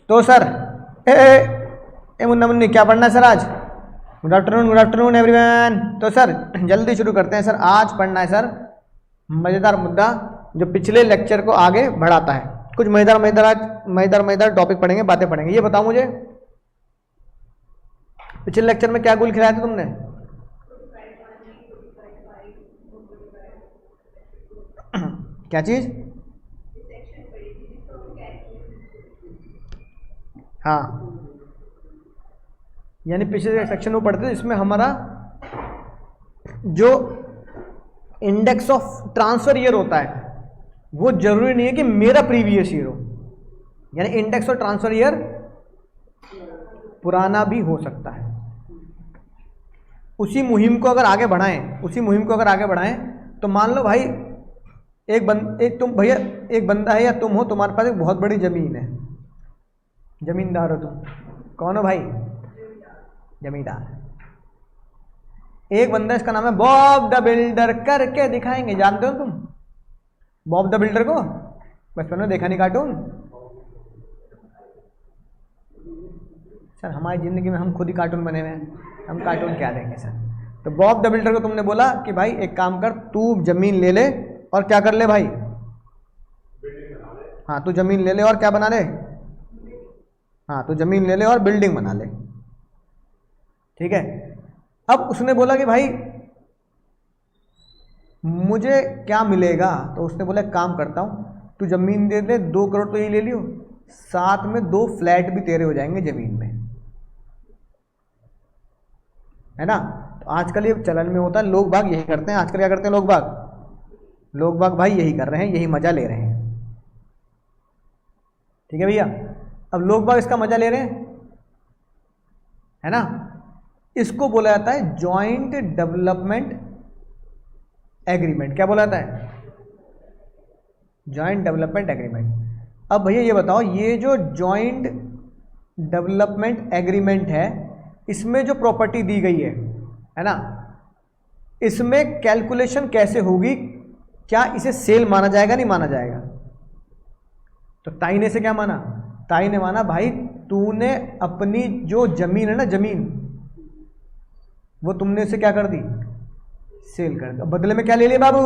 तो सर ए मुन्ना मुन्नी क्या पढ़ना है सर आज? Good afternoon everyone. तो सर जल्दी शुरू करते हैं सर। आज पढ़ना है सर मज़ेदार मुद्दा जो पिछले लेक्चर को आगे बढ़ाता है। कुछ मज़ेदार टॉपिक पढ़ेंगे, बातें पढ़ेंगे। ये बताओ मुझे, पिछले लेक्चर में क्या गुल खिलाया था तुमने? क्या चीज? हाँ, यानी पिछले सेक्शन में पढ़ते थे इसमें हमारा जो इंडेक्स ऑफ ट्रांसफर ईयर होता है वो जरूरी नहीं है कि मेरा प्रीवियस ईयर हो, यानी इंडेक्स ऑफ ट्रांसफर ईयर पुराना भी हो सकता है। उसी मुहिम को अगर आगे बढ़ाएं तो मान लो भाई एक बंदा है या तुम हो, तुम्हारे पास एक बहुत बड़ी जमीन है, जमींदार हो तुम। कौन हो भाई? जमींदार। एक बंदा, इसका नाम है बॉब द बिल्डर, करके दिखाएंगे। जानते हो तुम बॉब द बिल्डर को? बचपन में देखा नहीं कार्टून? सर हमारी जिंदगी में हम खुद ही कार्टून बने हुए हैं, हम कार्टून क्या देंगे सर। तो बॉब द बिल्डर को तुमने बोला कि भाई एक काम कर, तू जमीन ले ले और क्या कर ले भाई? हाँ, तू जमीन ले ले और क्या बना ले? हाँ, तू जमीन ले ले और बिल्डिंग बना ले। ठीक है। अब उसने बोला कि भाई मुझे क्या मिलेगा? तो उसने बोला काम करता हूं, तू जमीन दे दे, 2 करोड़ तो ये ले लियो, साथ में 2 फ्लैट भी तेरे हो जाएंगे जमीन में, है ना। तो आजकल ये चलन में होता है, लोग बाग यही करते हैं। आजकल क्या करते हैं लोग बाग भाई यही कर रहे हैं, यही मजा ले रहे हैं। ठीक है भैया। अब लोग बाग इसका मजा ले रहे हैं, है ना। इसको बोला जाता है जॉइंट डेवलपमेंट एग्रीमेंट। क्या बोला जाता है? Joint development agreement. अब भैया ये बताओ, ये जो जॉइंट डेवलपमेंट एग्रीमेंट है, इसमें जो प्रॉपर्टी दी गई है ना, इसमें कैलकुलेशन कैसे होगी? क्या इसे सेल माना जाएगा, नहीं माना जाएगा? तो ताई ने से क्या माना? ताई ने माना भाई तूने अपनी जो जमीन है ना, जमीन वो तुमने इसे क्या कर दी? सेल कर दी। बदले में क्या ले लिया बाबू?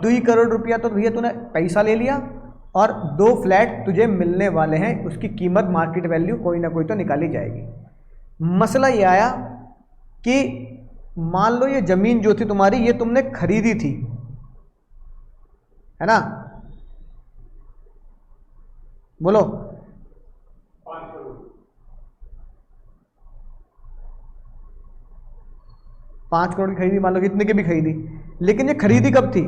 2 करोड़ रुपया तो भैया तूने पैसा ले लिया, और 2 फ्लैट तुझे मिलने वाले हैं, उसकी कीमत मार्केट वैल्यू कोई ना कोई तो निकाली जाएगी। मसला ये आया कि मान लो ये जमीन जो थी तुम्हारी, ये तुमने खरीदी थी, है ना। बोलो 5 करोड़ की खरीदी, मान लो कितने की भी खरीदी, लेकिन ये खरीदी कब थी?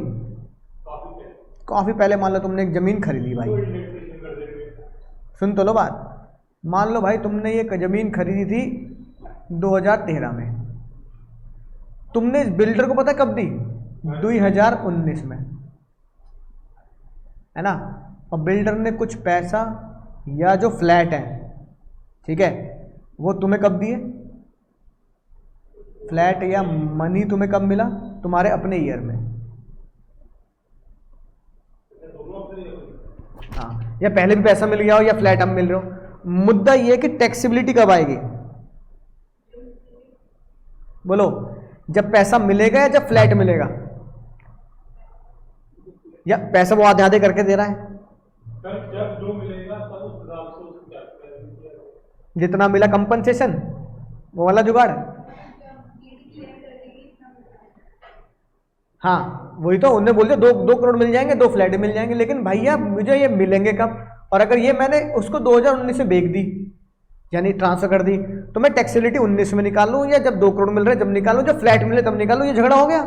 काफी पहले। मान लो तुमने एक जमीन खरीदी भाई, सुन तो लो बात। मान लो भाई तुमने ये जमीन खरीदी थी 2013 में, तुमने इस बिल्डर को पता कब दी? 2019 में, है ना। और बिल्डर ने कुछ पैसा या जो फ्लैट है, ठीक है, वो तुम्हें कब दिए? फ्लैट या मनी तुम्हें कब मिला? तुम्हारे अपने ईयर में। हाँ, या पहले भी पैसा मिल गया हो या फ्लैट अब मिल रहे हो। मुद्दा ये है कि टैक्सेबिलिटी कब आएगी? बोलो, जब पैसा मिलेगा या जब फ्लैट मिलेगा? या पैसा वो आधे आधे करके दे रहा है? जब जो मिलेगा तब उस हिसाब से जितना मिला कंपनसेशन, वो वाला जुगाड़। हाँ, वही तो उन्होंने बोल दिया 2 करोड़ मिल जाएंगे, 2 फ्लैट मिल जाएंगे। लेकिन भैया मुझे ये मिलेंगे कब? और अगर ये मैंने उसको 2019 में बेच दी, यानी ट्रांसफर कर दी, तो मैं टैक्सेबिलिटी 19 में निकालूं या जब 2 करोड़ मिल रहे जब निकालूं, जब फ्लैट मिले तब निकालूं? ये झगड़ा हो गया।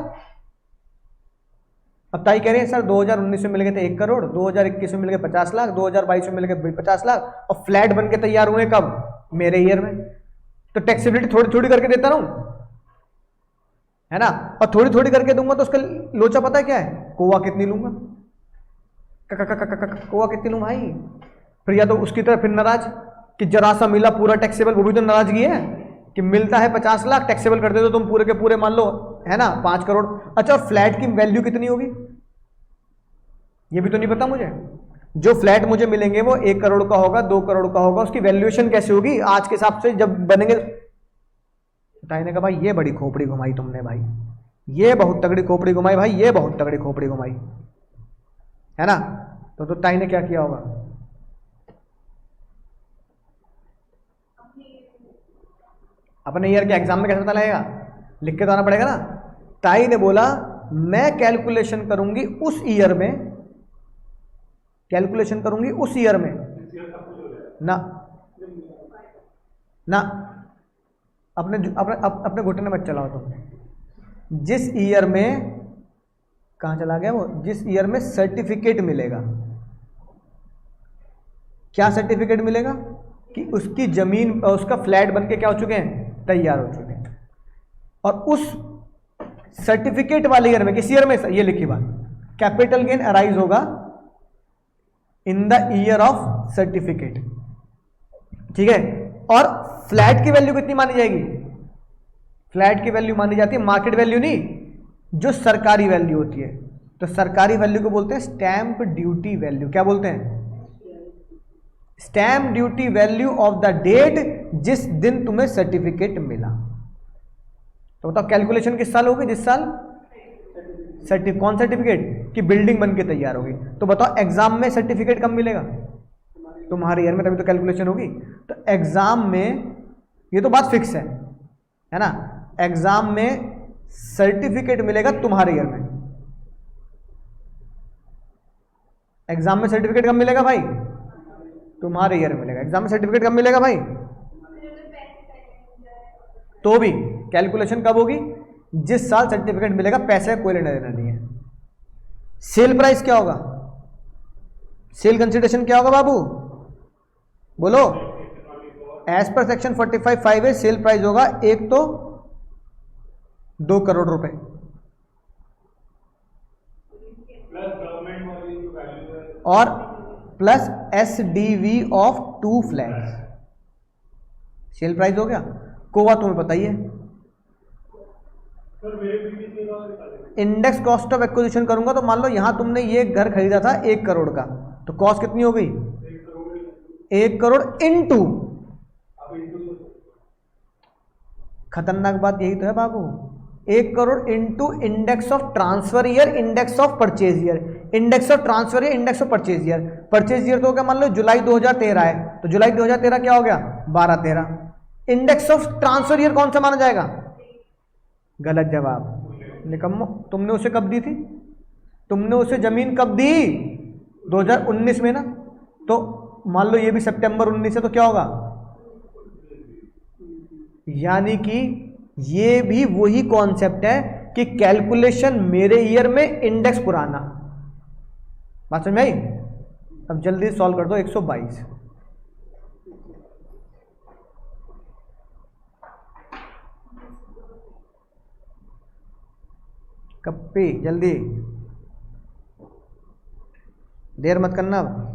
अब ताई कह रहे हैं सर 2019 में मिल गए थे 1 करोड़, 2021 में मिल गए 50 लाख, 2022 में मिल गए 50 लाख, और फ्लैट बन के तैयार हुए कब? मेरे ईयर में। तो टैक्सेबिलिटी थोड़ी थोड़ी करके देता रहूं, है ना। और थोड़ी थोड़ी करके दूंगा तो उसका लोचा पता है क्या है? कोवा कितनी लूंगा, कोवा कितनी लूं भाई? फिर या तो उसकी तरफ फिर नाराज कि जरा सा मिला पूरा टैक्सेबल, वो भी तो नाराजगी है कि मिलता है 50 लाख, टैक्सेबल कर दे तो तुम पूरे के पूरे मान लो, है ना, 5 करोड़। अच्छा, और फ्लैट की वैल्यू कितनी होगी ये भी तो नहीं पता मुझे। जो फ्लैट मुझे मिलेंगे वो 1 करोड़ का होगा, 2 करोड़ का होगा, उसकी वैल्यूएशन कैसे होगी आज के हिसाब से जब बनेंगे। ताई ने कहा भाई ये बड़ी खोपड़ी घुमाई तुमने भाई, ये बहुत तगड़ी खोपड़ी घुमाई भाई, ये बहुत तगड़ी खोपड़ी घुमाई, है ना। तो ताई ने क्या किया होगा, अपने ईयर के एग्जाम में कैसे पता लगेगा, लिख के तो आना पड़ेगा ना। ताई ने बोला मैं कैलकुलेशन करूंगी उस ईयर में, कैलकुलेशन करूंगी उस ईयर में ना ना, अपने अपने अपने घुटने मत चलाओ तुम। जिस ईयर में, कहां चला गया वो, जिस ईयर में सर्टिफिकेट मिलेगा, क्या सर्टिफिकेट मिलेगा कि उसकी जमीन, उसका फ्लैट बनके क्या हो चुके हैं, तैयार हो चुके हैं। और उस सर्टिफिकेट वाले ईयर में, किस ईयर में, ये लिखी बात, कैपिटल गेन अराइज होगा in the year of certificate, ठीक है। और फ्लैट की वैल्यू कितनी मानी जाएगी, फ्लैट की वैल्यू मानी जाती है मार्केट वैल्यू नहीं, जो सरकारी वैल्यू होती है। तो सरकारी वैल्यू को बोलते हैं स्टैंप ड्यूटी वैल्यू। क्या बोलते हैं, stamp duty value of the date जिस दिन तुम्हें सर्टिफिकेट मिला। तो बताओ कैलकुलेशन किस साल होगी, जिस साल कौन सर्टिफिकेट की बिल्डिंग बन के तैयार होगी। तो बताओ एग्जाम में सर्टिफिकेट कब मिलेगा, तुम्हारे ईयर में, तभी तो कैलकुलेशन होगी। तो एग्जाम में ये तो बात फिक्स है ना, एग्जाम में सर्टिफिकेट मिलेगा तुम्हारे ईयर में। एग्जाम में सर्टिफिकेट कब मिलेगा भाई, तुम्हारे ईयर में मिलेगा। एग्जाम में सर्टिफिकेट कब मिलेगा भाई, तो भी कैलकुलेशन कब होगी, जिस साल सर्टिफिकेट मिलेगा, पैसे का कोई लेना देना नहीं है। सेल प्राइस क्या होगा, सेल कंसिडरेशन क्या होगा बाबू, बोलो। एज पर सेक्शन 45(5) है, सेल प्राइस होगा एक तो 2 करोड़ रुपए, और plus SDV of 2 flats, sale price हो गया। कोवा तुम्हें पता ही है, इंडेक्स कॉस्ट ऑफ एक्विजिशन करूंगा तो मान लो यहां तुमने ये घर खरीदा था 1 करोड़ का, तो कॉस्ट कितनी हो गई, 1 करोड़ इनटू, खतरनाक बात यही तो है बाबू, 1 crore into index of transfer year, index of purchase year, index of transfer year, index of purchase year. Purchase year तो हो गया मान लो जुलाई 2013 है, तो जुलाई 2013 क्या हो गया, 12-13। इंडेक्स ऑफ ट्रांसफर ईयर कौन सा माना जाएगा, गलत जवाब, निकम्मो। तुमने उसे कब दी थी, तुमने उसे जमीन कब दी, 2019 में ना। तो मान लो ये भी सितंबर 19 है, तो क्या होगा, यानी कि ये भी वही कॉन्सेप्ट है कि कैलकुलेशन मेरे ईयर में, इंडेक्स पुराना। बात समझ में आई। अब जल्दी सॉल्व कर दो 122। कप्पी जल्दी, देर मत करना अब।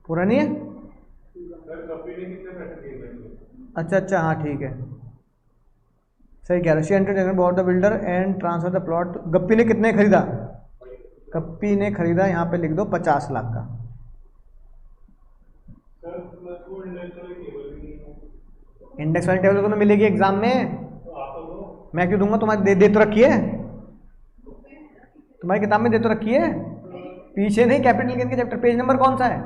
पूरा नहीं है, अच्छा अच्छा, हाँ ठीक है, सही कह रहे। She entertainment bought the builder and transfer the plot. गप्पी ने कितने खरीदा, गप्पी ने खरीदा, यहाँ पे लिख दो 50 लाख का। इंडेक्स वाली टेबल तुम्हें मिलेगी एग्जाम में, मैं क्यों दूंगा, तुम्हारी दे तो रखी है, तुम्हारी किताब में दे तो रखी है, पीछे नहीं, कैपिटल गेन के चैप्टर, पेज नंबर कौन सा है,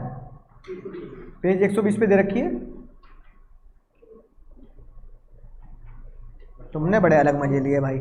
पेज 120 पे दे रखी है। तुमने बड़े अलग मजे लिए भाई।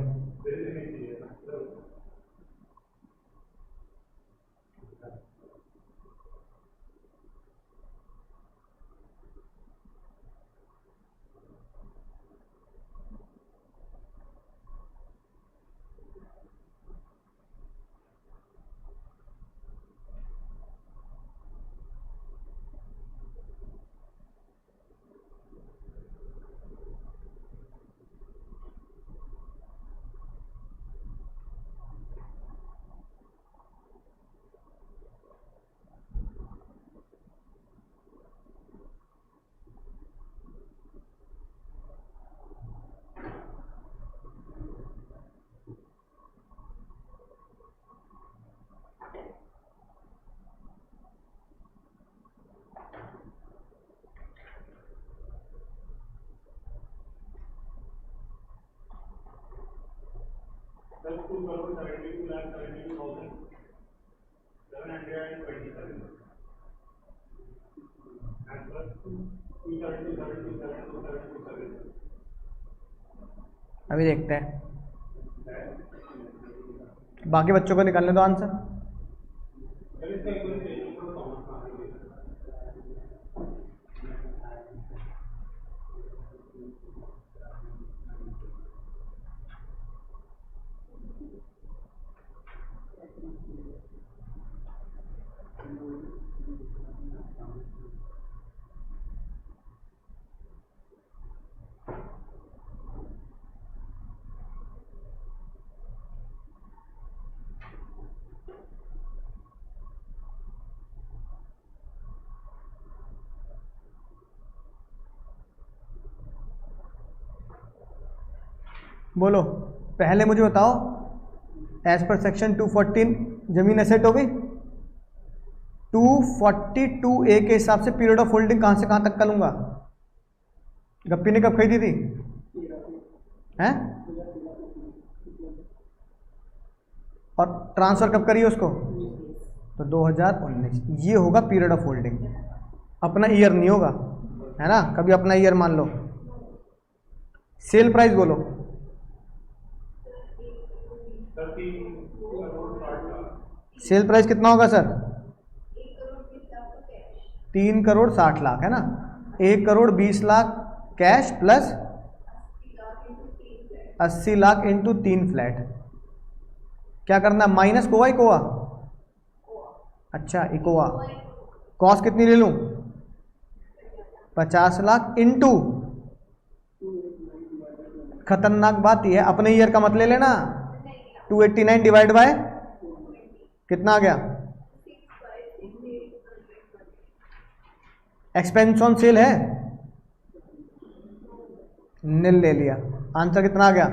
अभी देखते हैं, बाकी बच्चों को निकालने दो आंसर। बोलो, पहले मुझे बताओ, एज पर सेक्शन 214 जमीन एसेट हो गई। 242A के हिसाब से पीरियड ऑफ होल्डिंग कहां से कहां तक का लूंगा? गप्पी ने कब खरीदी थी? हैं? और ट्रांसफर कब करी उसको? तो 2019। ये होगा पीरियड ऑफ होल्डिंग, अपना ईयर नहीं होगा, है ना, कभी अपना ईयर मान लो। सेल प्राइस बोलो। सेल प्राइस कितना होगा सर? 3,60,00,000 है ना। 1,20,00,000 cash plus 80 lakh into 3 flat. क्या करना, माइनस कोवा इकोवा? अच्छा इकोवा। कॉस्ट कितनी ले लूं? 50 लाख इंटू, खतरनाक बात यह है अपने ईयर का मत ले लेना, 289 डिवाइड बाय कितना आ गया? एक्सपेंस ऑन सेल है, नील ले लिया। आंसर कितना आ गया?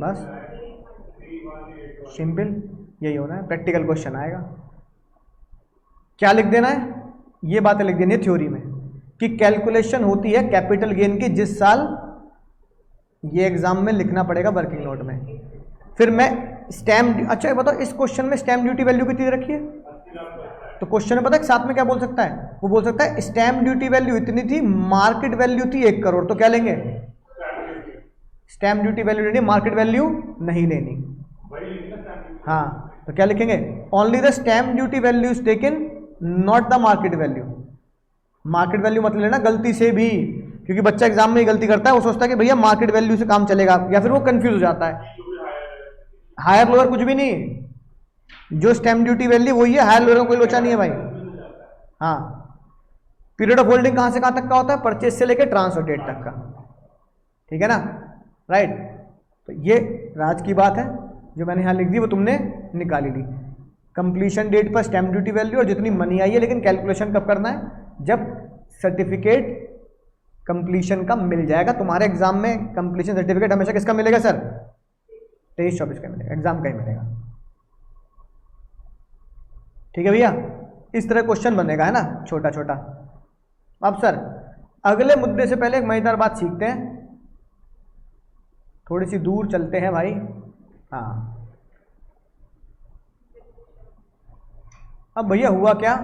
बस सिंपल, यही होना है। प्रैक्टिकल क्वेश्चन आएगा, क्या लिख देना है? ये बातें लिख देनी है थ्योरी में कि कैलकुलेशन होती है कैपिटल गेन की जिस साल, ये एग्जाम में लिखना पड़ेगा वर्किंग नोट में। फिर मैं स्टैम्प, अच्छा बताओ इस क्वेश्चन में स्टैम्प ड्यूटी वैल्यू कितनी रखी है? तो क्वेश्चन में पता है साथ में क्या बोल सकता है? वो बोल सकता है स्टैम्प ड्यूटी वैल्यू इतनी थी, मार्केट वैल्यू थी 1 करोड़, तो क्या लेंगे? स्टैम्प ड्यूटी वैल्यू लेनी, मार्केट वैल्यू नहीं लेनी। हाँ, तो क्या लिखेंगे? Only the stamp duty value is taken, not the market value. Market value मत लेना गलती से भी, क्योंकि बच्चा एग्जाम में ही गलती करता है, वो सोचता है कि भैया मार्केट वैल्यू से काम चलेगा, या फिर वो कंफ्यूज हो जाता है। हायर लोअर कुछ भी नहीं, जो स्टैम्प ड्यूटी वैल्यू वही है, हायर लोअर में कोई लोचा नहीं है भाई। हाँ, पीरियड ऑफ होल्डिंग कहां से कहां तक का होता है? परचेज से लेकर ट्रांसफर डेट तक का, ठीक है ना, राइट। तो ये राज की बात है जो मैंने यहां लिख दी, वो तुमने निकाली ली। कंप्लीशन डेट पर स्टैम्प ड्यूटी वैल्यू और जितनी मनी आई है, लेकिन कैलकुलेशन कब करना है? जब सर्टिफिकेट कंप्लीशन का मिल जाएगा। तुम्हारे एग्जाम में कंप्लीशन सर्टिफिकेट हमेशा किसका मिलेगा सर? 23-24 का मिलेगा, एग्जाम का ही मिलेगा, ठीक है भैया। इस तरह क्वेश्चन बनेगा, है ना, छोटा छोटा। अब सर अगले मुद्दे से पहले एक मजेदार बात सीखते हैं, थोड़ी सी दूर चलते हैं भाई। हाँ, अब भैया हुआ क्या,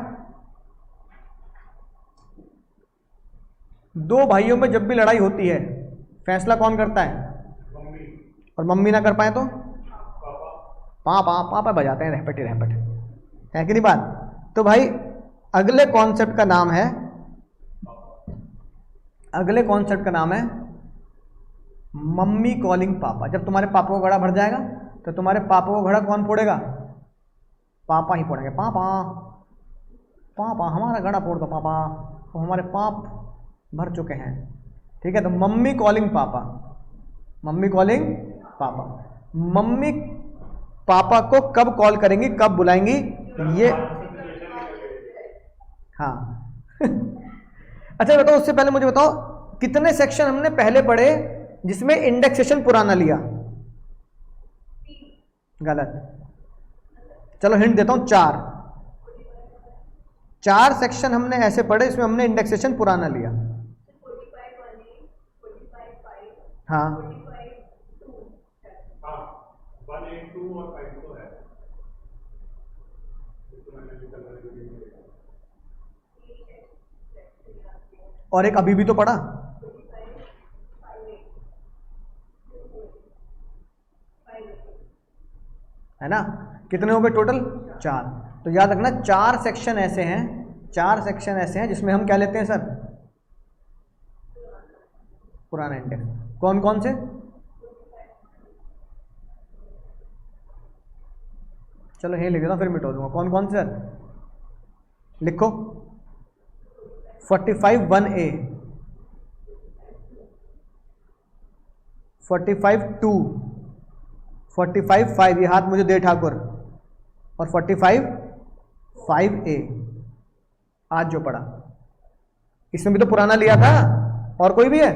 दो भाइयों में जब भी लड़ाई होती है, फैसला कौन करता है? और मम्मी ना कर पाए तो पापा, पापा बजाते हैं रहपट रहपट, है कि नहीं बात? तो भाई अगले कॉन्सेप्ट का नाम है, अगले कॉन्सेप्ट का नाम है मम्मी कॉलिंग पापा। जब तुम्हारे पापा को घड़ा भर जाएगा तो तुम्हारे पापा को घड़ा कौन फोड़ेगा? पापा ही फोड़ेंगे। पापा पापा हमारा घड़ा फोड़ दो पापा, तो हमारे पाप भर चुके हैं, ठीक है। तो मम्मी कॉलिंग पापा, मम्मी कॉलिंग पापा। मम्मी पापा को कब कॉल करेंगी, कब बुलाएंगी ये? हाँ अच्छा बताओ, उससे पहले मुझे बताओ कितने सेक्शन हमने पहले पढ़े जिसमें इंडेक्सेशन पुराना लिया? गलत। चलो हिंट देता हूं, 4 सेक्शन हमने ऐसे पढ़े इसमें हमने इंडेक्सेशन पुराना लिया। हाँ और एक अभी भी तो पढ़ा, है ना। कितने हो गए टोटल? 4। तो याद रखना 4 सेक्शन ऐसे हैं, 4 सेक्शन ऐसे हैं जिसमें हम क्या लेते हैं सर? पुराना इंडेक्स। कौन कौन से? चलो यही लिख देता हूं, फिर मिटा दूंगा। कौन कौन से सर? लिखो। 45 1A, 45 2, 45 5, ये हाथ मुझे दे ठाकुर, और 45 5A आज जो पढ़ा। इसमें भी तो पुराना लिया था, और कोई भी है?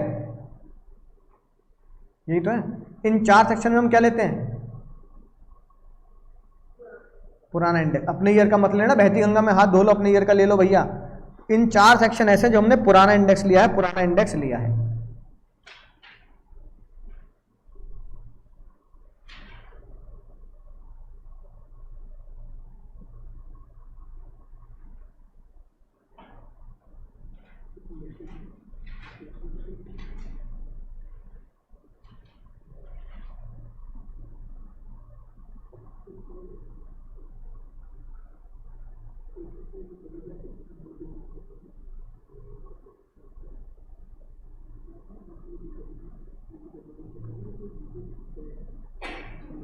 यही तो है। इन 4 सेक्शन में हम क्या लेते हैं? पुराना इंडेक्स। अपने ईयर का मत लेना, बहती गंगा में हाथ धो लो, अपने ईयर का ले लो भैया। इन 4 सेक्शन ऐसे जो हमने पुराना इंडेक्स लिया है, पुराना इंडेक्स लिया है।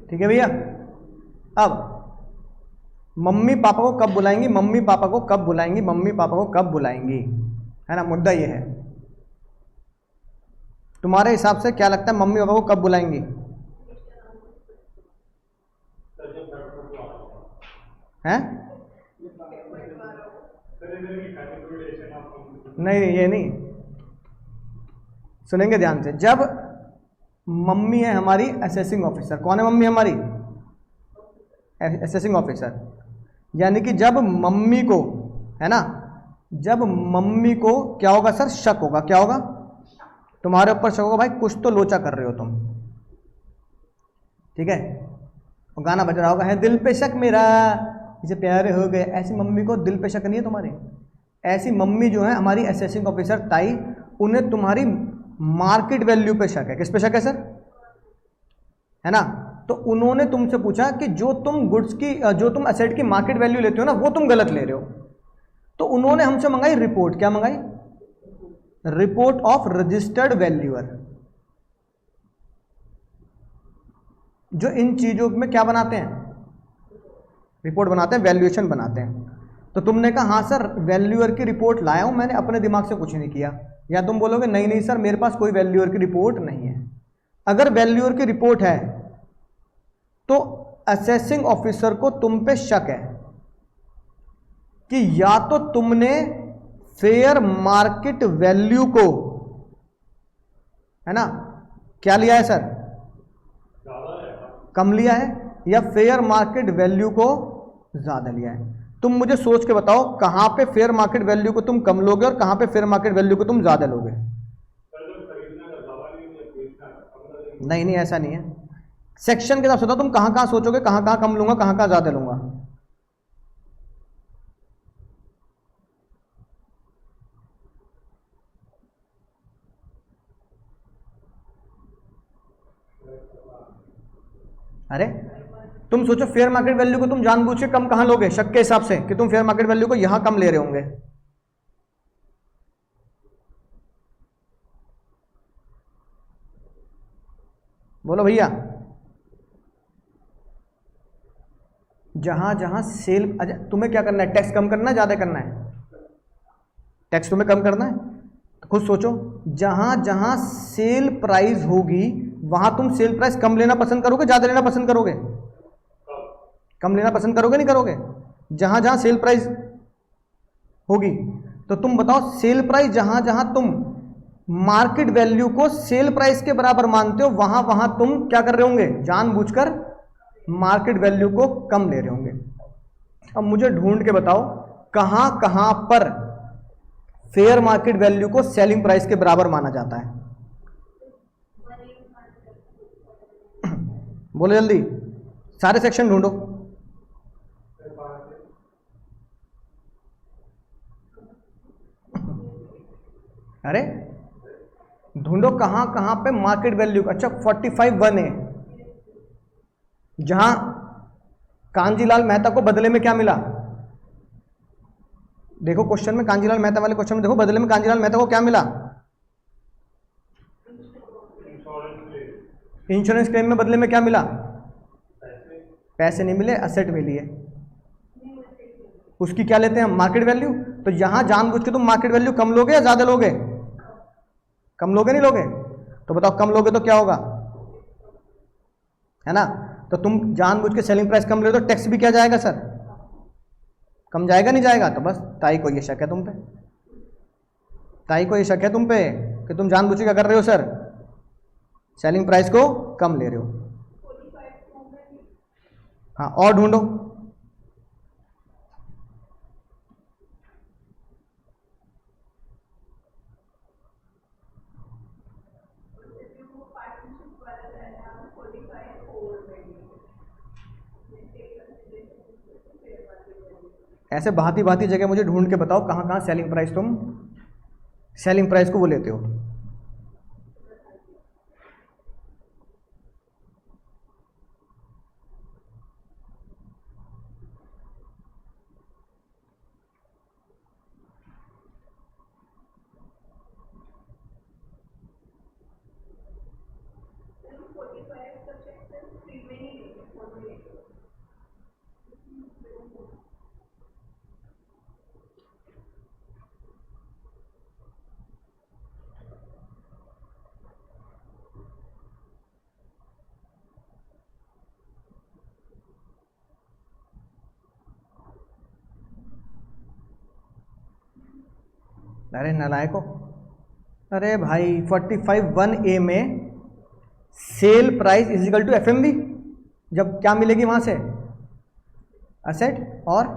ठीक है भैया। अब मम्मी पापा को कब बुलाएंगी? मम्मी पापा को कब बुलाएंगी? मम्मी पापा को कब बुलाएंगी, है ना। मुद्दा ये है, तुम्हारे हिसाब से क्या लगता है मम्मी पापा को कब बुलाएंगी? हैं? नहीं ये नहीं, सुनेंगे ध्यान से। जब मम्मी है हमारी असेसिंग ऑफिसर। कौन है मम्मी हमारी? Assessing officer. यानी कि जब मम्मी को, है ना, जब मम्मी को क्या होगा सर? शक होगा। क्या होगा? तुम्हारे ऊपर शक होगा, भाई कुछ तो लोचा कर रहे हो तुम। ठीक है। और गाना बज रहा होगा, है दिल पे शक मेरा, इसे प्यारे हो गए। ऐसी मम्मी को दिल पे शक नहीं है तुम्हारे। ऐसी मम्मी जो है हमारी असेसिंग ऑफिसर ताई, उन्हें तुम्हारी मार्केट वैल्यू पे शक है। किस पे शक है सर? है ना। तो उन्होंने तुमसे पूछा कि जो तुम गुड्स की, जो तुम एसेट की मार्केट वैल्यू लेते हो ना, वो तुम गलत ले रहे हो। तो उन्होंने हमसे मंगाई रिपोर्ट। क्या मंगाई? रिपोर्ट ऑफ रजिस्टर्ड वैल्यूअर, जो इन चीजों में क्या बनाते हैं? रिपोर्ट बनाते हैं, वैल्यूएशन बनाते हैं। तो तुमने कहा हाँ सर वैल्यूअर की रिपोर्ट लाया हूं मैंने, अपने दिमाग से कुछ नहीं किया। या तुम बोलोगे नहीं नहीं सर मेरे पास कोई वैल्यूअर की रिपोर्ट नहीं है। अगर वैल्यूअर की रिपोर्ट है तो असेसिंग ऑफिसर को तुम पे शक है कि या तो तुमने फेयर मार्केट वैल्यू को, है ना, क्या लिया है सर? कम लिया है, या फेयर मार्केट वैल्यू को ज्यादा लिया है। तुम मुझे सोच के बताओ कहां पे फेयर मार्केट वैल्यू को तुम कम लोगे और कहां पे फेयर मार्केट वैल्यू को तुम ज्यादा लोगे? नहीं नहीं ऐसा नहीं है। सेक्शन के हिसाब से बताओ तुम कहां कहां सोचोगे, कहां कहां कम लूंगा, कहां कहां ज्यादा लूंगा। अरे तुम सोचो फेयर मार्केट वैल्यू को तुम जानबूझ के कम कहां लोगे, शक के हिसाब से कि तुम फेयर मार्केट वैल्यू को यहां कम ले रहे होंगे। बोलो भैया। जहां जहां सेल, अच्छा तुम्हें क्या करना है? टैक्स कम करना है ज्यादा करना है? टैक्स तुम्हें कम करना है। तो खुद सोचो, जहां जहां सेल प्राइस होगी वहां तुम सेल प्राइस कम लेना पसंद करोगे, ज्यादा लेना पसंद करोगे? कम लेना पसंद करोगे नहीं करोगे? जहां जहां सेल प्राइस होगी तो तुम बताओ, सेल प्राइस जहां जहां तुम मार्केट वैल्यू को सेल प्राइस के बराबर मानते हो वहां वहां तुम क्या कर रहे होंगे? जानबूझकर मार्केट वैल्यू को कम ले रहे होंगे। अब मुझे ढूंढ के बताओ कहां कहां पर फेयर मार्केट वैल्यू को सेलिंग प्राइस के बराबर माना जाता है। बोलो जल्दी। सारे सेक्शन ढूंढो। अरे ढूंढो कहां कहां पे मार्केट वैल्यू। अच्छा 45(1) है, जहां कांजीलाल मेहता को बदले में क्या मिला। देखो क्वेश्चन में, कांजीलाल मेहता वाले क्वेश्चन में देखो, बदले में कांजीलाल मेहता को क्या मिला। इंश्योरेंस क्लेम में बदले में क्या मिला। पैसे नहीं मिले, असेट मिली है। उसकी क्या लेते हैं, मार्केट वैल्यू। तो यहां जानबूझ के तुम मार्केट वैल्यू कम लोगे या ज्यादा लोगे। कम लोगे नहीं लोगे। तो बताओ कम लोगे तो क्या होगा, है ना। तो तुम जानबूझ के सेलिंग प्राइस कम ले तो टैक्स भी क्या जाएगा सर, कम जाएगा नहीं जाएगा। तो बस ताई को ये शक है तुम पे, ताई को ये शक है तुम पे कि तुम जानबूझ के क्या कर रहे हो सर, सेलिंग प्राइस को कम ले रहे हो। हाँ और ढूंढो। ऐसे भांति भांति जगह मुझे ढूंढ के बताओ कहां कहां सेलिंग प्राइस, तुम सेलिंग प्राइस को वो लेते हो। अरे नालायको, अरे भाई 45(1) में sale price is equal to FMV. जब क्या मिलेगी वहां से, असेट। और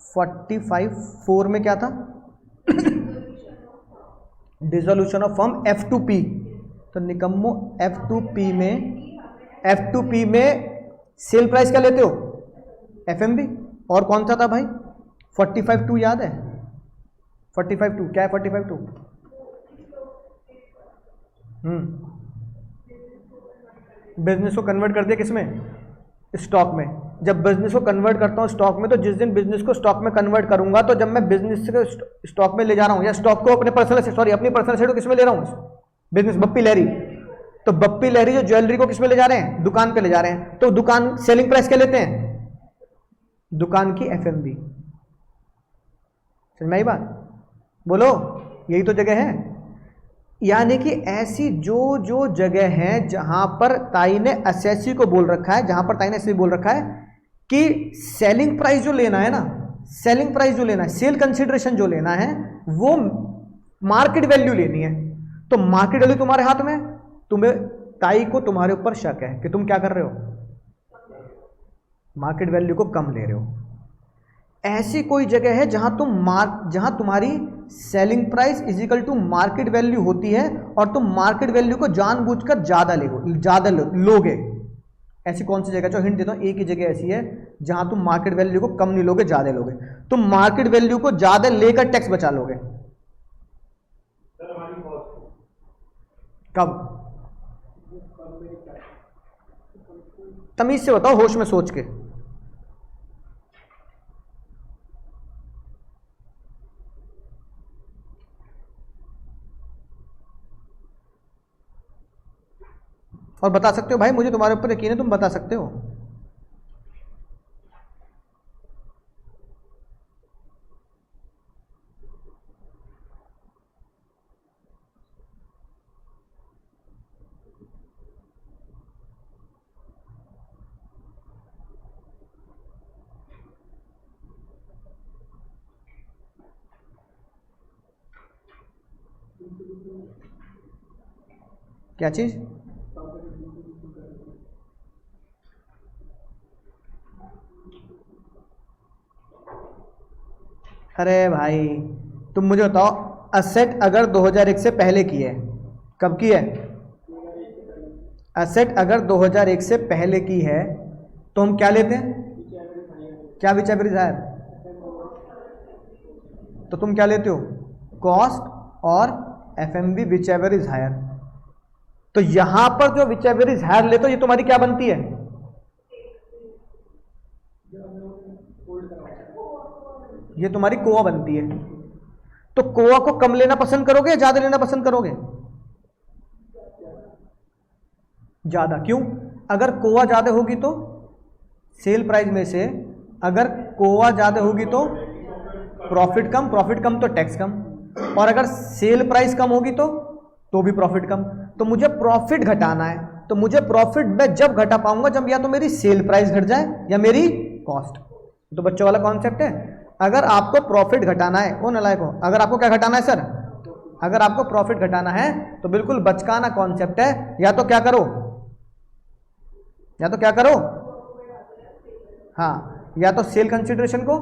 45(4) में क्या था, डिसोल्यूशन ऑफ फर्म F2P। तो निकम्मो F2P में सेल प्राइस क्या लेते हो, एफएमवी। और कौन सा था भाई, 45(2) याद है। 45(2) क्या है, 45(2)? बिजनेस को कन्वर्ट कर दिया किसमें, स्टॉक में। जब बिजनेस को कन्वर्ट करता हूं स्टॉक में, तो जिस दिन बिजनेस को स्टॉक में कन्वर्ट करूंगा, तो जब मैं बिजनेस को स्टॉक में ले जा रहा हूं, या स्टॉक को अपने पर्सनल से, सॉरी अपनी पर्सनल से किस में ले रहा हूं, बिजनेस बप्पी लहरी। तो बप्पी लहरी जो ज्वेलरी को किस में ले जा रहे हैं, दुकान पे ले जा रहे हैं। तो दुकान सेलिंग प्राइस क्या लेते हैं, दुकान की एफएमवी। समझ में आई बात, बोलो। यही तो जगह है। यानी कि ऐसी जो जो जगह है जहां पर ताई ने एसएससी को बोल रखा है, जहां पर ताई ने एसएससी बोल रखा है कि सेलिंग प्राइस जो लेना है ना, सेलिंग प्राइस जो लेना है, सेल कंसिडरेशन जो लेना है, वो मार्केट वैल्यू लेनी है। तो मार्केट वैल्यू तुम्हारे हाथ में, तुम्हें ताई को तुम्हारे ऊपर शक है कि तुम क्या कर रहे हो, मार्केट वैल्यू को कम ले रहे हो। ऐसी कोई जगह है जहां तुम्हारी selling price is equal to market value होती है, और तुम मार्केट वैल्यू को जानबूझकर ज्यादा लोगे। ऐसी कौन सी जगह, जो हिंट देता हूं, एक ही जगह ऐसी है जहां तुम मार्केट वैल्यू को कम नहीं लोगे, ज्यादा लोगे। तुम मार्केट वैल्यू को ज्यादा लेकर टैक्स बचा लोगे। कब, तमीज से बताओ, होश में सोच के। और बता सकते हो भाई, मुझे तुम्हारे ऊपर यकीन है, तुम बता सकते हो। क्या चीज, अरे भाई तुम मुझे बताओ, असेट अगर 2001 से पहले की है, कब की है, एसेट अगर 2001 से पहले की है तो हम क्या लेते हैं, क्या विच एवरेज हायर, तो तुम क्या लेते हो, cost or FMV whichever is higher. तो यहां पर जो विच एवर इज हायर लेते हो ये तुम्हारी क्या बनती है, ये तुम्हारी कोआ बनती है। तो कोआ को कम लेना पसंद करोगे या ज्यादा लेना पसंद करोगे, ज्यादा। क्यों, अगर कोआ ज्यादा होगी तो सेल प्राइस में से, अगर कोआ ज्यादा होगी तो प्रॉफिट कम, प्रॉफिट कम तो टैक्स कम, और अगर सेल प्राइस कम होगी तो भी प्रॉफिट कम। तो मुझे प्रॉफिट घटाना है, तो मुझे प्रॉफिट मैं जब घटा पाऊंगा जब या तो मेरी सेल प्राइस घट जाए या मेरी कॉस्ट। तो बच्चों वाला कॉन्सेप्ट है। अगर आपको प्रॉफिट घटाना है, वो नलायक हो, अगर आपको क्या घटाना है सर, अगर आपको प्रॉफिट घटाना है तो बिल्कुल बचकाना कॉन्सेप्ट है, या तो क्या करो, या तो क्या करो, हाँ, या तो सेल कंसिडरेशन को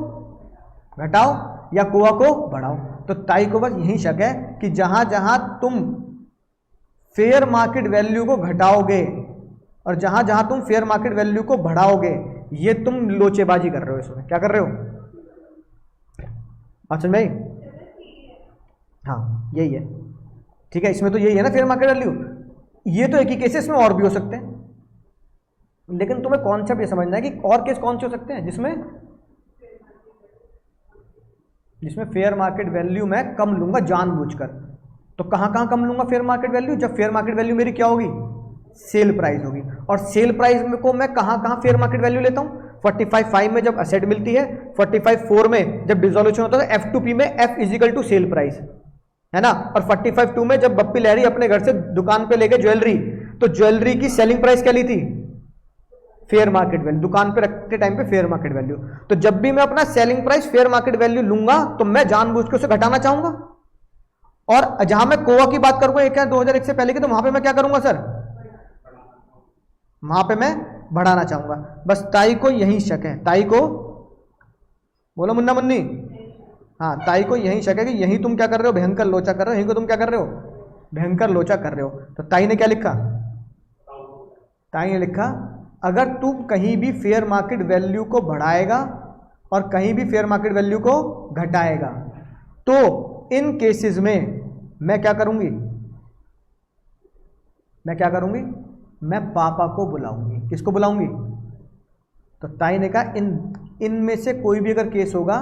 घटाओ या कोआ को बढ़ाओ। तो ताई को बस यही शक है कि जहां जहां तुम फेयर मार्केट वैल्यू को घटाओगे और जहां जहां तुम फेयर मार्केट वैल्यू को बढ़ाओगे, ये तुम लोचेबाजी कर रहे हो, इसमें क्या कर रहे हो, अच्छा भाई, हाँ यही है, ठीक है। इसमें तो यही है ना फेयर मार्केट वैल्यू, ये तो एक ही केस है, इसमें और भी हो सकते हैं, लेकिन तुम्हें कॉन्सेप्ट ये समझना है कि और केस कौन से हो सकते हैं जिसमें फेयर मार्केट वैल्यू मैं कम लूंगा जानबूझकर। तो कहां कहां कम लूंगा फेयर मार्केट वैल्यू, जब फेयर मार्केट वैल्यू मेरी क्या होगी, सेल प्राइस होगी। और सेल प्राइस में को मैं कहां कहां फेयर मार्केट वैल्यू लेता हूं, 45.5 में जब असेट मिलती है, 45.4 में जब डिसोल्यूशन होता है F2P में F is equal to sale price, है ना। और 45.2 में जब बप्पी लहरी अपने घर से दुकान पे लेके ज्वेलरी, तो ज्वेलरी की सेलिंग प्राइस क्या ली थी, फेयर मार्केट वैल्यू, दुकान पे रखते टाइम पे फेयर मार्केट वैल्यू। तो जब भी मैं अपना selling price fair market value लूंगा तो मैं जानबूझ के उसे घटाना चाहूंगा। और जहां मैं कोआ की बात करूंगा 2001 से पहले की, तो वहां पे मैं क्या करूंगा सर, वहां पे मैं बढ़ाना चाहूंगा। बस ताई को यही शक है, ताई को बोलो मुन्ना मुन्नी, हाँ ताई को यही शक है कि यही तुम क्या कर रहे हो, भयंकर लोचा कर रहे हो, यही को तुम क्या कर रहे हो, भयंकर लोचा कर रहे हो। तो ताई ने क्या लिखा, ताई ने लिखा अगर तू कहीं भी फेयर मार्केट वैल्यू को बढ़ाएगा और कहीं भी फेयर मार्केट वैल्यू को घटाएगा, तो इन केसेस में मैं क्या करूंगी, मैं क्या करूंगी, मैं पापा को बुलाऊंगी। किसको बुलाऊंगी, तो ताई ने कहा इनमें से कोई भी अगर केस होगा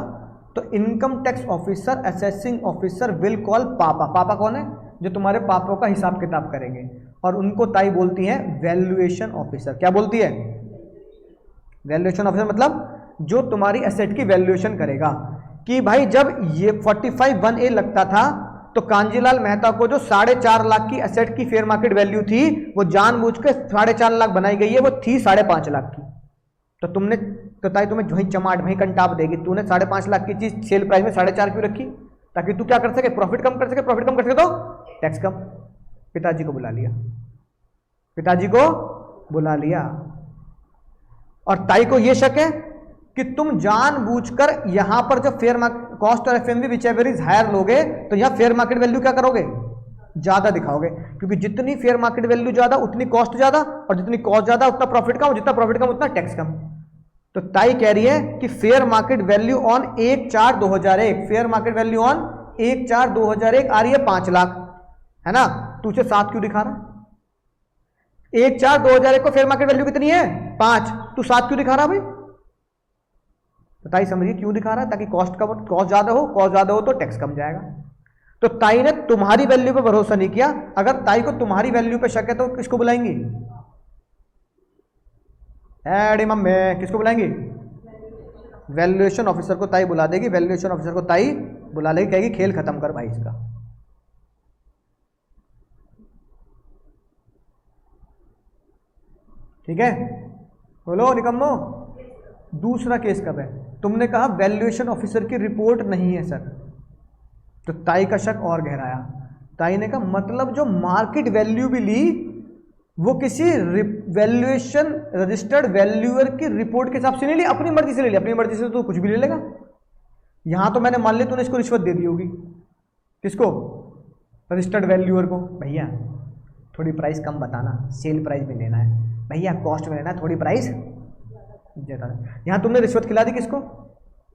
तो income tax officer, assessing officer will call पापा। पापा कौन है, जो तुम्हारे पापों का हिसाब किताब करेंगे, और उनको ताई बोलती है वैल्यूएशन ऑफिसर। क्या बोलती है, वैल्यूएशन ऑफिसर, मतलब जो तुम्हारी एसेट की वैल्यूएशन करेगा। कि भाई जब ये 45(1)(a) लगता था तो कांजीलाल मेहता को जो 4.5 लाख की एसेट की फेयर मार्केट वैल्यू थी वो जानबूझ के 4.5 लाख बनाई गई है, वो थी 5.5 लाख की। तो तुमने, तो ताई तुम्हें वहीं चमाट वहीं कंटाप देगी, तूने 5.5 लाख की चीज सेल प्राइस में 4.5 क्यों रखी, ताकि तू क्या कर सके, प्रॉफिट कम कर सके, प्रॉफिट कम कर सके तो टैक्स कम। पिताजी को बुला लिया, पिताजी को बुला लिया। और ताई को यह शक है कि तुम जानबूझकर यहां पर जब fair cost or FMV whichever is higher लोगे तो यहां फेयर मार्केट वैल्यू क्या करोगे, ज्यादा दिखाओगे, क्योंकि जितनी फेयर मार्केट वैल्यू ज्यादा उतनी कॉस्ट ज्यादा, और जितनी कॉस्ट ज्यादा उतना प्रॉफिट कम, और जितना प्रॉफिट कम उतना टैक्स कम। तो ताई कह रही है कि fair market value on 1/4/2001, fair market value on 1/4/2001 आ रही है 5 लाख, है ना। तू उसे 7 क्यों दिखा रहा, 1/4/2001 को फेयर मार्केट वैल्यू कितनी है 5, तू 7 क्यों दिखा रहा भाई। तो ताई समझिए क्यों दिखा रहा है, ताकि कॉस्ट ज्यादा हो, कॉस्ट ज्यादा हो तो टैक्स कम जाएगा। तो ताई ने तुम्हारी वैल्यू पे भरोसा नहीं किया। अगर ताई को तुम्हारी वैल्यू पे शक है तो किसको बुलाएंगी, एडी मम्मी, किसको बुलाएंगी, वैल्यूएशन ऑफिसर को ताई बुला देगी। वैल्यूएशन ऑफिसर को ताई बुला लेगी, कहेगी खेल खत्म कर भाई इसका। ठीक है, बोलो निकम्मो। दूसरा केस कब है, तुमने कहा वैल्यूएशन ऑफिसर की रिपोर्ट नहीं है सर, तो ताई का शक और गहराया। ताई ने कहा मतलब जो मार्केट वैल्यू भी ली वो किसी वैल्यूएशन रजिस्टर्ड वैल्यूअर की रिपोर्ट के हिसाब से नहीं ली, अपनी मर्जी से ले ली। अपनी मर्जी से तो कुछ भी ले लेगा। यहां तो मैंने मान लिया तूने इसको रिश्वत दे दी होगी, किसको, रजिस्टर्ड वैल्यूअर को। भैया थोड़ी प्राइस कम बताना, सेल प्राइस में लेना है भैया, कॉस्ट में लेना है, थोड़ी प्राइस ज़्यादा। यहाँ तुमने रिश्वत खिला दी किसको?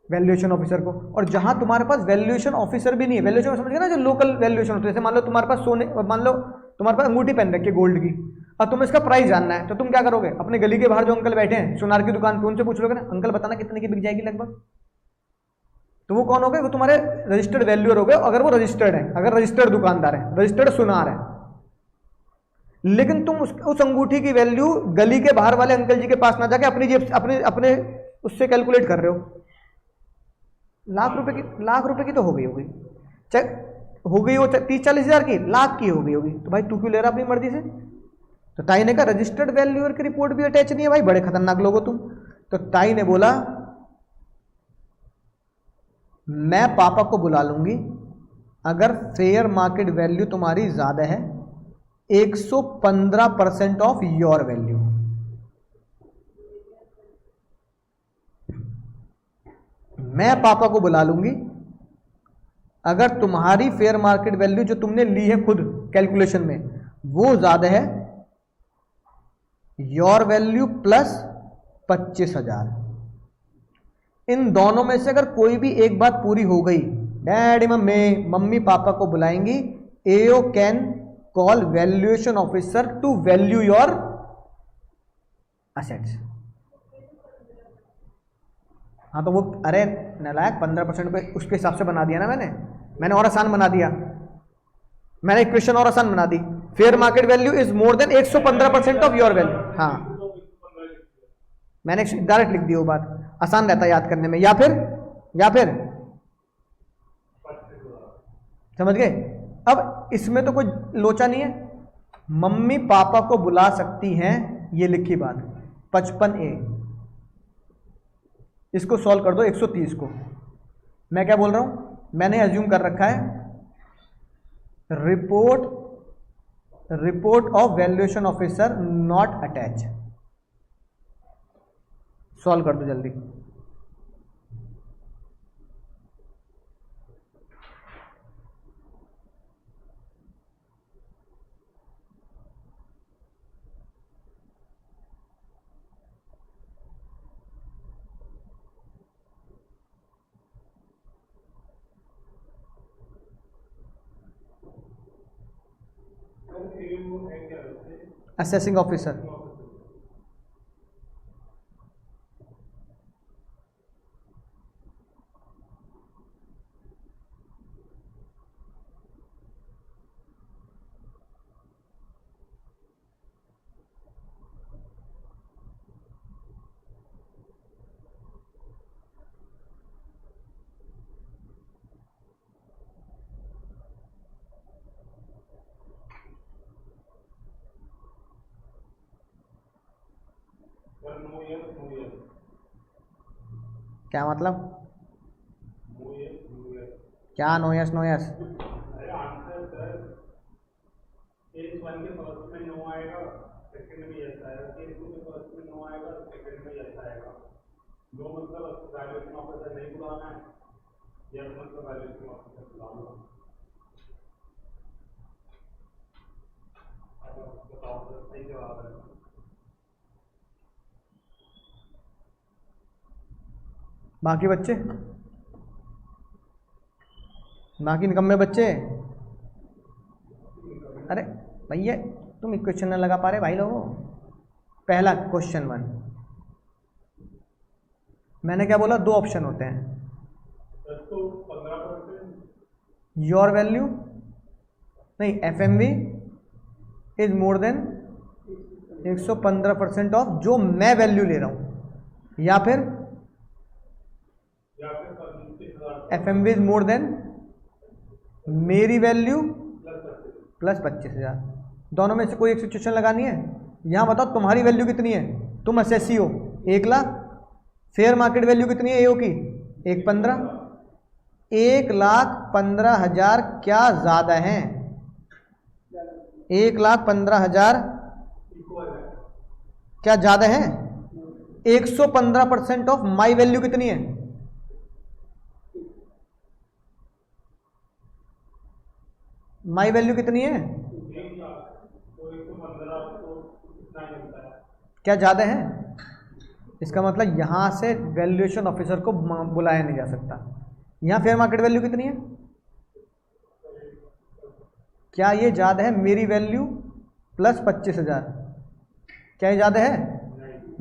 वैल्यूएशन ऑफिसर को। और जहाँ तुम्हारे पास वैल्यूएशन ऑफिसर भी नहीं है, वैल्यूएशन समझ गए ना, जो लोकल वैल्यूएशन होती है, जैसे मान लो तुम्हारे पास सोने, मान लो तुम्हारे पास अंगूठी पहन रखी है गोल्ड की, अब तुम्हें इसका प्राइस जानना है, तो तुम क्या करोगे? अपने गली के बाहर जो अंकल बैठे हैं सुनार की दुकान पे, उनसे पूछ लोगे ना, अंकल बताना कितने की बिक जाएगी लगभग। तो वो कौन हो गए? वो तुम्हारे रजिस्टर्ड वैल्यूअर हो गए, अगर वो रजिस्टर्ड है, अगर रजिस्टर्ड दुकानदार है, रजिस्टर्ड सुनार है। लेकिन तुम उस अंगूठी की वैल्यू गली के बाहर वाले अंकल जी के पास ना जाके अपनी जेब अपने अपने उससे कैलकुलेट कर रहे हो। लाख रुपए की तो हो गई होगी, चेक हो गई हो 30-40 हज़ार की, लाख की हो गई होगी, तो भाई तू क्यों ले रहा अपनी मर्जी से? तो ताई ने कहा रजिस्टर्ड वैल्यूअर की रिपोर्ट भी अटैच नहीं है भाई, बड़े खतरनाक लोग हो तुम। तो ताई ने बोला मैं पापा को बुला लूंगी अगर फेयर मार्केट वैल्यू तुम्हारी ज्यादा है 115% ऑफ योर वैल्यू। मैं पापा को बुला लूंगी अगर तुम्हारी फेयर मार्केट वैल्यू जो तुमने ली है खुद कैलकुलेशन में वो ज्यादा है योर वैल्यू प्लस 25,000। इन दोनों में से अगर कोई भी एक बात पूरी हो गई, डैडी मम्मी पापा को बुलाएंगी, AO can call valuation officer to value your assets. हाँ तो वो अरे नालायक 15% पे उसके हिसाब से बना दिया ना मैंने और आसान बना दिया, मैंने इक्वेशन और आसान बना दी। Fair market value is more than 115% of your value. हाँ मैंने डायरेक्ट लिख दी वो बात, आसान रहता है याद करने में। या फिर समझ गए? अब इसमें तो कोई लोचा नहीं है, मम्मी पापा को बुला सकती हैं, ये लिखी बात 55A। इसको सॉल्व कर दो 130 को। मैं क्या बोल रहा हूं, मैंने अज्यूम कर रखा है report of valuation officer not attach. Solve कर दो जल्दी। Assessing officer. क्या मतलब? क्या नो यस नो यस? बाकी बच्चे, बाकी निकम्मे बच्चे, अरे भैया तुम इक्वेशन न लगा पा रहे भाई लोगों। पहला क्वेश्चन 1 मैंने क्या बोला, दो ऑप्शन होते हैं, योर वैल्यू नहीं FMV is more than 115% of जो मैं वैल्यू ले रहा हूं, या फिर एफएमवी इज मोर देन मेरी वैल्यू प्लस 25,000। दोनों में से कोई एक सिचुएशन लगानी है। यहां बताओ तुम्हारी वैल्यू कितनी है, तुम असेसी हो 1 लाख, फेयर मार्केट वैल्यू कितनी है एओ की 115, 1,15,000 क्या ज्यादा है? 1,15,000 क्या ज्यादा है? 115% ऑफ माई वैल्यू कितनी है? माई वैल्यू कितनी है? क्या ज़्यादा है? इसका मतलब यहाँ से वैल्यूएशन ऑफिसर को बुलाया नहीं जा सकता। यहाँ फेयर मार्केट वैल्यू कितनी है? क्या ये ज़्यादा है मेरी वैल्यू प्लस 25,000? क्या ये ज़्यादा है?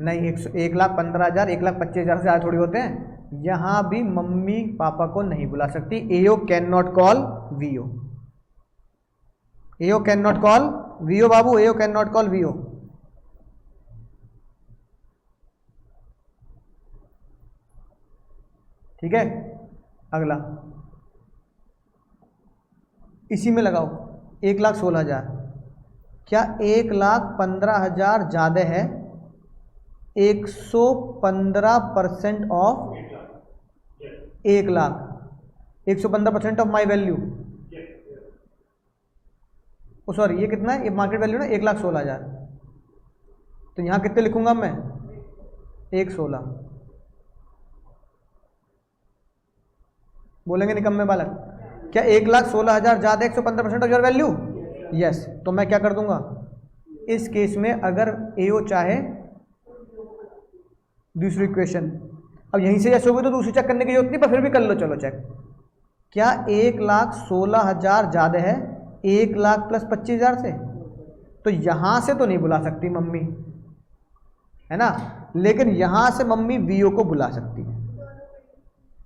नहीं। 1,15,000 1,25,000 से ज़्यादा थोड़ी होते हैं। यहाँ भी मम्मी पापा को नहीं बुला सकती। AO can not call VO. AO can not call VO बाबू, AO can not call VO. ठीक है, अगला इसी में लगाओ। 1,16,000। क्या 1,15,000 ज़्यादा है 115% of 1,00,000? 115% of my value. Oh sorry, ये कितना है? ये मार्केट वैल्यू ना 1,16,000। तो यहाँ कितने लिखूंगा मैं? 1,16,000। बोलेंगे निकम्मे बालक, क्या 1,16,000 ज़्यादा 115% ऑफ योर वैल्यू? यस। तो मैं क्या कर दूंगा इस केस में? अगर एओ चाहे दूसरी इक्वेशन, अब यहीं से जैसे होगी तो दूसरी चेक करने की जरूरत नहीं, पर फिर भी कर लो। चलो चेक। क्या 1,16,000 ज़्यादा है 1,00,000 प्लस 25,000 से? तो यहां से तो नहीं बुला सकती मम्मी, है ना, लेकिन यहां से मम्मी वीओ को बुला सकती है।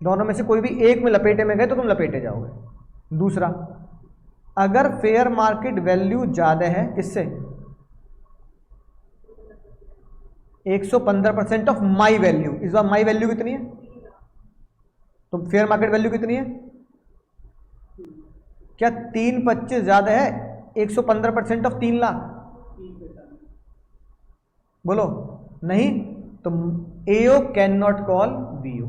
दोनों में से कोई भी एक में लपेटे में गए तो तुम लपेटे जाओगे। दूसरा, अगर फेयर मार्केट वैल्यू ज्यादा है किससे? 115% ऑफ माई वैल्यू। इस बार माई वैल्यू कितनी है? तो फेयर मार्केट वैल्यू कितनी है? क्या 325 ज्यादा है 115% ऑफ 3,00,000? बोलो नहीं। तो AO can not call VO.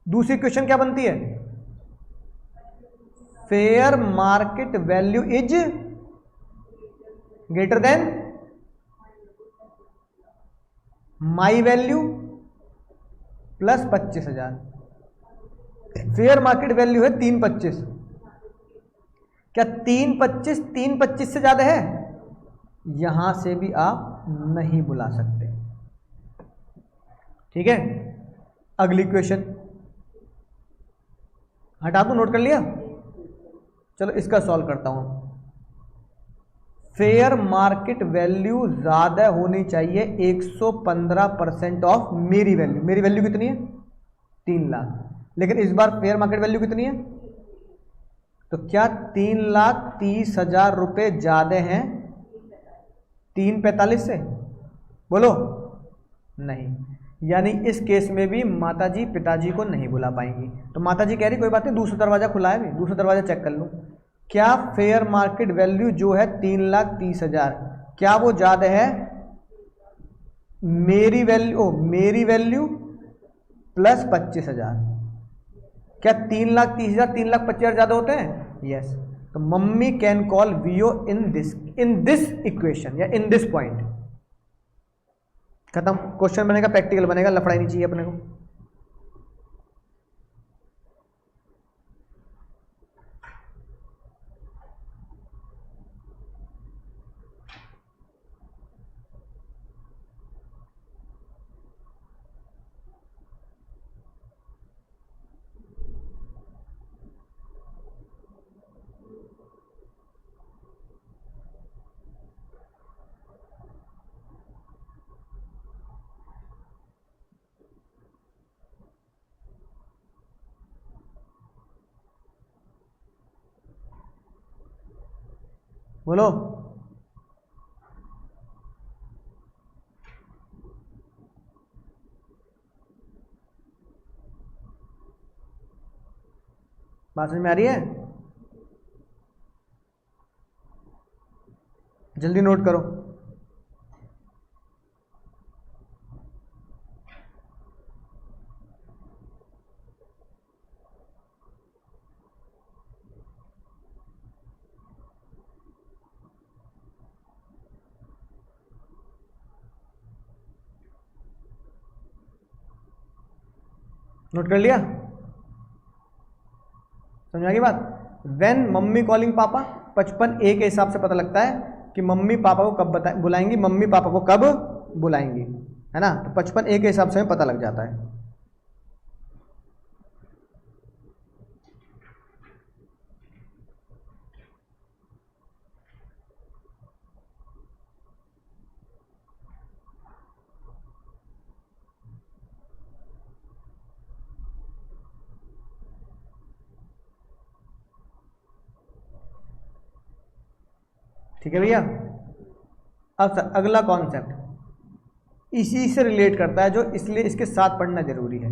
दूसरी क्वेश्चन क्या बनती है? Fair market value is greater than my value plus 25,000। Fair market value है 325। क्या 325 से ज्यादा है? यहां से भी आप नहीं बुला सकते। ठीक है, अगली क्वेश्चन हटा दो, नोट कर लिया? चलो इसका सॉल्व करता हूं। फेयर मार्केट वैल्यू ज्यादा होनी चाहिए 115% ऑफ मेरी वैल्यू। मेरी वैल्यू कितनी है? 3,00,000। लेकिन इस बार फेयर मार्केट वैल्यू कितनी है? तो क्या 3,30,000 रुपए ज्यादा हैं 345 से? बोलो नहीं। यानी इस केस में भी माताजी पिताजी को नहीं बुला पाएंगी। तो माताजी कह रही कोई बात नहीं, दूसरा दरवाजा खुला है, भी दूसरा दरवाजा चेक कर लूं। क्या फेयर मार्केट वैल्यू जो है 3,30,000, क्या वो ज्यादा है मेरी वैल्यू प्लस 25,000? क्या 3,30,000 3,25,000 ज्यादा होते हैं? यस। तो mummy can call VO in this equation या इन दिस पॉइंट। खत्म। क्वेश्चन बनेगा, प्रैक्टिकल बनेगा, लफड़ाई नहीं चाहिए अपने को। बोलो बात समझ में आ रही है? जल्दी नोट करो। नोट कर लिया? समझ आ गई बात? व्हेन मम्मी कॉलिंग पापा 55A के हिसाब से पता लगता है कि मम्मी पापा को कब बुलाएंगी, मम्मी पापा को कब बुलाएंगी, है ना। तो 55A के हिसाब से हमें पता लग जाता है। ठीक है भैया। अब सर अगला कॉन्सेप्ट इसी से रिलेट करता है, जो इसलिए इसके साथ पढ़ना जरूरी है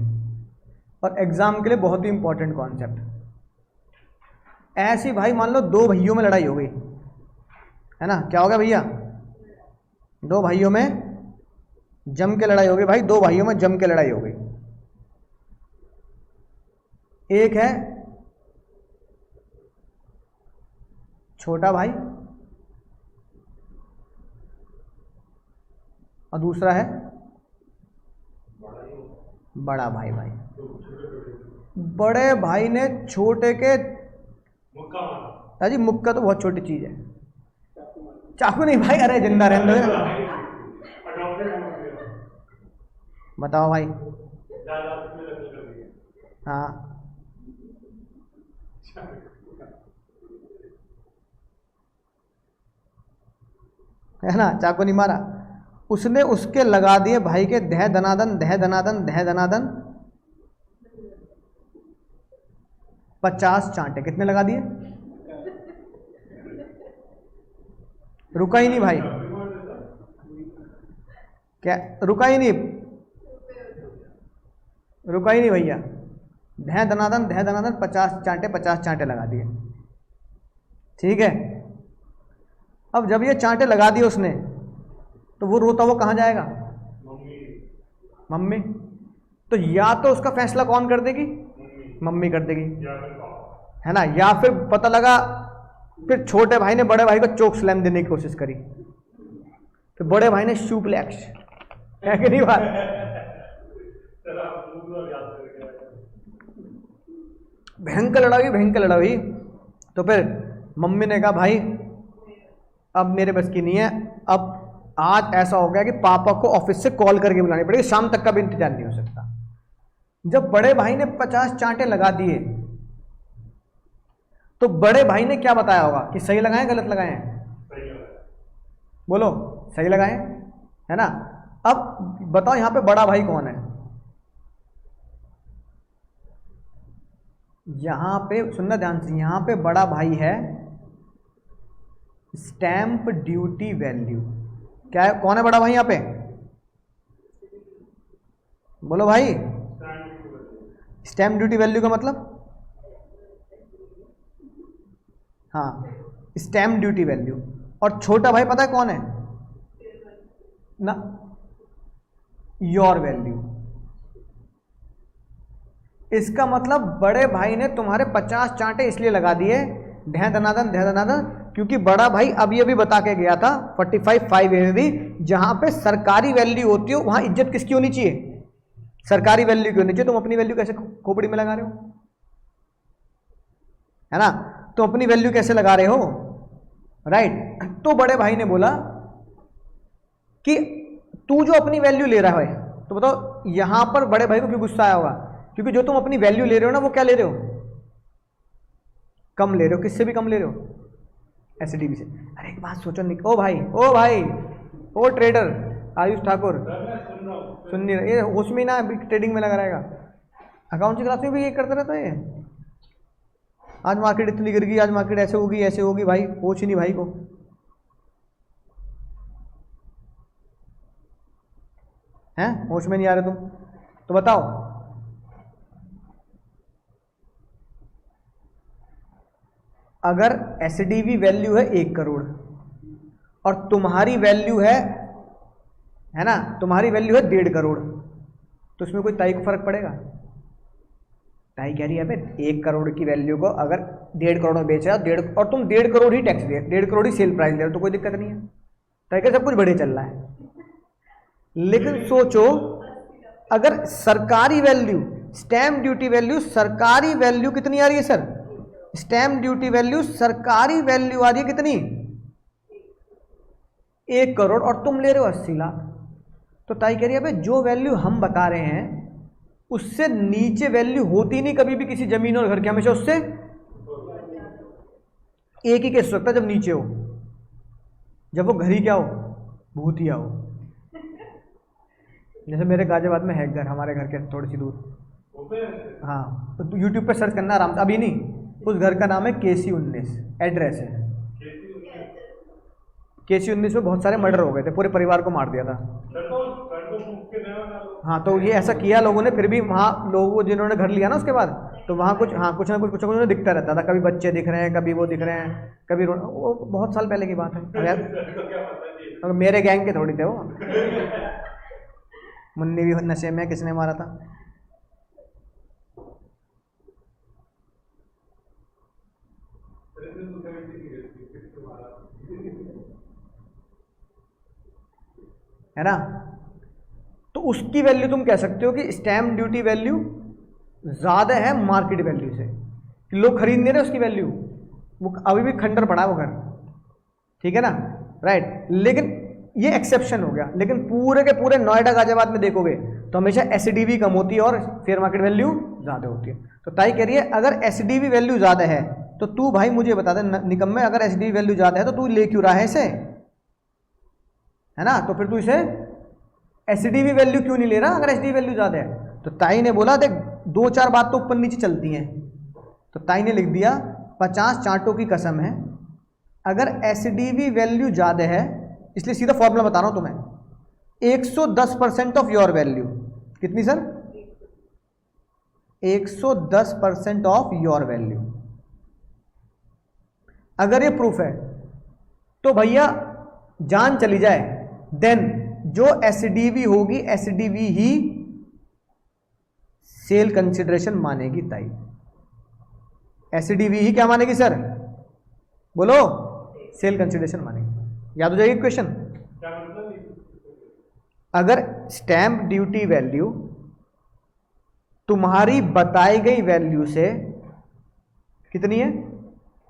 और एग्जाम के लिए बहुत ही इंपॉर्टेंट कॉन्सेप्ट। ऐसी भाई मान लो दो भाइयों में लड़ाई हो गई, है ना, क्या हो गया भैया, दो भाइयों में जम के लड़ाई हो गई भाई, दो भाइयों में जम के लड़ाई हो गई। एक है छोटा भाई और दूसरा है बड़ा भाई। भाई बड़े भाई ने छोटे के जी, मुक्का तो बहुत छोटी चीज है, चाकू नहीं भाई, अरे जिंदा रहने दो। बताओ भाई। हाँ है ना, चाकू नहीं मारा उसने, उसके लगा दिए भाई के दह दनादन दह दनादन दह दनादन 50 चांटे। कितने लगा दिए? रुका ही नहीं भाई, क्या रुका ही नहीं, रुका ही नहीं भैया, दह दनादन 50 चांटे लगा दिए। ठीक है, अब जब ये चांटे लगा दिए उसने, तो वो रोता वो कहाँ जाएगा? मम्मी। तो या तो उसका फैसला कौन कर देगी? मम्मी कर देगी, है ना। या फिर पता लगा फिर छोटे भाई ने बड़े भाई को चोक स्लैम देने की कोशिश करी, तो बड़े भाई ने शूपलेक्स, है कि नहीं बात? भयंकर लड़ाई। तो फिर मम्मी ने कहा भाई अब मेरे बस की नहीं है, अब आज ऐसा हो गया कि पापा को ऑफिस से कॉल करके बुलानी पड़ेगी, शाम तक का भी इंतजार नहीं हो सकता। जब बड़े भाई ने 50 चांटे लगा दिए, तो बड़े भाई ने क्या बताया होगा कि सही लगाए गलत लगाए? बोलो सही लगाए, है ना। अब बताओ यहां पे बड़ा भाई कौन है? यहां पे सुनना ध्यान से, यहां पे बड़ा भाई है स्टैंप ड्यूटी वैल्यू। क्या है, कौन है बड़ा भाई यहां पे? बोलो भाई। स्टैंप ड्यूटी वैल्यू का मतलब, हाँ स्टैंप ड्यूटी वैल्यू। और छोटा भाई पता है कौन है ना? Your value. इसका मतलब बड़े भाई ने तुम्हारे 50 चांटे इसलिए लगा दिए ढह दनादन क्योंकि बड़ा भाई अभी अभी बता के गया था 45(5) में भी, जहां पे सरकारी वैल्यू होती हो वहां इज्जत किसकी होनी चाहिए? सरकारी वैल्यू की होनी चाहिए। तुम अपनी वैल्यू कैसे खोपड़ी में लगा रहे हो, है ना। तुम अपनी वैल्यू कैसे लगा रहे हो, राइट। तो बड़े भाई ने बोला कि तू जो अपनी वैल्यू ले रहा है, तो बताओ यहां पर बड़े भाई को क्यों गुस्सा आया होगा? क्योंकि जो तुम अपनी वैल्यू ले रहे हो ना, वो क्या ले रहे हो? कम ले रहे हो। किससे भी कम ले रहे हो? एसडीबी से। अरे एक बात सोचो, ओ भाई ओ ट्रेडर आयुष ठाकुर, सुन नहीं रहे, होश में ना ट्रेडिंग में लगा रहेगा। अकाउंट की क्लास में भी ये करता रहता है। आज मार्केट इतनी गिर गई, आज मार्केट ऐसे होगी भाई, होश ही नहीं भाई को, हैं होश में नहीं आ रहे तुम। तो बताओ अगर एसडीवी वैल्यू है 1 करोड़ और तुम्हारी वैल्यू है ना, तुम्हारी वैल्यू है 1.5 करोड़, तो उसमें कोई ताई को फर्क पड़ेगा? ताई कह रही है 1 करोड़ की वैल्यू को अगर 1.5 करोड़ में बेचा और तुम 1.5 करोड़ ही टैक्स दे, 1.5 करोड़ ही सेल प्राइस ले रहे हो, तो कोई दिक्कत नहीं है, ताई का सब कुछ बढ़िया चल रहा है। लेकिन सोचो अगर सरकारी वैल्यू, स्टैंप ड्यूटी वैल्यू, सरकारी वैल्यू कितनी आ रही है सर? स्टैम्प ड्यूटी वैल्यू सरकारी वैल्यू आ रही है कितनी, 1 करोड़, और तुम ले रहे हो 80 लाख। तो ताई कह रही है भाई जो वैल्यू हम बता रहे हैं उससे नीचे वैल्यू होती नहीं कभी भी किसी जमीन और घर की, हमेशा उससे एक ही केस हो सकता है जब नीचे हो, जब वो घर ही क्या हो, भूतिया हो। जैसे मेरे गाजियाबाद में है घर, हमारे घर के थोड़ी सी दूर। हाँ तो यूट्यूब पे सर्च करना आराम से, अभी नहीं, उस घर का नाम है KC19, एड्रेस है KC19 में बहुत सारे मर्डर हो गए थे, पूरे परिवार को मार दिया था। हाँ तो ये ऐसा किया लोगों ने, फिर भी वहाँ लोगों जिन्होंने घर लिया ना उसके बाद, तो वहाँ कुछ हाँ कुछ ना कुछ दिखता रहता था, कभी बच्चे दिख रहे हैं, कभी वो दिख रहे हैं, कभी वो बहुत साल पहले की बात है। अगर मेरे गैंग के थोड़ी थे वो, मुन्नी भी नशे में, किसने मारा था। है ना, तो उसकी वैल्यू तुम कह सकते हो कि स्टैम्प ड्यूटी वैल्यू ज्यादा है मार्केट वैल्यू से, कि लोग खरीद नहीं रहे उसकी वैल्यू, वो अभी भी खंडर पड़ा है वो घर, ठीक है ना, राइट। लेकिन ये एक्सेप्शन हो गया, लेकिन पूरे के पूरे नोएडा गाजियाबाद में देखोगे तो हमेशा एसडीवी कम होती है और फेयर मार्केट वैल्यू ज्यादा होती है। तो ताई कह रही है अगर एसडीवी वैल्यू ज्यादा है तो तू भाई मुझे बता दे निकम्मे, अगर एसडीवी वैल्यू ज्यादा है तो तू ले क्यों रहा है इसे, है ना, तो फिर तू इसे एसडीवी वैल्यू क्यों नहीं ले रहा अगर एसडीवी वैल्यू ज्यादा है। तो ताई ने बोला देख 2-4 बात तो ऊपर नीचे चलती हैं, तो ताई ने लिख दिया 50 चांटों की कसम है, अगर एसडीवी वैल्यू ज्यादा है, इसलिए सीधा फॉर्मूला बता रहा हूं तुम्हें, 110% ऑफ योर वैल्यू, कितनी सर, 110% ऑफ योर वैल्यू। अगर ये प्रूफ है तो भैया जान चली जाए, देन जो एसडीवी होगी एसडीवी ही सेल कंसिडरेशन मानेगी ताई। एसडीवी ही क्या मानेगी सर, बोलो, सेल कंसिडरेशन मानेगी। याद हो जाएगी क्वेश्चन। अगर स्टैंप ड्यूटी वैल्यू तुम्हारी बताई गई वैल्यू से कितनी है,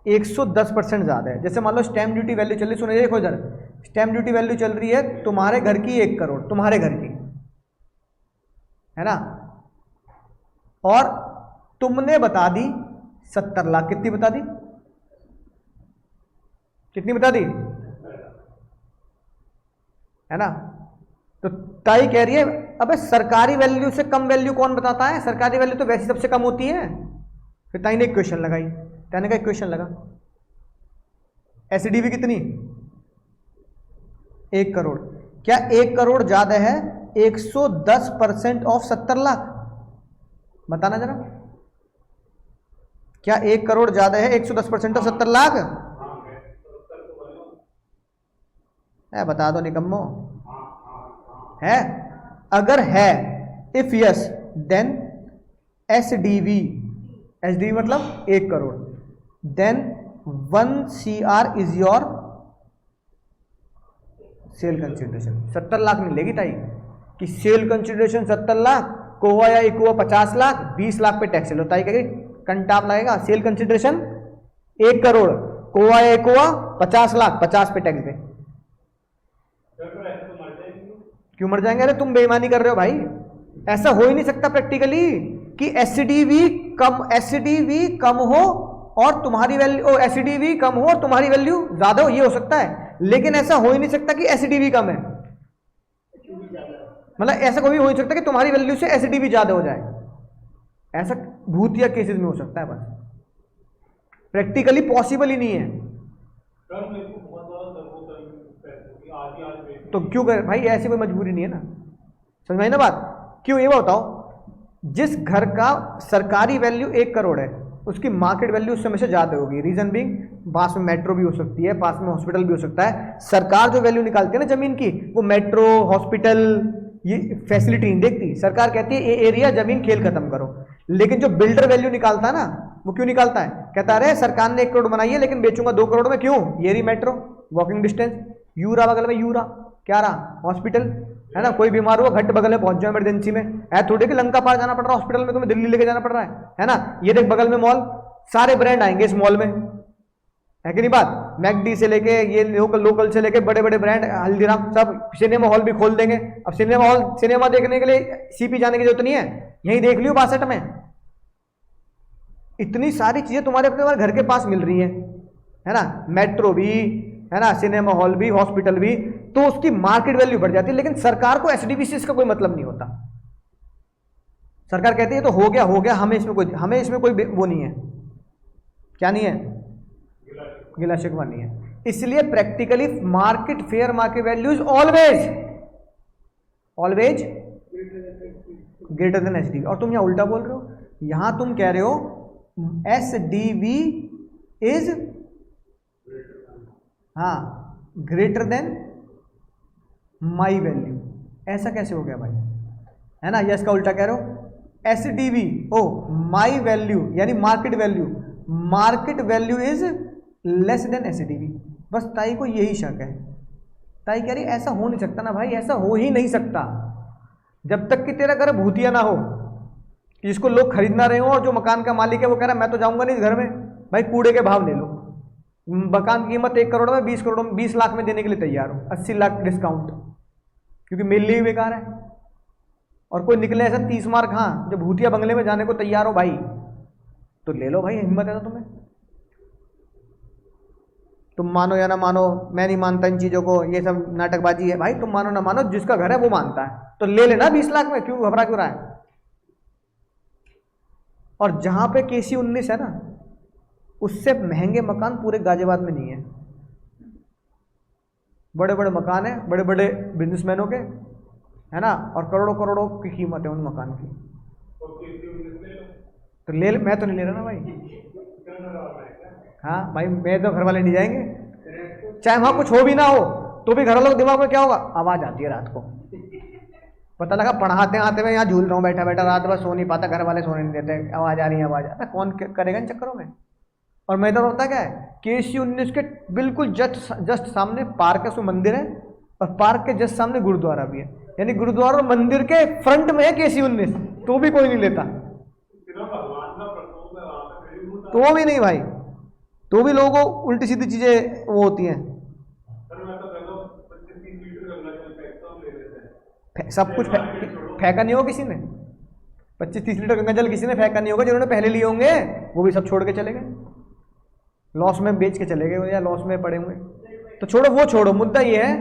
110% ज्यादा है, जैसे मान लो स्टैंप ड्यूटी वैल्यू चल रही, सुनो देखो इधर, स्टैंप ड्यूटी वैल्यू चल रही है तुम्हारे घर की 1 करोड़, तुम्हारे घर की, है ना, और तुमने बता दी 70 लाख, कितनी बता दी, कितनी बता दी, है ना। तो ताई कह रही है अबे सरकारी वैल्यू से कम वैल्यू कौन बताता है, सरकारी वैल्यू तो वैसी सबसे कम होती है। फिर ताई ने एक क्वेश्चन लगाई, ताई ने का एक क्वेश्चन लगा, एसडीवी कितनी, 1 करोड़, क्या 1 करोड़ ज्यादा है 110% ऑफ 70 लाख, बताना जरा, क्या 1 करोड़ ज्यादा है 110% ऑफ 70 लाख, है, बता दो निकम्मो, है, अगर है, if yes then SDV, SDV मतलब 1 crore, then 1 CR is your sale consideration. 70 lakh मिलेगी ताई कि सेल कंसिडरेशन 70 लाख, कोवा या इकोवा 50 लाख, 20 लाख पे टैक्स लो। ताई कहेगी कंटाप लगेगा, सेल कंसिडरेशन 1 करोड़, कोवा या इकोवा 50 लाख, 50 पे टैक्स दे। क्यों मर जाएंगे, अरे तुम बेईमानी कर रहे हो भाई, ऐसा हो ही नहीं सकता प्रैक्टिकली कि एसडीवी कम हो और तुम्हारी वैल्यू, एसडीवी कम हो और तुम्हारी वैल्यू ज्यादा हो, ये हो सकता है, लेकिन ऐसा हो ही नहीं सकता कि एसडीवी कम है, मतलब ऐसा कभी हो नहीं सकता कि तुम्हारी वैल्यू से एसडीवी ज्यादा हो जाए, ऐसा भूतिया केसेस में हो सकता है, बस प्रैक्टिकली पॉसिबल ही नहीं है। तो क्यों कर भाई, ऐसी कोई मजबूरी नहीं है ना, समझ में आई ना बात। क्यों, ये बताओ, जिस घर का सरकारी वैल्यू 1 करोड़ है उसकी मार्केट वैल्यू उस समय से ज्यादा होगी, रीजन बीइंग पास में मेट्रो भी हो सकती है, पास में हॉस्पिटल भी हो सकता है। सरकार जो वैल्यू निकालती है ना जमीन की, वो मेट्रो, हॉस्पिटल, ये फैसिलिटी नहीं देखती। सरकार कहती है ये एरिया जमीन खेल खत्म करो, लेकिन जो बिल्डर वैल्यू निकालता है ना, वो क्यों निकालता है, कहता है सरकार ने 1 करोड़ बनाई है लेकिन बेचूंगा 2 करोड़ में, क्यों, ये रही मेट्रो, वॉकिंग डिस्टेंस, यूरा बगल में, यूरा क्या रहा, हॉस्पिटल, है ना, कोई बीमार हुआ घट बगल में पहुंच जाओ इमरजेंसी में, है थोड़ी कि लंका पार जाना पड़ रहा है हॉस्पिटल में, तुम्हें दिल्ली लेके जाना पड़ रहा है ना, ये देख बगल में मॉल, सारे ब्रांड आएंगे इस मॉल में, है कि नहीं बात। मैकडी से लेके ये लोकल से लेके बड़े बड़े ब्रांड, हल्दीराम, सब। सिनेमा हॉल भी खोल देंगे। अब सिनेमा देखने के लिए सीपी जाने की जरूरत नहीं है, यहीं देख लियो 62 में। इतनी सारी चीजें तुम्हारे अपने घर के पास मिल रही है ना। मेट्रो भी है ना, सिनेमा हॉल भी, हॉस्पिटल भी, तो उसकी मार्केट वैल्यू बढ़ जाती है। लेकिन सरकार को एसडीबी से इसका कोई मतलब नहीं होता। सरकार कहती है तो हो गया, हमें इसमें कोई वो नहीं है, क्या नहीं है, गिला शिकवा नहीं है। इसलिए practically market fair market value is always greater than SDV. और तुम यहां उल्टा बोल रहे हो, यहां तुम कह रहे हो SDV is greater than my value. ऐसा कैसे हो गया भाई, है ना। या इसका उल्टा कह रहे हो एसडीवी माई वैल्यू यानी market value is less than SDV. बस ताई को यही शक है। ताई कह रही ऐसा हो नहीं सकता ना भाई, ऐसा हो ही नहीं सकता जब तक कि तेरा घर भूतिया ना हो, कि जिसको लोग खरीद ना रहे हो, और जो मकान का मालिक है वो कह रहा है मैं तो जाऊंगा नहीं घर में। भाई कूड़े के भाव ले लो, मकान की कीमत 1 करोड़ में 20 लाख में देने के लिए तैयार हो, 80 लाख डिस्काउंट, क्योंकि मेरे लिए भी बेकार है। और कोई निकले ऐसा 30 मार्क जो भूतिया बंगले में जाने को तैयार हो भाई, तो ले लो भाई, हिम्मत है तो तुम्हें। तुम मानो या ना मानो, मैं नहीं मानता इन चीजों को, ये सब नाटकबाजी है भाई। तुम मानो ना मानो, जिसका घर है वो मानता है, तो ले लेना 20 लाख में, क्यों घबरा क्यों रहा है। और जहां पे केसी 19 है ना, उससे महंगे मकान पूरे गाजियाबाद में नहीं है। बड़े बड़े मकान है, बड़े बड़े बिजनेसमैनों के, है ना, और करोड़ों करोड़ों की कीमत है उन मकान की। तो ले, मैं तो नहीं ले रहा ना भाई। हाँ भाई, मैं तो घर वाले नहीं जाएंगे, चाहे वहां कुछ हो भी ना हो तो भी घर वालों के दिमाग में क्या होगा, आवाज आती है रात को। पता लगा पढ़ाते आते हुए यहाँ झूल रहा हूँ बैठा बैठा, रात भर सो नहीं पाता, घर वाले सोने नहीं देते, आवाज आ रही है आवाज आ। कौन करेगा इन चक्करों में। और मैं इधर होता क्या है, केसी 19 के बिल्कुल जस्ट सामने पार्क है, उसमें मंदिर है, और पार्क के जस्ट सामने गुरुद्वारा भी है। यानी गुरुद्वारा और मंदिर के फ्रंट में है केसी 19, तो भी कोई नहीं लेता, तो भी नहीं भाई, तो भी लोगों को उल्टी सीधी चीजें वो होती हैं। सब कुछ फेंका नहीं होगा किसी ने, 25-30 लीटर गंगा जल किसी ने फेंका नहीं होगा। जिन्होंने पहले लिए होंगे वो भी सब छोड़ के चले गए, लॉस में बेच के चले गए या लॉस में पड़े हुए। तो छोड़ो, वो छोड़ो, मुद्दा ये है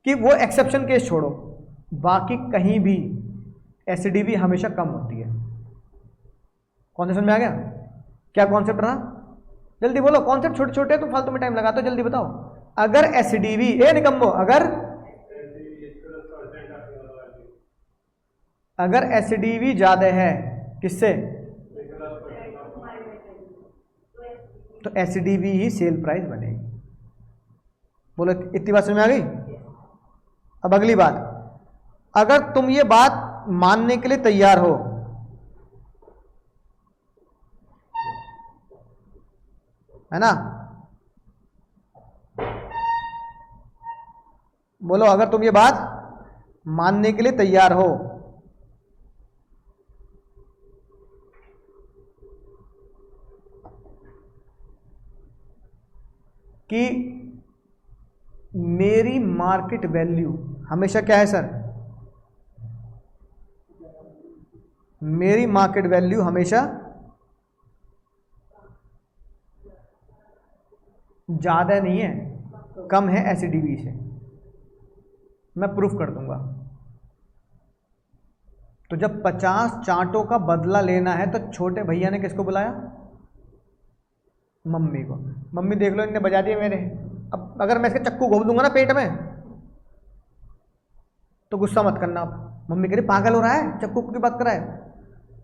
कि वो एक्सेप्शन केस छोड़ो, बाकी कहीं भी एसडीवी हमेशा कम होती है। कॉन्सेप्ट समझ में आ गया? क्या कॉन्सेप्ट रहा, जल्दी बोलो। कॉन्सेप्ट छोटे छोटे तो फालतू में टाइम लगाते हो, जल्दी बताओ। अगर एसडीवी, ए निकम्बो, अगर एसडीवी ज्यादा है किससे, तो एसडीवी ही सेल प्राइस बनेगी। बोलो, इतनी बात समझ में आ गई? अब अगली बात, अगर तुम ये बात मानने के लिए तैयार हो है ना, बोलो अगर तुम ये बात मानने के लिए तैयार हो कि मेरी मार्केट वैल्यू हमेशा क्या है सर, मेरी मार्केट वैल्यू हमेशा ज्यादा नहीं है, कम है एसडीवी से, मैं प्रूफ कर दूंगा। तो जब 50 चांटों का बदला लेना है तो छोटे भैया ने किसको बुलाया, मम्मी को। मम्मी देख लो, इनने बजा दिए मेरे। अब अगर मैं इसके चक्कू घोप दूंगा ना पेट में तो गुस्सा मत करना आप। मम्मी कह रही पागल हो रहा है, चक्कू की बात कर रहा है।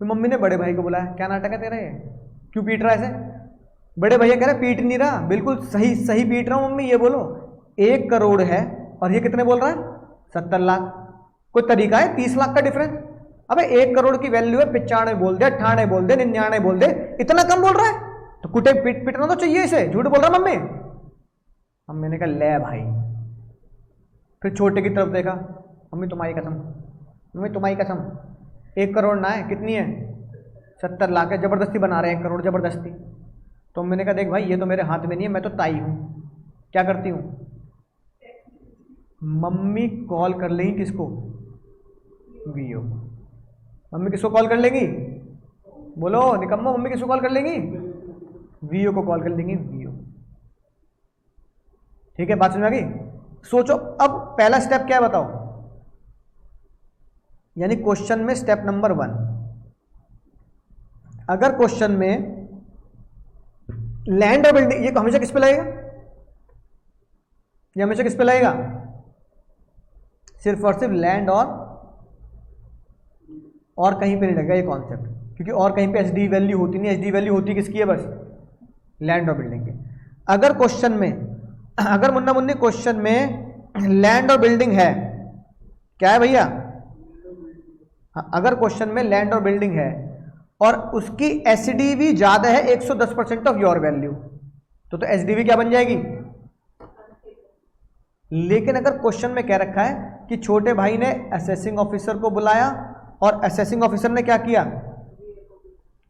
तो मम्मी ने बड़े भाई को बुलाया, क्या नाटक है तेरा ये, क्यों पीट रहा है ऐसे। बड़े भैया कह रहे पीट नहीं रहा, बिल्कुल सही सही पीट रहा हूं मम्मी। ये बोलो 1 करोड़ है और ये कितने बोल रहा है, 70 लाख। कोई तरीका है 30 लाख का डिफरेंस? अबे 1 करोड़ की वैल्यू है, 95 बोल दे, 98 बोल दे, 99 बोल दे, इतना कम बोल रहा है तो कुटे पिटना तो चाहिए इसे। झूठ बोल रहा मम्मी। मम्मी ने कहा ले भाई। फिर छोटे की तरफ देखा, मम्मी तुम्हारी कसम, मम्मी तुम्हारी कसम 1 करोड़ ना है, कितनी है 70 लाख है, ज़बरदस्ती बना रहे हैं 1 करोड़ ज़बरदस्ती। तो मैंने कहा देख भाई ये तो मेरे हाथ में नहीं है, मैं तो ताई हूँ, क्या करती हूँ, मम्मी कॉल कर लेंगी किसको, वीओ। मम्मी किसको कॉल कर लेंगी, बोलो निकम्मो, मम्मी किसको कॉल कर लेंगी, वीओ को कॉल कर लेंगी, वीओ। ठीक है, बात समझ में आ गई। सोचो अब पहला स्टेप क्या है बताओ, यानी क्वेश्चन में स्टेप नंबर 1, अगर क्वेश्चन में लैंड और बिल्डिंग, ये हमेशा किस पे लगेगा, ये हमेशा किस पे लगेगा, सिर्फ और सिर्फ लैंड और कहीं पे नहीं लगेगा ये कॉन्सेप्ट, क्योंकि और कहीं पे एचडी वैल्यू होती नहीं, एचडी वैल्यू होती किसकी है, बस लैंड और बिल्डिंग की। अगर क्वेश्चन में, अगर मुन्ना मुन्नी क्वेश्चन में लैंड और बिल्डिंग है, क्या है भैया, अगर क्वेश्चन में लैंड और बिल्डिंग है और उसकी एसडीवी ज्यादा है 110% ऑफ योर वैल्यू, तो एसडीवी क्या बन जाएगी। लेकिन अगर क्वेश्चन में क्या रखा है कि छोटे भाई ने असेसिंग ऑफिसर को बुलाया और असेसिंग ऑफिसर ने क्या किया,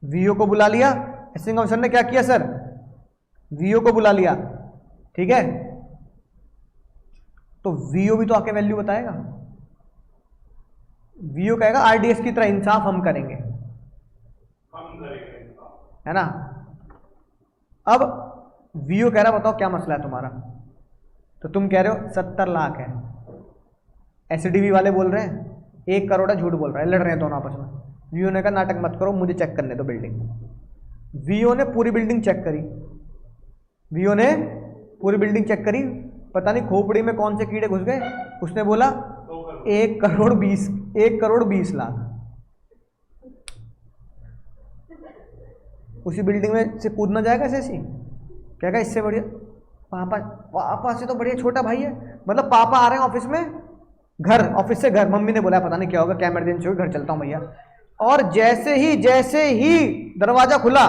वीओ को बुला लिया, असेसिंग ऑफिसर ने क्या किया सर, वीओ को बुला लिया, ठीक है, तो वीओ भी तो आके वैल्यू बताएगा, वीओ कहेगा आरडीएस की तरह इंसाफ हम करेंगे, है ना। अब वीओ कह रहा बताओ क्या मसला है तुम्हारा, तो तुम कह रहे हो 70 लाख है, एसडीवी वाले बोल रहे हैं 1 करोड़ है, झूठ बोल रहा है, लड़ रहे हैं दोनों आपस में। वीओ ने कहा नाटक मत करो, मुझे चेक करने दो बिल्डिंग। वीओ ने पूरी बिल्डिंग चेक करी, वीओ ने पूरी बिल्डिंग चेक करी, पता नहीं खोपड़ी में कौन से कीड़े घुस गए, उसने बोला 1 करोड़ 20 लाख। उसी बिल्डिंग में से कूदना जाएगा ऐसे, क्या कहा इससे बढ़िया पापा से तो बढ़िया छोटा भाई है, मतलब पापा आ रहे हैं ऑफिस में, घर ऑफिस से घर, मम्मी ने बोला पता नहीं क्या होगा, क्या इमरजेंसी होगी, घर चलता हूं भैया। और जैसे ही दरवाजा खुला,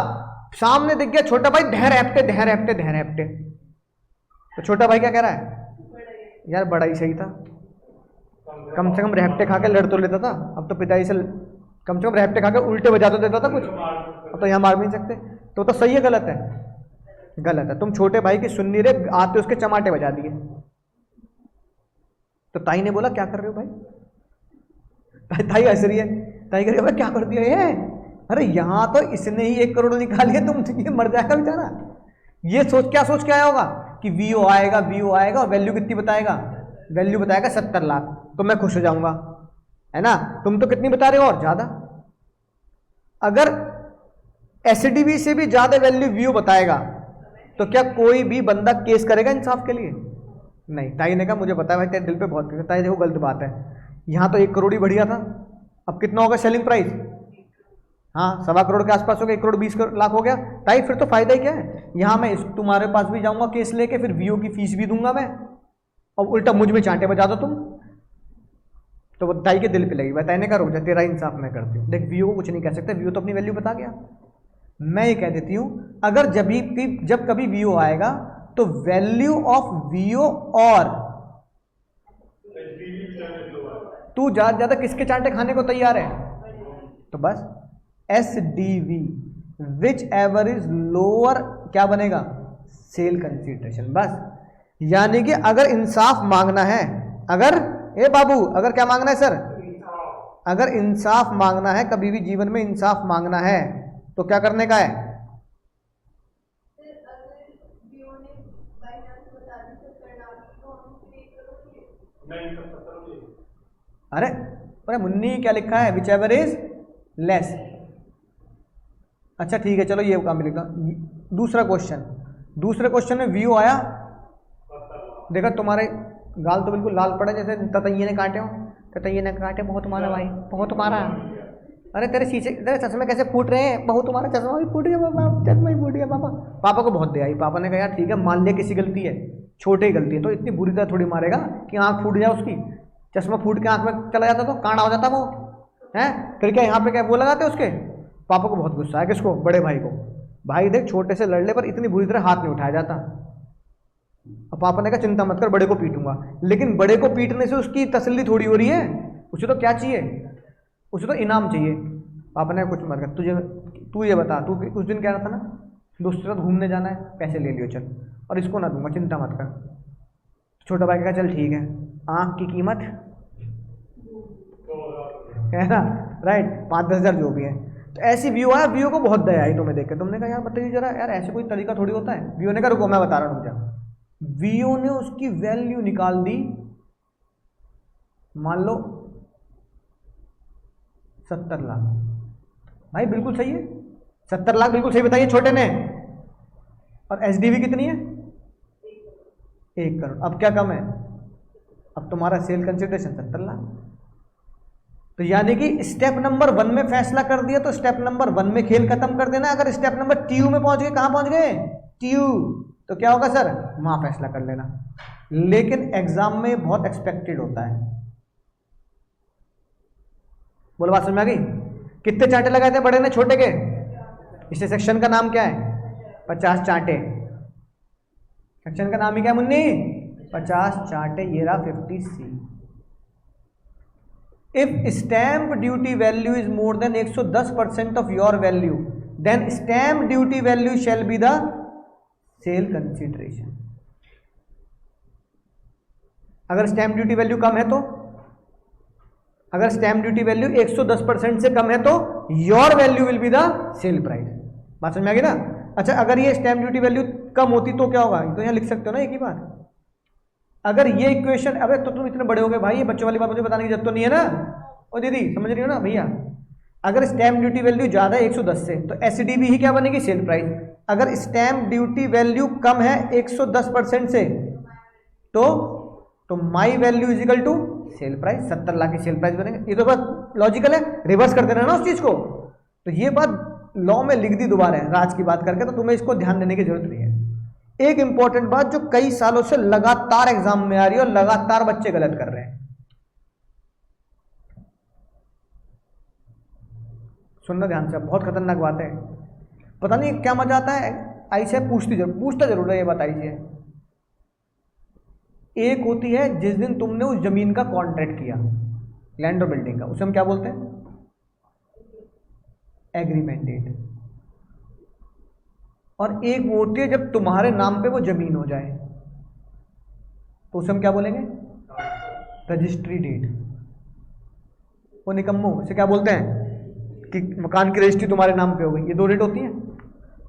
सामने दिख गया छोटा भाई, ढहर हैप्टे। तो छोटा भाई क्या कह रहा है, यार बड़ा ही सही था, कम से कम रहपटे खा के लड़ तो लेता था, अब तो पिताजी से कम से कम रहपटे खा के उल्टे बजा तो देता था कुछ, अब तो यहाँ मार भी नहीं सकते। तो सही है गलत है, गलत है। तुम छोटे भाई की सुन नहीं रहे, आते उसके चमाटे बजा दिए। तो ताई ने बोला क्या कर रहे हो भाई, ताई हंस रही है, ताई कह रही है क्या कर दिया ये, अरे यहाँ तो इसने ही 1 करोड़ निकाल लिया, तुम ये मर जाएगा बेचारा। ये सोच के आया होगा कि वीओ आएगा और वैल्यू कितनी बताएगा, वैल्यू बताएगा 70 लाख, तो मैं खुश हो जाऊंगा, है ना। तुम तो कितनी बता रहे हो और ज्यादा, अगर एसडीवी से भी ज्यादा वैल्यू वीओ बताएगा तो क्या कोई भी बंदा केस करेगा इंसाफ के लिए, नहीं। ताई ने कहा मुझे पता है भाई तेरे दिल पे बहुत, ताई देखो गलत बात है, यहाँ तो 1 करोड़ ही बढ़िया था, अब कितना होगा सेलिंग प्राइस, हाँ 1.25 करोड़ के आसपास हो गया, 1 करोड़ 20 लाख हो गया। ताई फिर तो फायदा ही क्या है, यहाँ मैं तुम्हारे पास भी जाऊंगा केस लेके, फिर वीओ की फीस भी दूंगा मैं, और उल्टा मुझ में चांटे बजा दो तुम। तो ताई के दिल पे लगी, ताई ने कहा रुक जा तेरा इंसाफ मैं करती हूँ। देख वीओ को कुछ नहीं कह सकता, वीओ तो अपनी वैल्यू बता गया। मैं ये कह देती हूँ अगर जब कभी वीओ आएगा तो वैल्यू ऑफ वीओ और तू ज्यादा किसके चांटे खाने को तैयार है, तो बस SDV whichever is lower क्या बनेगा, सेल कंसीडरेशन, बस। यानी कि अगर इंसाफ मांगना है, अगर ए बाबू अगर क्या मांगना है सर, अगर इंसाफ मांगना है, कभी भी जीवन में इंसाफ मांगना है तो क्या करने का है, अरे मुन्नी क्या लिखा है, विच एवर इज लेस। अच्छा ठीक है चलो ये काम लिखा। दूसरा क्वेश्चन में वीओ आया, देखा तुम्हारे गाल तो बिल्कुल लाल पड़ा जैसे ततैये ने काटे हो, ततैये ने काटे बहुत मारा भाई, बहुत मारा। अरे तेरे शीशे, तेरे चश्मे कैसे फूट रहे हैं, बहुत तुम्हारा चश्मा भी फूट गया पापा, चश्मा ही फूट गया पापा। पापा को बहुत दे आई, पापा ने कहा यार ठीक है मान लिया किसी गलती है, छोटी गलती है, तो इतनी बुरी तरह थोड़ी मारेगा कि आँख फूट जाए उसकी, चश्मा फूट के आँख में चला जाता तो कांडा हो जाता वो, है फिर क्या यहाँ पे क्या वो लगाते उसके। पापा को बहुत गुस्सा है, किसको, बड़े भाई को। भाई देख छोटे से लड़ने पर इतनी बुरी तरह हाथ नहीं उठाया जाता। अब पापा ने कहा चिंता मत कर, बड़े को पीटूंगा, लेकिन बड़े को पीटने से उसकी तसल्ली थोड़ी हो रही है, उसे तो क्या चाहिए, उसे तो इनाम चाहिए। पापा ने कुछ मत कर, तुझे तू ये बता, तू उस दिन कह रहा था ना दोस्तों के साथ घूमने जाना है, पैसे ले लियो चल, और इसको ना दूंगा, चिंता मत कर। छोटा भाई कहा चल ठीक है, आँख की कीमत है ना, राइट, 5-10 हज़ार जो भी है। तो ऐसी व्यू आया, व्यू को बहुत दया आई तुम्हें देख के, तुमने कहा यार बताइए जरा यार ऐसे कोई तरीका थोड़ी होता है। व्यू ने कहा रुको मैं बता रहा हूँ मुझे। व्यू ने उसकी वैल्यू निकाल दी, मान लो 70 लाख। भाई बिल्कुल सही है, 70 लाख बिल्कुल सही बताइए छोटे ने। और एसडीवी कितनी है? 1 करोड़। अब क्या कम है? अब तुम्हारा सेल कंसिडरेशन 70 लाख। तो यानी कि स्टेप नंबर 1 में फैसला कर दिया तो स्टेप नंबर 1 में खेल खत्म कर देना। अगर स्टेप नंबर TU में पहुंच गए, कहां पहुंच गए? TU, तो क्या होगा सर? वहां फैसला कर लेना। लेकिन एग्जाम में बहुत एक्सपेक्टेड होता है। बोलो बात समझ में आ गई? कितने चांटे लगाए थे बड़े ने छोटे के? इस सेक्शन का नाम क्या है? 50 चांटे। सेक्शन का नाम ही क्या है मुन्नी? 50 चांटे। ये रहा 50C। If stamp duty value is more than 110% of your value, then stamp duty value shall be the sale consideration. अगर स्टैम्प ड्यूटी वैल्यू कम है तो, अगर स्टैम्प ड्यूटी वैल्यू 110% से कम है तो your value will be the sale price. बात समझ में आ गई ना? अच्छा, अगर ये स्टैम्प ड्यूटी वैल्यू कम होती तो क्या होगा? तो यहां लिख सकते हो ना एक ही बार। अगर ये इक्वेशन, अबे तो तुम इतने बड़े हो गए भाई, ये बच्चों वाली बात मुझे बताने की जरूरत तो नहीं है ना। ओ दीदी समझ रही हो ना भैया? अगर स्टैम्प ड्यूटी वैल्यू ज्यादा है 110 से तो एसडीबी ही क्या बनेगी? Sale price. अगर स्टैम्प ड्यूटी वैल्यू कम है 110% से तो my value is equal to sale price, 70 lakh की सेल प्राइस बनेगा। ये तो बात लॉजिकल है, रिवर्स कर देना ना उस चीज को। तो ये बात लॉ में लिख दी दोबारा है राज की बात करके, तो तुम्हें इसको ध्यान देने की जरूरत नहीं है। एक इंपॉर्टेंट बात जो कई सालों से लगातार एग्जाम में आ रही है और लगातार बच्चे गलत कर रहे हैं, सुनना ध्यान से, बहुत खतरनाक बात है। पता नहीं क्या मजा आता है, ऐसे पूछता जरूर है ये बात ऐसी है। एक होती है जिस दिन तुमने उस जमीन का कॉन्ट्रैक्ट किया, लैंड और बिल्डिंग का, उसे हम क्या बोलते हैं? Agreement date. और एक वो होती है जब तुम्हारे नाम पे वो जमीन हो जाए, तो उसे हम क्या बोलेंगे? Registry date. वो निकम्मो उसे क्या बोलते हैं? कि मकान की रजिस्ट्री तुम्हारे नाम पे हो गई। ये 2 डेट होती हैं।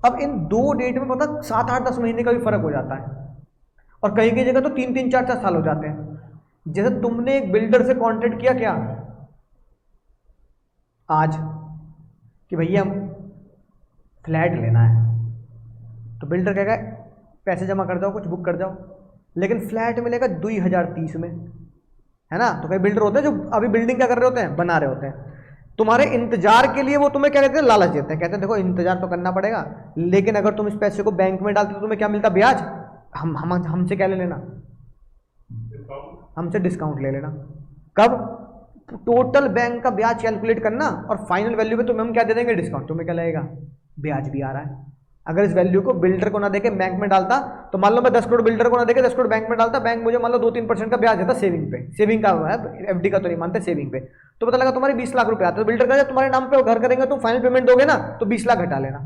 अब इन 2 डेट में पता 7, 8, 10 महीने का भी फर्क हो जाता है, और कहीं कहीं जगह तो 3, 4 साल हो जाते हैं। जैसे तुमने एक बिल्डर से कॉन्ट्रैक्ट किया क्या आज कि भैया फ्लैट लेना है, तो बिल्डर कहेगा पैसे जमा कर जाओ, कुछ बुक कर जाओ, लेकिन फ्लैट मिलेगा 2030 में, है ना। तो कई बिल्डर होते हैं जो अभी बिल्डिंग क्या कर रहे होते हैं? बना रहे होते हैं। तुम्हारे इंतजार के लिए वो तुम्हें क्या कहते हैं? लालच देते हैं। कहते हैं देखो इंतजार तो करना पड़ेगा, लेकिन अगर तुम इस पैसे को बैंक में डालते तो तुम्हें क्या मिलता? ब्याज। हमसे क्या ले लेना? हमसे डिस्काउंट ले लेना। कब? टोटल बैंक का ब्याज कैलकुलेट करना और फाइनल वैल्यू पे तुम्हें हम क्या दे देंगे? डिस्काउंट। तुम्हें क्या लगेगा? ब्याज भी आ रहा है। अगर इस वैल्यू को बिल्डर को ना देके बैंक में डालता, तो मान लो मैं 10 करोड़ बिल्डर को ना देके 10 करोड़ बैंक में डालता, बैंक मुझे मान लो 2-3% का ब्याज देता सेविंग पे। सेविंग का है, एफडी का तो नहीं मानते, सेविंग पे। तो पता लगा तुम्हारे 20 लाख रुपए आते, तो बिल्डर का तुम्हारे नाम पे घर करेंगे, तुम फाइनल पेमेंट दोगे ना, तो 20 लाख घटा लेना।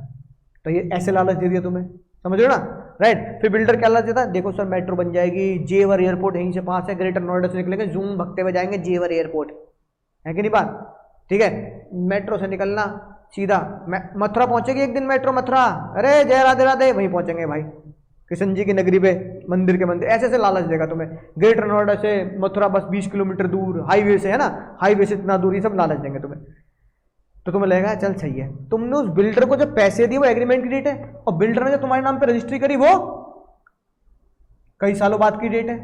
तो ये ऐसे लालच दे दिया तुम्हें, समझ रहे हो ना? राइट। फिर बिल्डर क्या लालच देता है? देखो सर मेट्रो बन जाएगी, जेवर एयरपोर्ट यहीं से पास है, ग्रेटर नोएडा से निकलेंगे, जूम भगते हुए जाएंगे जेवर एयरपोर्ट, है कि नहीं बात? ठीक है, मेट्रो से निकलना सीधा मथुरा पहुंचेगी एक दिन मेट्रो, मथुरा, अरे जय राधे राधे, वहीं पहुंचेंगे भाई कृष्ण जी की नगरी पे, मंदिर के मंदिर। ऐसे ऐसे लालच देगा तुम्हें। ग्रेटर नोएडा से मथुरा बस 20 किलोमीटर दूर, हाईवे से, है ना, हाईवे से इतना दूर, ये सब लालच देंगे तुम्हें। तो तुम्हें लगेगा चल सही है। तुमने उस बिल्डर को जब पैसे दिए वो एग्रीमेंट की डेट है, और बिल्डर ने जब तुम्हारे नाम पे रजिस्ट्री करी वो कई सालों बाद की डेट है।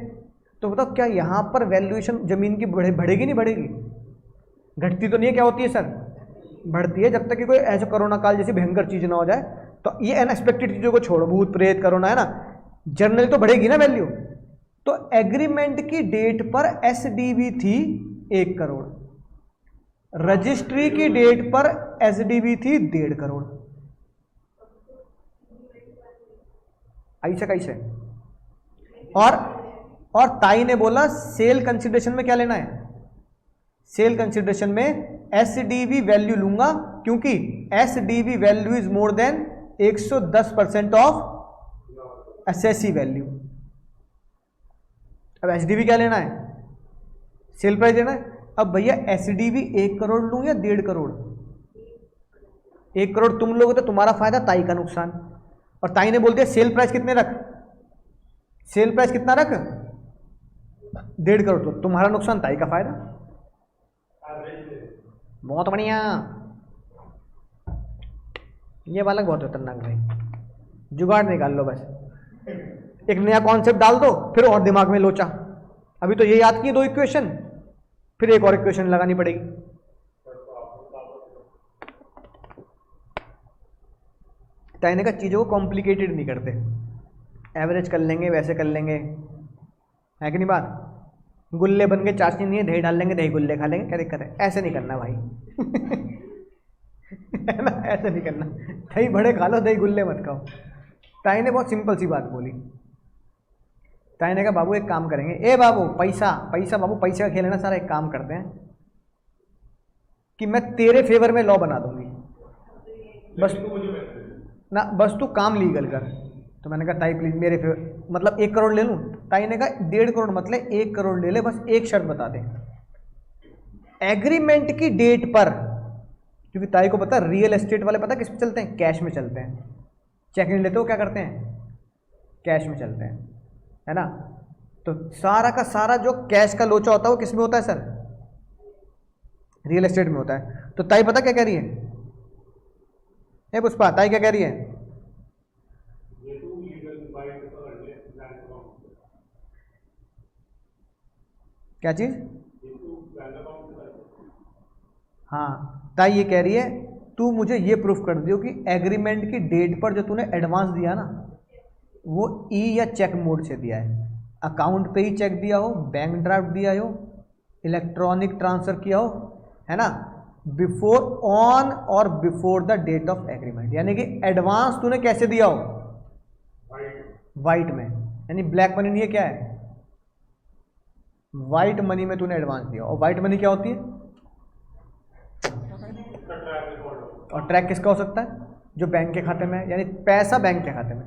तो बताओ क्या यहां पर वैल्यूएशन जमीन की बढ़ेगी नहीं बढ़ेगी? घटती तो नहीं है। क्या होती है सर? बढ़ती है, जब तक कि कोई ऐसा कोरोना काल जैसी भयंकर चीज ना हो जाए। तो ये अनएक्सपेक्टेड चीजों को छोड़ो, भूत प्रेत कोरोना, है ना, जनरली तो बढ़ेगी ना वैल्यू। तो एग्रीमेंट की डेट पर एसडीवी थी 1 करोड़, रजिस्ट्री की डेट पर एसडीवी थी 1.5 करोड़। ऐसे कैसे? और ताई ने बोला सेल कंसिडरेशन में क्या लेना है? सेल कंसिडरेशन में एसडीवी वैल्यू लूंगा, क्योंकि SDV value is more than 110% of SSC value. अब SDV क्या लेना है, सेल प्राइस लेना है। अब भैया SDV 1 करोड़ लूं या 1.5 करोड़? 1 करोड़ तुम लोगे तो तुम्हारा फायदा, ताई का नुकसान। और ताई ने बोल दिया सेल प्राइस कितने रख, सेल प्राइस कितना रख, 1.5 करोड़, तो तुम्हारा नुकसान, ताई का फायदा। बहुत बढ़िया, ये बालक बहुत खतरनाक भाई, जुगाड़ निकाल लो बस, एक नया कॉन्सेप्ट डाल दो, फिर और दिमाग में लोचा। अभी तो ये याद किए 2 इक्वेशन, फिर एक और इक्वेशन लगानी पड़ेगी। ताई का चीजों को कॉम्प्लिकेटेड नहीं करते, एवरेज कर लेंगे, वैसे कर लेंगे, है कि नहीं बात। गुल्ले बन के चाशनी नहीं है, दही डाल लेंगे, दही गुल्ले खा लेंगे, क्या दिक्कत है, ऐसे नहीं करना भाई है ना, ऐसे नहीं करना, दही बड़े खा लो, दही गुल्ले मत खाओ। ताई ने बहुत सिंपल सी बात बोली। ताई ने कहा बाबू एक काम करेंगे, ए बाबू पैसा पैसा, बाबू पैसे का खेल है ना सारा, एक काम करते हैं कि मैं तेरे फेवर में लॉ बना दूंगी, बस ना, बस तू काम लीगल कर। तो मैंने कहा ताई प्लीज मेरे फेवर, मतलब 1 करोड़ ले लूं? ताई ने कहा 1.5 करोड़ मतलब 1 करोड़ ले ले, बस एक शर्त बता दे, एग्रीमेंट की डेट पर, क्योंकि ताई को पता रियल एस्टेट वाले पता किस पे चलते हैं, कैश में चलते हैं। चेक नहीं लेते हो, क्या करते हैं, कैश में चलते हैं, है ना। तो सारा का सारा जो कैश का लोचा होता है वो किस में होता है सर, रियल एस्टेट में होता है। तो ताई पता क्या कह रही है, ए पुष्पा, ताई क्या कह रही है, क्या चीज, हाँ ताई ये कह रही है तू मुझे ये प्रूफ कर दियो कि एग्रीमेंट की डेट पर जो तूने एडवांस दिया ना वो ई या चेक मोड से दिया है, अकाउंट पे ही चेक दिया हो, बैंक ड्राफ्ट दिया हो, इलेक्ट्रॉनिक ट्रांसफर किया हो, है ना, before on or before the date of agreement. यानी कि एडवांस तूने कैसे दिया हो, वाइट में, यानी ब्लैक मनी नहीं है, क्या है, वाइट मनी में तूने एडवांस दिया। और वाइट मनी क्या होती है, और ट्रैक किसका हो सकता है, जो बैंक के खाते में है, यानी पैसा बैंक के खाते में।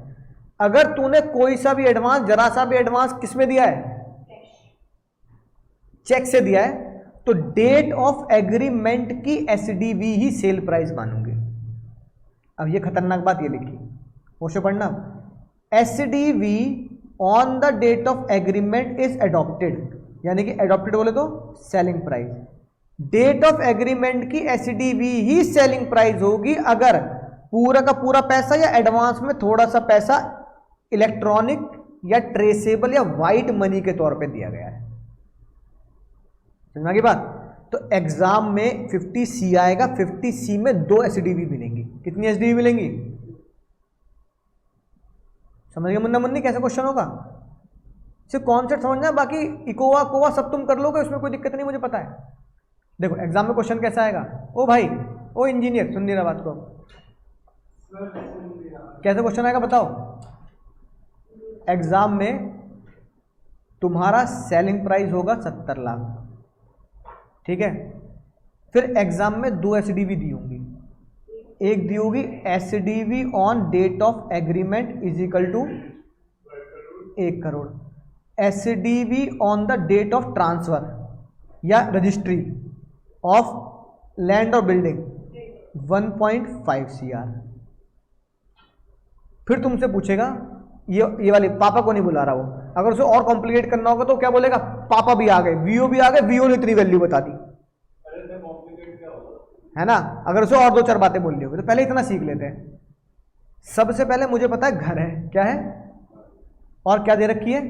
अगर तूने कोई सा भी एडवांस, जरा सा भी एडवांस किस में दिया है, चेक से दिया है, तो डेट ऑफ एग्रीमेंट की SDV ही सेल प्राइस मानूंगे। अब ये खतरनाक बात ये लिखी, होश से पढ़ना, SDV on the date of agreement is adopted, यानी कि एडॉप्टेड बोले तो selling price, date of agreement की SDV ही सेलिंग प्राइस होगी अगर पूरा का पूरा पैसा या एडवांस में थोड़ा सा पैसा इलेक्ट्रॉनिक या ट्रेसेबल या वाइट मनी के तौर पे दिया गया है। समझना की बात। तो एग्जाम में 50C आएगा, 50C में 2 SDV मिलेंगी। कितनी SDV मिलेंगी, समझ गए मुन्ना मुन्नी कैसा क्वेश्चन होगा, सिर्फ कॉन्सेप्ट समझना, बाकी इकोवा कोवा सब तुम कर लोगे, उसमें कोई दिक्कत नहीं, मुझे पता है। देखो एग्जाम में क्वेश्चन कैसा आएगा, ओ भाई ओ इंजीनियर सुन नहीं रहा बात को, कैसे क्वेश्चन आएगा बताओ। एग्जाम में तुम्हारा सेलिंग प्राइस होगा 70 लाख, ठीक है, फिर एग्जाम में 2 SDV दी होंगी, एक दी होगी SDV on date of agreement is equal to 1 crore, SDV on the date of transfer या रजिस्ट्री ऑफ लैंड और बिल्डिंग 1.5 CR। फिर तुमसे पूछेगा, ये वाली पापा को नहीं बुला रहा वो, अगर उसे और कॉम्प्लिकेट करना होगा तो क्या बोलेगा, पापा भी आ गए, वीओ भी आ गए, वीओ ने इतनी वैल्यू बता दी, है ना। अगर उसे और 2-4 बातें बोल ली होगी तो पहले इतना सीख लेते हैं। सबसे पहले मुझे पता है घर है, क्या है, और क्या दे रखी है,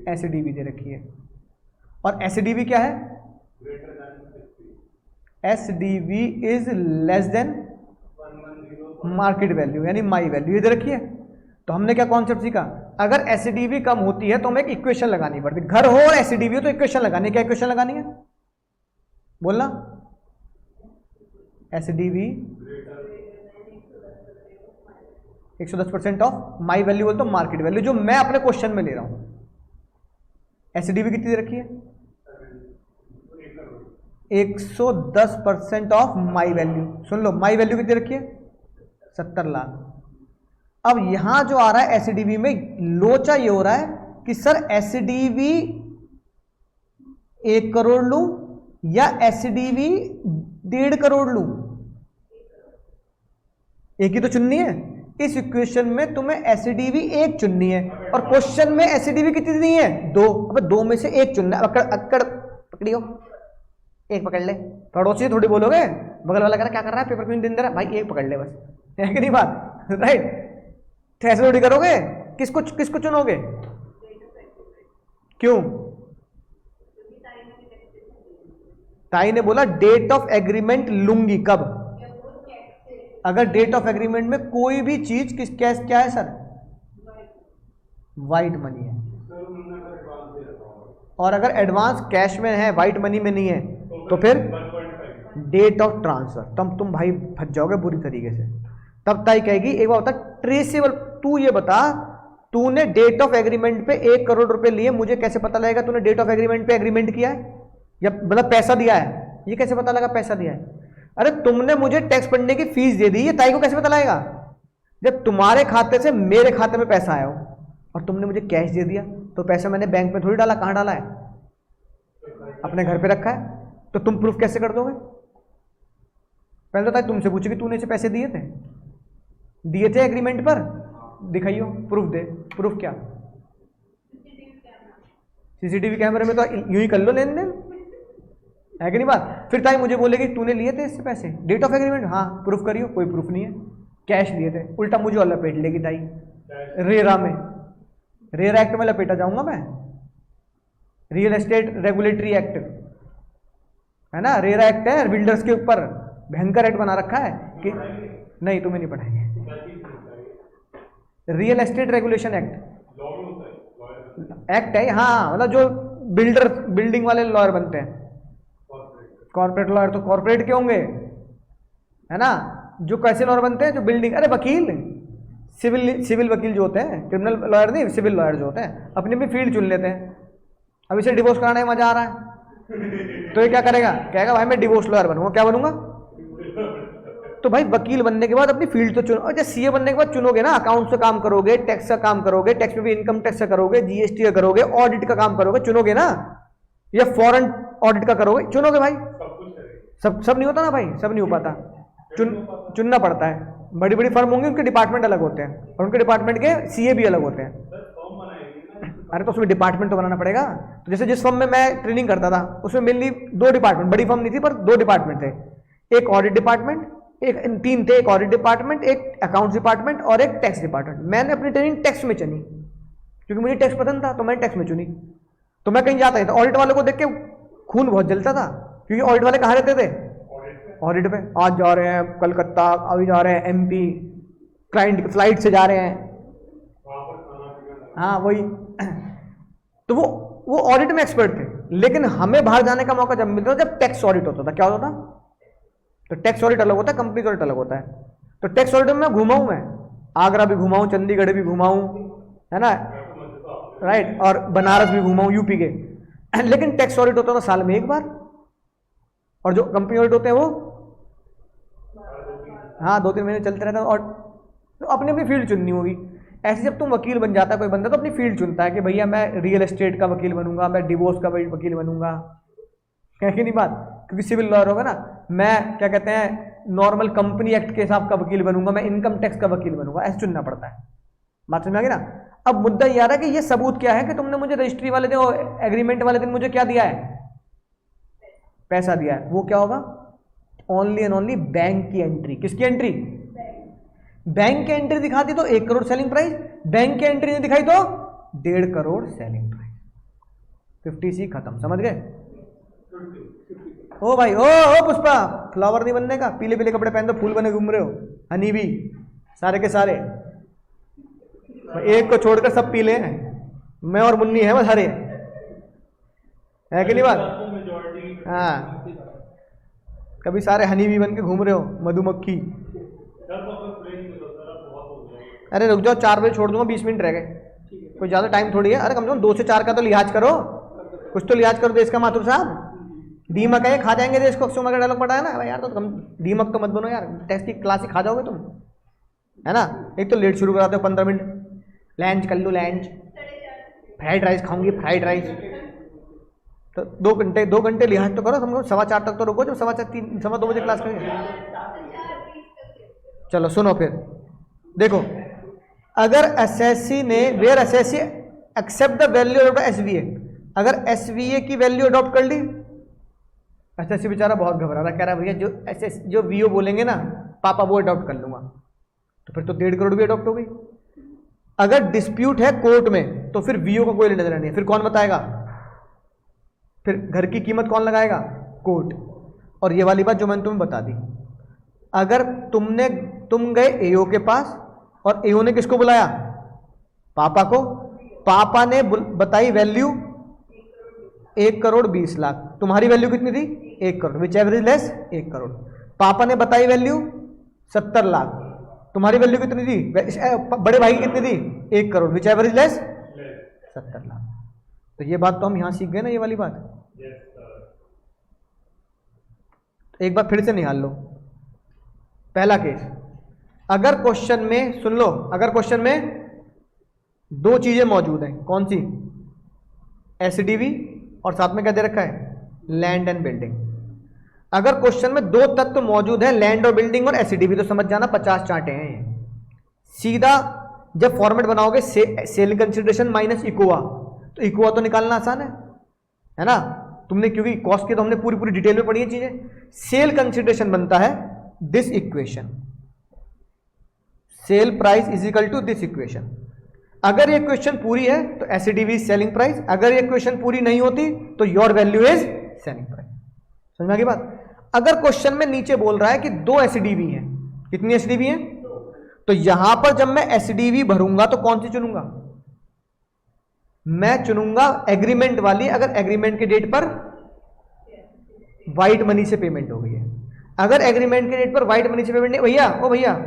SDV दे रखी है, और SDV क्या है, SDV is less than market value यानी माई वैल्यू, ये दे रखी है। तो हमने क्या कॉन्सेप्ट सीखा, अगर SDV कम होती है तो हमें एक इक्वेशन लगानी पड़ती है, घर हो और SDV हो तो इक्वेशन लगानी है, क्या इक्वेशन लगानी है बोलना, SDV 110% ऑफ माई वैल्यू बोल तो मार्केट वैल्यू, जो मैं अपने क्वेश्चन में ले रहा हूं। SDV कितनी दे रखी है, 110% of my value. Soon low, my value कितनी रखी है? 70 लाख। अब यहां जो आ रहा है एसडीवी में लोचा ये हो रहा है कि सर एसडीवी 1 करोड़ लूं या एसडीवी 1.5 करोड़ लूं? एक ही तो चुननी है। इस इक्वेशन में तुम्हें एसडीवी 1 चुननी है और क्वेश्चन में एसडीवी कितनी दी है? 2। अब 2 में से 1 चुनना है। अक्कड़ पकड़ियो, 1 पकड़ ले। पड़ोसी थोड़ी बोलोगे बगल वाला कह रहा क्या कर रहा है, पेपर क्यों नहीं दे रहा, भाई 1 पकड़ ले बस, है कि नहीं बात? राइट, तो ऐसे थोड़ी करोगे। किसको चुनोगे? क्यों? ताई ने बोला डेट ऑफ एग्रीमेंट लूंगी। कब? अगर डेट ऑफ एग्रीमेंट में कोई भी चीज क्या है सर? वाइट मनी है। और अगर एडवांस कैश में है, वाइट मनी में नहीं है, तो फिर डेट ऑफ ट्रांसफर। तब तुम भाई फंस जाओगे बुरी तरीके से। तब ताई कहेगी एक बार बता ट्रेसेबल, तू ये बता तूने डेट ऑफ एग्रीमेंट पे 1 करोड़ रुपए लिए, मुझे कैसे पता लगेगा तूने डेट ऑफ एग्रीमेंट पे एग्रीमेंट किया है या मतलब पैसा दिया है? ये कैसे पता लगा पैसा दिया है? अरे तुमने मुझे टैक्स पढ़ने की फीस दे दी, ये ताई को कैसे पता लगेगा? जब तुम्हारे खाते से मेरे खाते में पैसा आया हो और तुमने मुझे कैश दे दिया, तो पैसा मैंने बैंक में थोड़ी डाला। कहां डाला है? अपने घर पे रखा है। तो तुम प्रूफ कैसे कर दोगे? पहले तो ताई तुमसे पूछे कि तूने इसे पैसे दिए थे एग्रीमेंट पर, दिखाइयो प्रूफ दे। प्रूफ क्या? सीसीटीवी कैमरे में तो यूं ही कर लो लेन देन, है कि नहीं बात? फिर ताई मुझे बोलेगी तूने लिए थे इससे पैसे, डेट ऑफ एग्रीमेंट, हाँ प्रूफ करियो। कोई प्रूफ नहीं है, कैश लिए थे। उल्टा मुझे और लपेट लेगी ताई रेरा में, रेरा एक्ट में लपेटा जाऊंगा मैं। रियल एस्टेट रेगुलेटरी एक्ट है ना, रेरा एक्ट है बिल्डर्स के ऊपर, भयंकर एक्ट बना रखा है कि नहीं तुम्हें नहीं पढ़ाएंगे। रियल एस्टेट रेगुलेशन एक्ट है, हाँ मतलब जो बिल्डिंग वाले लॉयर बनते हैं, कॉर्पोरेट लॉयर तो कॉर्पोरेट के होंगे, है ना। जो कैसे लॉयर बनते हैं? जो बिल्डिंग, अरे वकील, सिविल वकील जो होते हैं, क्रिमिनल लॉयर नहीं, सिविल लॉयर जो होते हैं, अपनी भी फील्ड चुन लेते हैं। अब इसे डिवोर्स कराने में मजा आ रहा है तो ये क्या करेगा? कहेगा भाई मैं डिवोर्स लॉयर बनूंगा। क्या बनूंगा? तो भाई वकील बनने के बाद अपनी फील्ड तो चुनो। और जब सीए बनने के बाद चुनोगे ना, अकाउंट्स का काम करोगे, टैक्स का काम करोगे, टैक्स में भी इनकम टैक्स का करोगे, जीएसटी का करोगे, ऑडिट का काम करोगे, चुनोगे ना, या फॉरेन ऑडिट का करोगे, चुनोगे भाई। सब नहीं होता ना भाई, सब नहीं हो पाता, चुनना पड़ता है। बड़ी बड़ी फर्म होंगी, उनके डिपार्टमेंट अलग होते हैं और उनके डिपार्टमेंट के सीए भी अलग होते हैं। अरे तो उसमें डिपार्टमेंट तो बनाना पड़ेगा। तो जैसे जिस फर्म में मैं ट्रेनिंग करता था, उसमें मेनली 2 डिपार्टमेंट, बड़ी फर्म नहीं थी पर 2 डिपार्टमेंट थे। एक ऑडिट डिपार्टमेंट, 3 थे, एक ऑडिट डिपार्टमेंट, एक अकाउंट्स डिपार्टमेंट और एक टैक्स डिपार्टमेंट। मैंने अपनी ट्रेनिंग टैक्स में चुनी क्योंकि मुझे टैक्स पसंद था, तो मैंने टैक्स में चुनी। तो मैं कहीं जाता ही था, ऑडिट वालों को देख के खून बहुत जलता था, क्योंकि ऑडिट वाले कहाँ रहते थे? ऑडिट पे। आज जा रहे हैं कलकत्ता, अभी जा रहे हैं एमपी, क्लाइंट फ्लाइट से जा रहे हैं, हाँ वही। तो वो ऑडिट में एक्सपर्ट थे। लेकिन हमें बाहर जाने का मौका जब मिलता था, जब टैक्स ऑडिट होता था। क्या होता था? तो टैक्स ऑडिट अलग होता है, कंपनी ऑडिट अलग होता है। तो टैक्स ऑडिट में घुमाऊं मैं, आगरा भी घुमाऊं, चंडीगढ़ भी घुमाऊं, है ना, राइट, और बनारस भी घुमाऊं यूपी के। लेकिन टैक्स ऑडिट होता था साल में 1 बार, और जो कंपनी ऑडिट होते हैं वो हाँ 2-3 महीने चलते रहता है। और तो अपनी अपनी फील्ड चुननी होगी। ऐसे जब तुम वकील बन जाता है कोई बंदा, तो अपनी फील्ड चुनता है कि भैया मैं रियल एस्टेट का वकील बनूंगा, मैं डिवोर्स का वकील बनूंगा, है कि नहीं बात? क्योंकि सिविल लॉयर होगा ना, मैं क्या कहते हैं नॉर्मल कंपनी एक्ट के हिसाब का वकील बनूंगा, मैं इनकम टैक्स का वकील बनूंगा, ऐसे चुनना पड़ता है। बात समझ आ गई ना? अब मुद्दा ये आ रहा है कि ये सबूत क्या है कि तुमने मुझे रजिस्ट्री वाले दिन और एग्रीमेंट वाले दिन मुझे क्या दिया है? पैसा दिया है। वो क्या होगा? ओनली एंड ओनली बैंक की एंट्री। किसकी एंट्री? बैंक की एंट्री दिखा दी तो 1 करोड़ सेलिंग प्राइस, बैंक की एंट्री नहीं दिखाई तो 1.5 करोड़ सेलिंग प्राइस। 50C खत्म। समझ गए? ओ भाई, ओ पुष्पा, फ्लावर नहीं बनने का, पीले पीले कपड़े पहन दो, फूल बने घूम रहे हो, हनी भी सारे के सारे, एक को छोड़कर सब पीले हैं, मैं और मुन्नी है बस हरे, है कि नहीं बात? हाँ, कभी सारे हनी भी बन के घूम रहे हो, मधुमक्खी। अरे रुक जाओ, 4 बजे छोड़ दूंगा, 20 मिनट रह गए, कोई ज़्यादा टाइम थोड़ी है। अरे कम से कम 2 से 4 का तो लिहाज करो, कुछ तो लिहाज करो देश का मातुर साहब, दीमक है, खा जाएंगे देश को, अक्षय कुमार का डायलॉग पढ़ा है ना यार। तो कम दीमक तो मत बनो यार, टेस्ट की क्लास ही खा जाओगे तुम, है ना। एक तो लेट शुरू कराते हो 15 मिनट, लंच कर लो लंच, फ्राइड राइस खाऊंगी फ्राइड राइस, तो 2 घंटे लिहाज तो करो, तुमको 4:15 तक तो रुको, जब 2:15 बजे क्लास करेंगे। चलो सुनो फिर देखो, अगर एसएससी ने where SSC accept the value of SVA, अगर एसवीए की वैल्यू अडॉप्ट कर ली, एसएससी बेचारा बहुत घबरा रहा, कह रहा भैया जो वीओ बोलेंगे ना पापा वो अडॉप्ट कर लूंगा, तो फिर तो 1.5 करोड़ भी अडॉप्ट हो गई। अगर डिस्प्यूट है कोर्ट में तो फिर वीओ को कोई लेना देना नहीं है, फिर कौन बताएगा, फिर घर की कीमत कौन लगाएगा, कोर्ट। और ये वाली बात जो मैंने तुम्हें बता दी, अगर तुम गए एओ के पास और एओ ने किसको बुलाया, पापा को, पापा ने बताई वैल्यू 1,20,00,000, तुम्हारी वैल्यू कितनी थी 1 crore, which ever is less 1 crore. पापा ने बताई वैल्यू 70 लाख, तुम्हारी वैल्यू कितनी थी, बड़े भाई की कितनी थी 1 crore, which ever is less 70 lakh. तो ये बात तो हम यहां सीख गए ना, ये वाली बात। एक बार फिर से निकाल लो। पहला केस, अगर क्वेश्चन में सुन लो, अगर क्वेश्चन में 2 चीजें मौजूद हैं, कौन सी, एसडीवी और साथ में क्या दे रखा है, लैंड एंड बिल्डिंग। अगर क्वेश्चन में 2 तत्व मौजूद है, लैंड और बिल्डिंग और एसडीवी, तो समझ जाना 50 चांटे हैं। सीधा जब फॉर्मेट बनाओगे सेल कंसिडरेशन माइनस इकोआ, तो इकोआ तो निकालना आसान है ना, तुमने क्योंकि कॉस्ट की तो हमने पूरी डिटेल में पढ़ी है चीजें। सेल कंसिडरेशन बनता है this equation, sale price is equal to this equation. अगर ये क्वेश्चन पूरी है तो एसडीवी इज सेलिंग प्राइस, अगर ये क्वेश्चन पूरी नहीं होती तो your value is selling price. समझ में आ गई बात। अगर क्वेश्चन में नीचे बोल रहा है कि 2 एसडीवी हैं, कितनी एसडीवी हैं, तो यहां पर जब मैं एसडीवी भरूंगा तो कौन सी चुनूंगा, मैं चुनूंगा एग्रीमेंट वाली, अगर एग्रीमेंट के डेट पर व्हाइट मनी से पेमेंट हो गई है। अगर एग्रीमेंट के डेट पर व्हाइट मनी से पेमेंट नहीं, भैया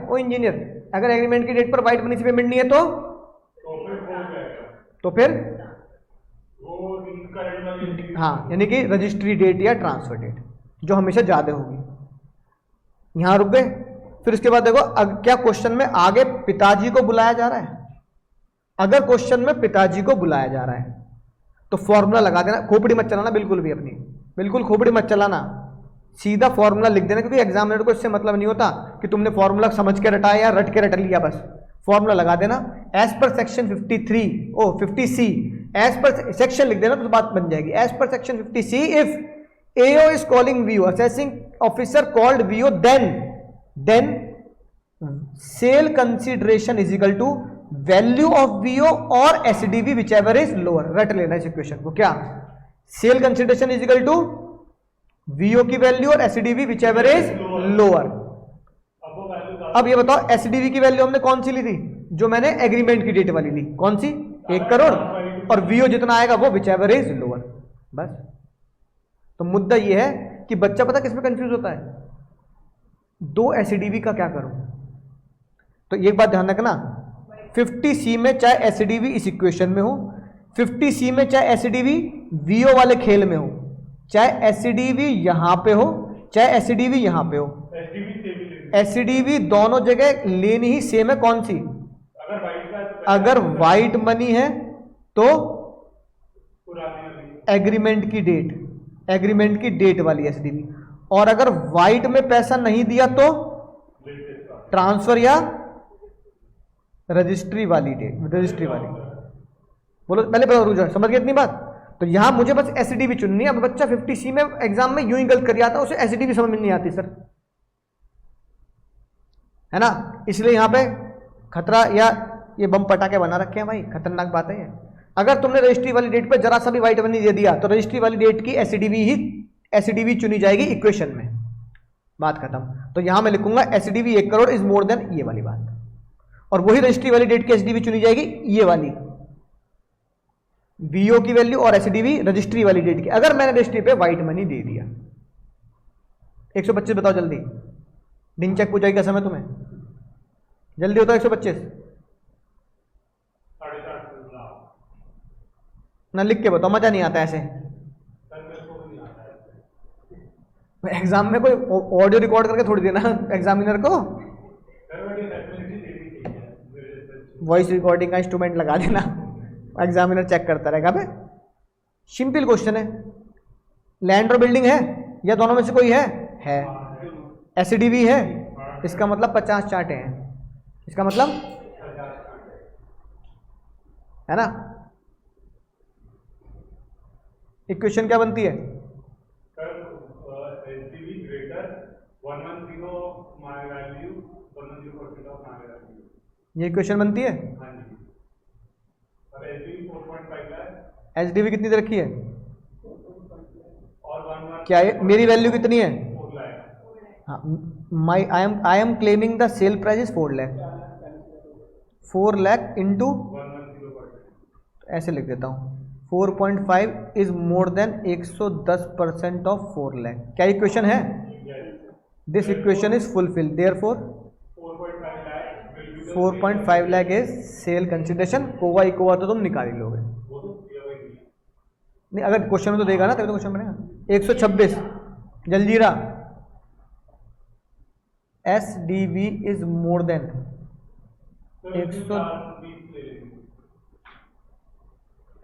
ओ इंजीनियर, अगर एग्रीमेंट के डेट पर व्हाइट मनी से पेमेंट नहीं है तो फिर हाँ, यानी कि रजिस्ट्री डेट या ट्रांसफर डेट जो हमेशा ज्यादा होगी। यहां रुक गए। फिर उसके बाद देखो, क्या क्वेश्चन में आगे पिताजी को बुलाया जा रहा है, अगर क्वेश्चन में पिताजी को बुलाया जा रहा है तो फॉर्मूला लगा देना, खोपड़ी मत चलाना बिल्कुल भी, अपनी बिल्कुल खोपड़ी मत चलाना, सीधा फॉर्मूला लिख देना, क्योंकि एग्जामिनर को इससे मतलब नहीं होता कि तुमने फॉर्मूला समझ के रटाया या रट के रट लिया, बस फॉर्मूला लगा देना। As per section 50C, as per section लिख देना तो बात बन जाएगी। As per section 50C, if AO is calling VO, assessing officer called VO, then sale consideration is equal to value of VO और SDV whichever is lower. रट लेना इस इक्वेशन को, क्या, sale consideration is equal to VO की value और SDV whichever is lower. अब ये बताओ एसडीवी की वैल्यू हमने कौन सी ली थी, जो मैंने एग्रीमेंट की डेट वाली ली, कौन सी, 1 करोड़, और वीओ जितना आएगा वो विच एवर इज लोअर, बस। तो मुद्दा ये है कि बच्चा पता किसमें कंफ्यूज होता है, 2 एसडीवी का क्या करूं। तो एक बात ध्यान रखना, 50C में चाहे एसडीवी इस इक्वेशन में हो, 50C में चाहे एसडीवी वीओ वाले खेल में हो, चाहे एसडीवी यहां पे हो चाहे एसडीवी यहां पे हो, एसडीवी दोनों जगह लेनी ही सेम है। कौन सी, अगर व्हाइट मनी है तो एग्रीमेंट की डेट वाली एसडीवी, और अगर व्हाइट में पैसा नहीं दिया तो ट्रांसफर या रजिस्ट्री वाली डेट, रजिस्ट्री वाली। बोलो पहले रुक जाओ, समझ गए इतनी बात। तो यहां मुझे बस एसडीवी चुननी है। अब बच्चा 50C में एग्जाम में यूं ही गलत कर जाता है, उसे एसडीवी समझ में नहीं आती सर, है ना। इसलिए यहां पे खतरा, या ये बम पटाखे बना रखे हैं भाई, खतरनाक बात है ये। अगर तुमने रजिस्ट्री वाली डेट पर जरा सा भी व्हाइट मनी दे दिया तो रजिस्ट्री वाली डेट की एसडीवी चुनी जाएगी इक्वेशन में, बात खत्म। तो यहां मैं लिखूंगा SDV 1 crore is more then ये वाली बात, और वही रजिस्ट्री वाली डेट की एसडीवी चुनी जाएगी ये वाली, वीओ की वैल्यू और एसडीवी रजिस्ट्री वाली डेट की। अगर मैंने रजिस्ट्री पे व्हाइट मनी दे दिया, 125 बताओ जल्दी, दिन चेक पूछेगी क्या समय तुम्हें, जल्दी होता है 125 ना, लिख के बताओ, मजा नहीं आता ऐसे। एग्जाम में कोई ऑडियो रिकॉर्ड करके थोड़ी देना एग्जामिनर को, वॉइस रिकॉर्डिंग का इंस्ट्रूमेंट लगा देना, एग्जामिनर चेक करता रहेगा। बे सिंपल क्वेश्चन है। लैंड और बिल्डिंग है या दोनों में से कोई है एसडीवी है, इसका मतलब 50 चार्टे हैं, इसका मतलब है ना। इक्वेशन क्या बनती है? ये इक्वेशन बनती है। एचडीवी कितनी दे रखी है? क्या ये मेरी वैल्यू कितनी है? हाँ, I am claiming the sale price is 4 lakh. 4 lakh into, ऐसे लिख देता हूँ, 4.5 is more than 110% of 4 lakh. क्या इक्वेशन है? This equation is fulfil, therefore 4.5 lakh is sale consideration. कोवा इकोवा तो तुम निकाल ही लोगे। नहीं, अगर क्वेश्चन में तो देगा ना तभी तो क्वेश्चन बनेगा। 126 jaljeera, S D V is more than 100।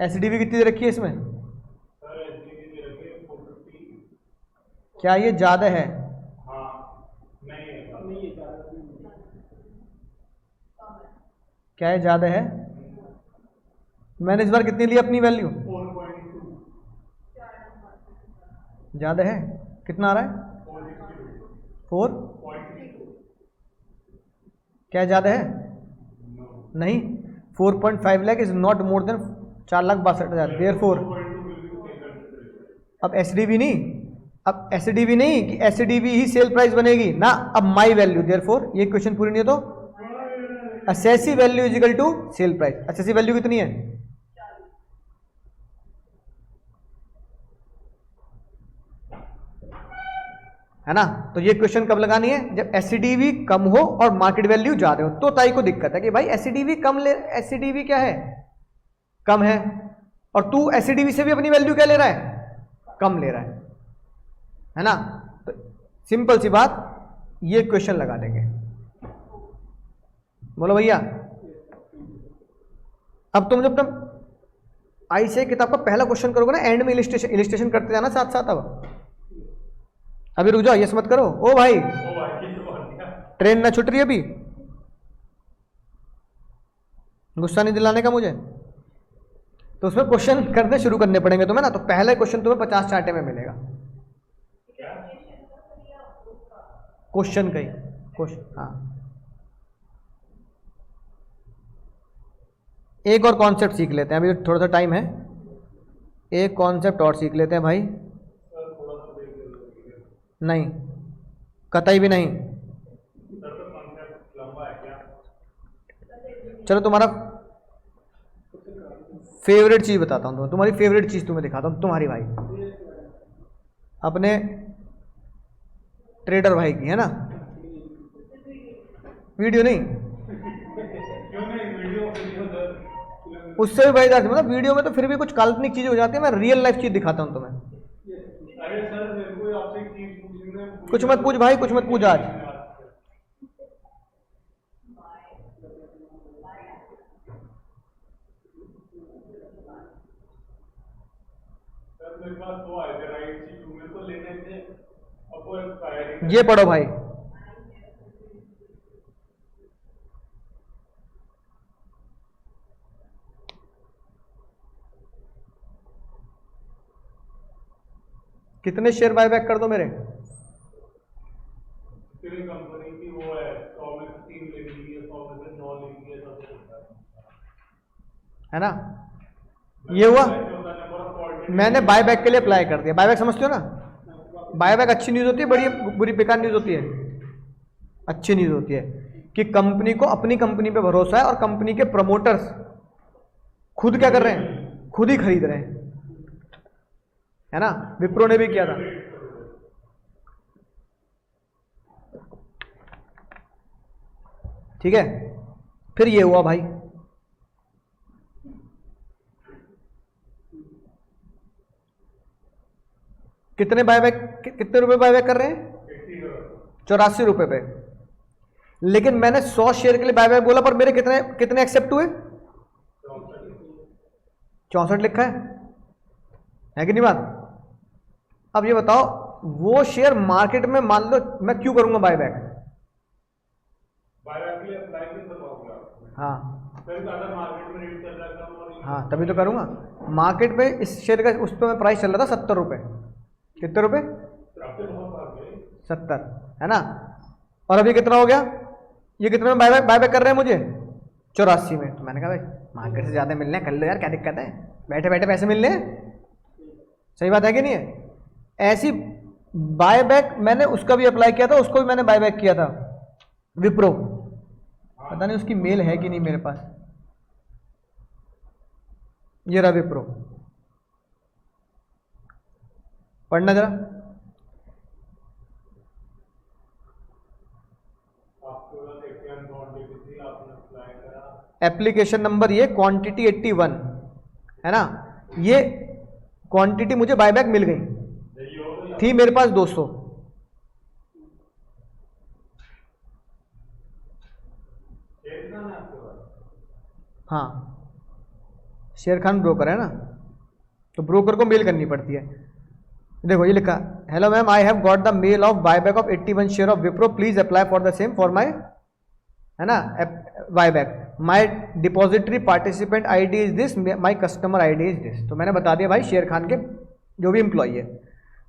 S D V कितनी दे रखी है इसमें? क्या ये ज्यादा है? क्या ये ज्यादा है? मैंने इस बार कितनी ली अपनी वैल्यू? ज्यादा है। कितना आ रहा है? 4। क्या ज्यादा है? नहीं, 4.5 lakh is not more than 4,62,000। Therefore अब एसडीवी नहीं, अब एसडीवी नहीं कि एसडीवी ही सेल प्राइस बनेगी ना, अब माई वैल्यू। देयरफॉर ये क्वेश्चन पूरी नहीं है तो assessee value is equal to sale price. Assessee value कितनी है? है ना। तो ये क्वेश्चन कब लगानी है? जब एसडीवी कम हो और मार्केट वैल्यू ज्यादा हो, तो ताई को दिक्कत है कि भाई एसडीवी कम ले, एसडीवी क्या है? कम है, और तू एसडीवी से भी अपनी वैल्यू क्या ले रहा है? कम ले रहा है ना। तो सिंपल सी बात, ये क्वेश्चन लगा देंगे। बोलो भैया। अब तुम जब तुम आईसीआई किताब का पहला क्वेश्चन करोगे ना, एंड में इलिस्ट्रेशन करते जाना साथ साथ। अब अभी रुक जाओ, यस मत करो। ओ भाई, ट्रेन ना छूट रही अभी, गुस्सा नहीं दिलाने का मुझे। तो उसमें क्वेश्चन करने शुरू करने पड़ेंगे तुम्हें ना। तो पहला क्वेश्चन तुम्हें 50 चार्टे में मिलेगा। क्वेश्चन का ही क्वेश्चन। हाँ, एक और कॉन्सेप्ट सीख लेते हैं, अभी थोड़ा सा टाइम है। एक कॉन्सेप्ट और सीख लेते हैं भाई। नहीं, कतई भी नहीं। चलो तुम्हारा फेवरेट चीज बताता हूँ तुम्हें, तुम्हारी फेवरेट चीज तुम्हें दिखाता हूँ। तुम्हारी भाई अपने ट्रेडर भाई की है ना, वीडियो नहीं, उससे भी भाई मतलब वीडियो में तो फिर भी कुछ काल्पनिक चीजें हो जाती है, मैं रियल लाइफ चीज दिखाता हूँ तुम्हें। कुछ मत पूछ भाई, कुछ मत पूछ आज। ये पढ़ो भाई, कितने शेयर बायबैक कर दो मेरे? कंपनी की वो है 100 में 3 ले लीजिए, 100 में से 9 लीजिए, है ना। ये हुआ, मैंने बायबैक के लिए अप्लाई कर दिया। बायबैक समझते हो ना? बायबैक अच्छी न्यूज होती है, बड़ी बुरी बेकार न्यूज होती है? अच्छी न्यूज होती है कि कंपनी को अपनी कंपनी पे भरोसा है और कंपनी के प्रमोटर्स खुद क्या कर रहे हैं? खुद ही खरीद रहे हैं, है ना। विप्रो ने भी किया था। ठीक है, फिर ये हुआ भाई, कितने बायबैक, कितने रुपए बायबैक कर रहे हैं? 84 रुपए पे। लेकिन मैंने 100 शेयर के लिए बायबैक बोला, पर मेरे कितने कितने एक्सेप्ट हुए? 64 लिखा है कि नहीं बात? अब ये बताओ, वो शेयर मार्केट में मान लो मैं क्यों करूंगा बायबैक? बायबैक के लिए अप्लाई क्यों करवाओगे? हाँ मार्केट में रेट चल रहा है, हाँ तभी तो करूंगा। मार्केट में इस शेयर का उस पर प्राइस चल रहा था 70 रुपए। कितने रुपए? 70, है ना? और अभी कितना हो गया? ये कितने में बायबैक कर रहे हैं मुझे? 84 में। तो मैंने कहा भाई मार्केट से ज्यादा मिलने कर लो यार, क्या दिक्कत है, बैठे बैठे पैसे मिलने। सही बात है कि नहीं है? ऐसी बायबैक मैंने उसका भी अप्लाई किया था, उसको भी मैंने बायबैक किया था, विप्रो। पता नहीं उसकी मेल है कि नहीं मेरे पास। ये रहा विप्रो, पढ़ना जरा। एप्लीकेशन नंबर ये क्वांटिटी 81 है ना। ये क्वांटिटी मुझे बायबैक मिल गई थी, मेरे पास 200। हाँ शेर खान ब्रोकर है ना, तो ब्रोकर को मेल करनी पड़ती है। देखो ये लिखा, hello ma'am, I have got the mail of buyback of 81 share of Wipro, please apply for the same for my, है ना, buyback. My depository participant ID is this, my customer ID is this. तो मैंने बता दिया भाई शेर खान के जो भी एम्प्लॉई है।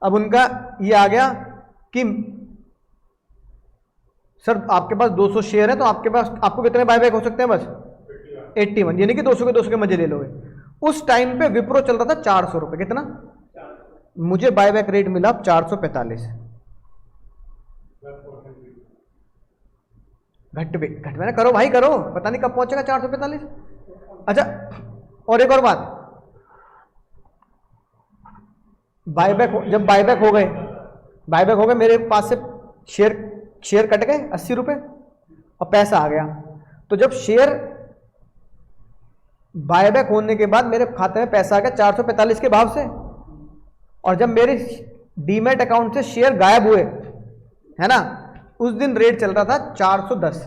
अब उनका ये आ गया कि सर आपके पास 200 शेयर है, तो आपके पास आपको कितने बायबैक हो सकते हैं? बस 81, यानी कि 200 के मजे ले लोगे। उस टाइम पे विप्रो चल रहा था 400 रुपए। कितना? मुझे बायबैक रेट मिला 445। घट मैंने करो भाई करो, पता नहीं कब पहुंचेगा 445। अच्छा और एक और बात, जब बायबैक हो गए मेरे पास से शेयर कट गए 80 रुपए और पैसा आ गया। तो जब शेयर बायबैक होने के बाद मेरे खाते में पैसा आ गया 445 के भाव से, और जब मेरे डीमैट अकाउंट से शेयर गायब हुए, है ना, उस दिन रेट चल रहा था 410,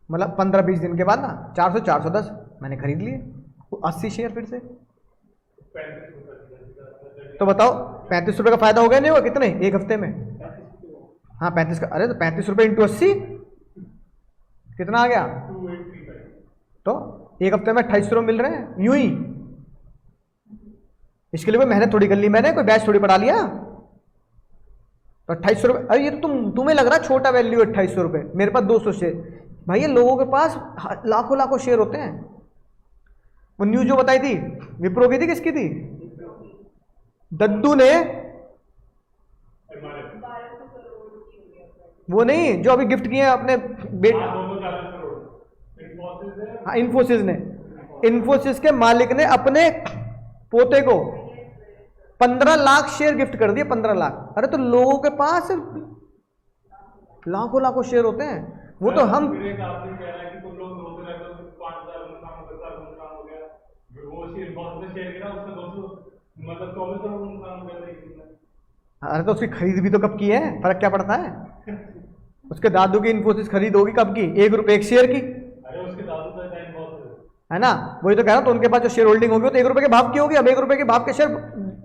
मतलब 15-20 दिन के बाद ना 410 मैंने खरीद लिए 80 शेयर फिर से। तो बताओ 35 रुपए का फायदा हो गया नहीं हुआ? कितने एक हफ्ते में? हाँ 35 का। अरे तो 35 रुपए इंटू 80 कितना आ गया? तो एक हफ्ते में 28 रुपए मिल रहे हैं यूं ही। इसके लिए कोई मेहनत थोड़ी कर ली मैंने, कोई बैच थोड़ी पढ़ा लिया। तो 28 रुपए, अरे ये तो तुम्हें लग रहा है छोटा वैल्यू 28 रुपए, मेरे पास 200 शेयर। भाई ये लोगों के पास लाखों शेयर होते हैं। वो न्यूज जो बताई थी विप्रो की थी, किसकी थी? दद्दू ने, वो नहीं जो अभी गिफ्ट किए हैं अपने बेटे, हाँ इन्फोसिस ने, इन्फोसिस के मालिक ने अपने पोते को 15 लाख शेयर गिफ्ट कर दिए। 15 लाख। अरे तो लोगों के पास लाखों शेयर होते हैं। वो तो हम अरे तो उसकी खरीद भी तो कब की है, फर्क क्या पड़ता है? उसके दादू की इन्फोसिस खरीद होगी कब की? 1 रुपए एक शेयर की, अरे उसके दादू का टाइम बहुत है ना। वही तो कह रहा हूं, तो उनके पास जो शेयर होल्डिंग होगी तो 1 रुपए के भाव की होगी। अब 1 रुपए के भाव के शेयर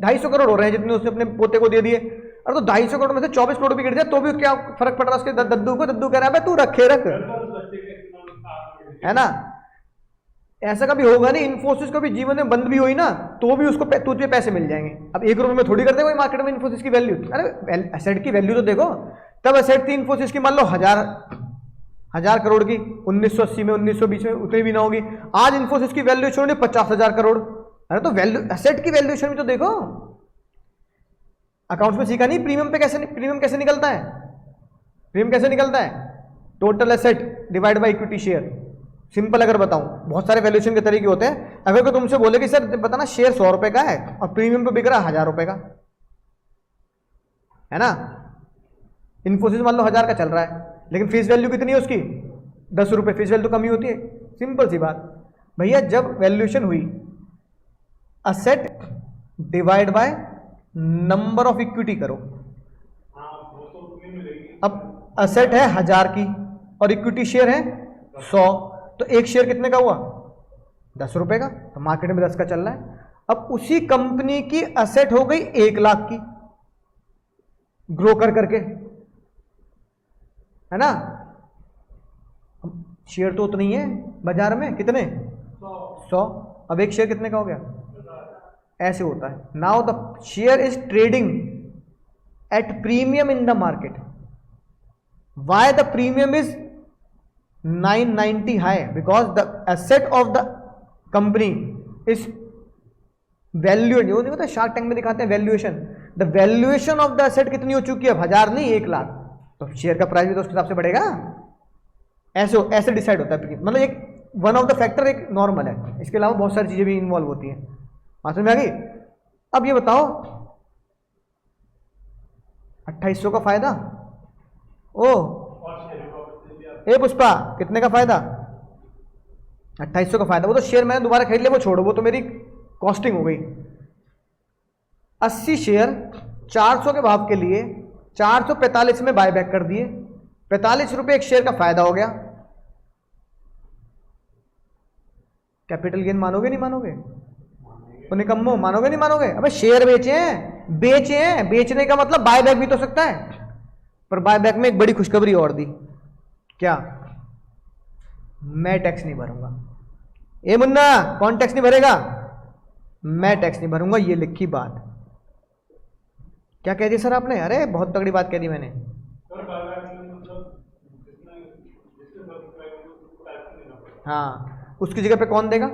250 करोड़ हो रहे हैं जितने उसने अपने पोते को दे दिए। अरे तो 250 करोड़ में से 24 करोड़ भी गिर जाए तो भी क्या फर्क पड़ रहा है उसके दद्दू को? दद्दू कह रहा है तू रखे रख, है ना। ऐसा कभी होगा नहीं, इन्फोसिस को भी जीवन में बंद भी हुई ना तो भी उसको तुझे पैसे मिल जाएंगे। अब 1 रुपए में थोड़ी करते कोई मार्केट में इन्फोसिस की वैल्यू। अरे एसेट की वैल्यू तो देखो, तब एसेट थी इन्फोसिस की मान लो हजार करोड़ की, 1980 में 1920 में उतनी भी ना होगी। आज इन्फोसिस की वैल्यूएशन है 50,000 करोड़। अरे तो वैल्यू एसेट की वैल्यूएशन भी तो देखो। अकाउंट्स में सीखा नहीं प्रीमियम कैसे निकलता है? प्रीमियम कैसे निकलता है? Total asset divide by equity share. Simple अगर बताऊं, बहुत सारे वैल्यूएशन के तरीके होते हैं। अगर कोई तुमसे बोले कि सर बताना शेयर 100 रुपए का है और प्रीमियम पे बिक रहा है 1000 रुपए का, है ना। इन्फोसिस मान लो 1000 का चल रहा है, लेकिन फेस वैल्यू कितनी है उसकी? 10 रुपए। फेस वैल्यू तो कमी होती है। सिंपल सी बात भैया, जब वैल्यूएशन हुई asset divide by number of equity करो। हाँ वो तो उतनी मिलेगी। अब असेट है 1000 की और इक्विटी शेयर है 100, तो एक शेयर कितने का हुआ 10 रुपए का, तो मार्केट में 10 का चल रहा है। अब उसी कंपनी की असेट हो गई 1 लाख की, ग्रो कर करके, है ना। शेयर तो उतनी है बाजार में, कितने 100, अब एक शेयर कितने का हो गया, ऐसे होता है। Now the share is trading at premium in the market. Why the premium is 990 high, because the asset of the company is valued. वो नहीं होता शार्क टैंक में दिखाते हैं valuation, the valuation of the asset कितनी हो चुकी है, 1000 नहीं 1 लाख, तो शेयर का प्राइस भी तो उस हिसाब से बढ़ेगा। ऐसे डिसाइड होता है, मतलब एक वन ऑफ द फैक्टर एक नॉर्मल है, इसके अलावा बहुत सारी चीजें भी इन्वॉल्व होती हैं। बात समझ में आ गई। अब ये बताओ 2800 का फायदा, ओ ए पुष्पा कितने का फायदा, 2800 का फायदा। वो तो शेयर मैंने दोबारा खरीद लिया, वो छोड़ो, वो तो मेरी कॉस्टिंग हो गई। 80 शेयर 400 के भाव के लिए 445 में बायबैक कर दिए, 45 रुपए एक शेयर का फायदा हो गया। कैपिटल गेन मानोगे नहीं मानोगे, तो निकम्मो मानोगे नहीं मानोगे। अबे शेयर बेचे हैं, बेचने का मतलब बायबैक भी तो सकता है, पर बायबैक में एक बड़ी खुशखबरी और दी, क्या, मैं टैक्स नहीं भरूंगा। ए मुन्ना कौन टैक्स नहीं भरेगा, मैं टैक्स नहीं भरूंगा, ये लिखी बात। क्या कह दी सर आपने, अरे बहुत तगड़ी बात कह दी मैंने। हाँ, उसकी जगह पे कौन देगा,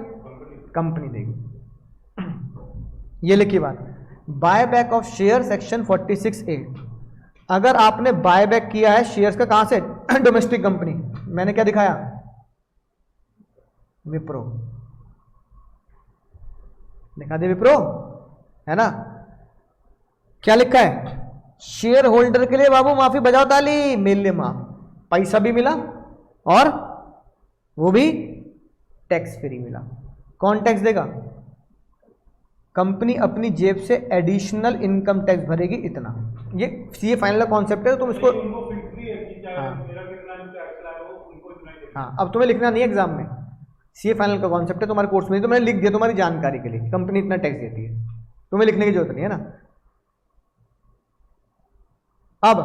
कंपनी देगी। ये लिखी बात। Buy back of share section 46A, अगर आपने बाय बैक किया है शेयर्स का, कहां से, डोमेस्टिक कंपनी, मैंने क्या दिखाया, विप्रो दिखा दे, विप्रो है ना। क्या लिखा है, शेयर होल्डर के लिए बाबू माफी बजाओ ताली, मिल माफ, पैसा भी मिला और वो भी टैक्स फ्री मिला। कौन टैक्स देगा, कंपनी अपनी जेब से एडिशनल इनकम टैक्स भरेगी इतना। ये सीए फाइनल कॉन्सेप्ट है, तो तुम इसको, हाँ अब तुम्हें लिखना नहीं है एग्जाम में, सीए फाइनल का कॉन्सेप्ट है तुम्हारे कोर्स में, तो मैंने लिख दिया तुम्हारी जानकारी के लिए, कंपनी इतना टैक्स देती है, तुम्हें लिखने की जरूरत नहीं है ना। अब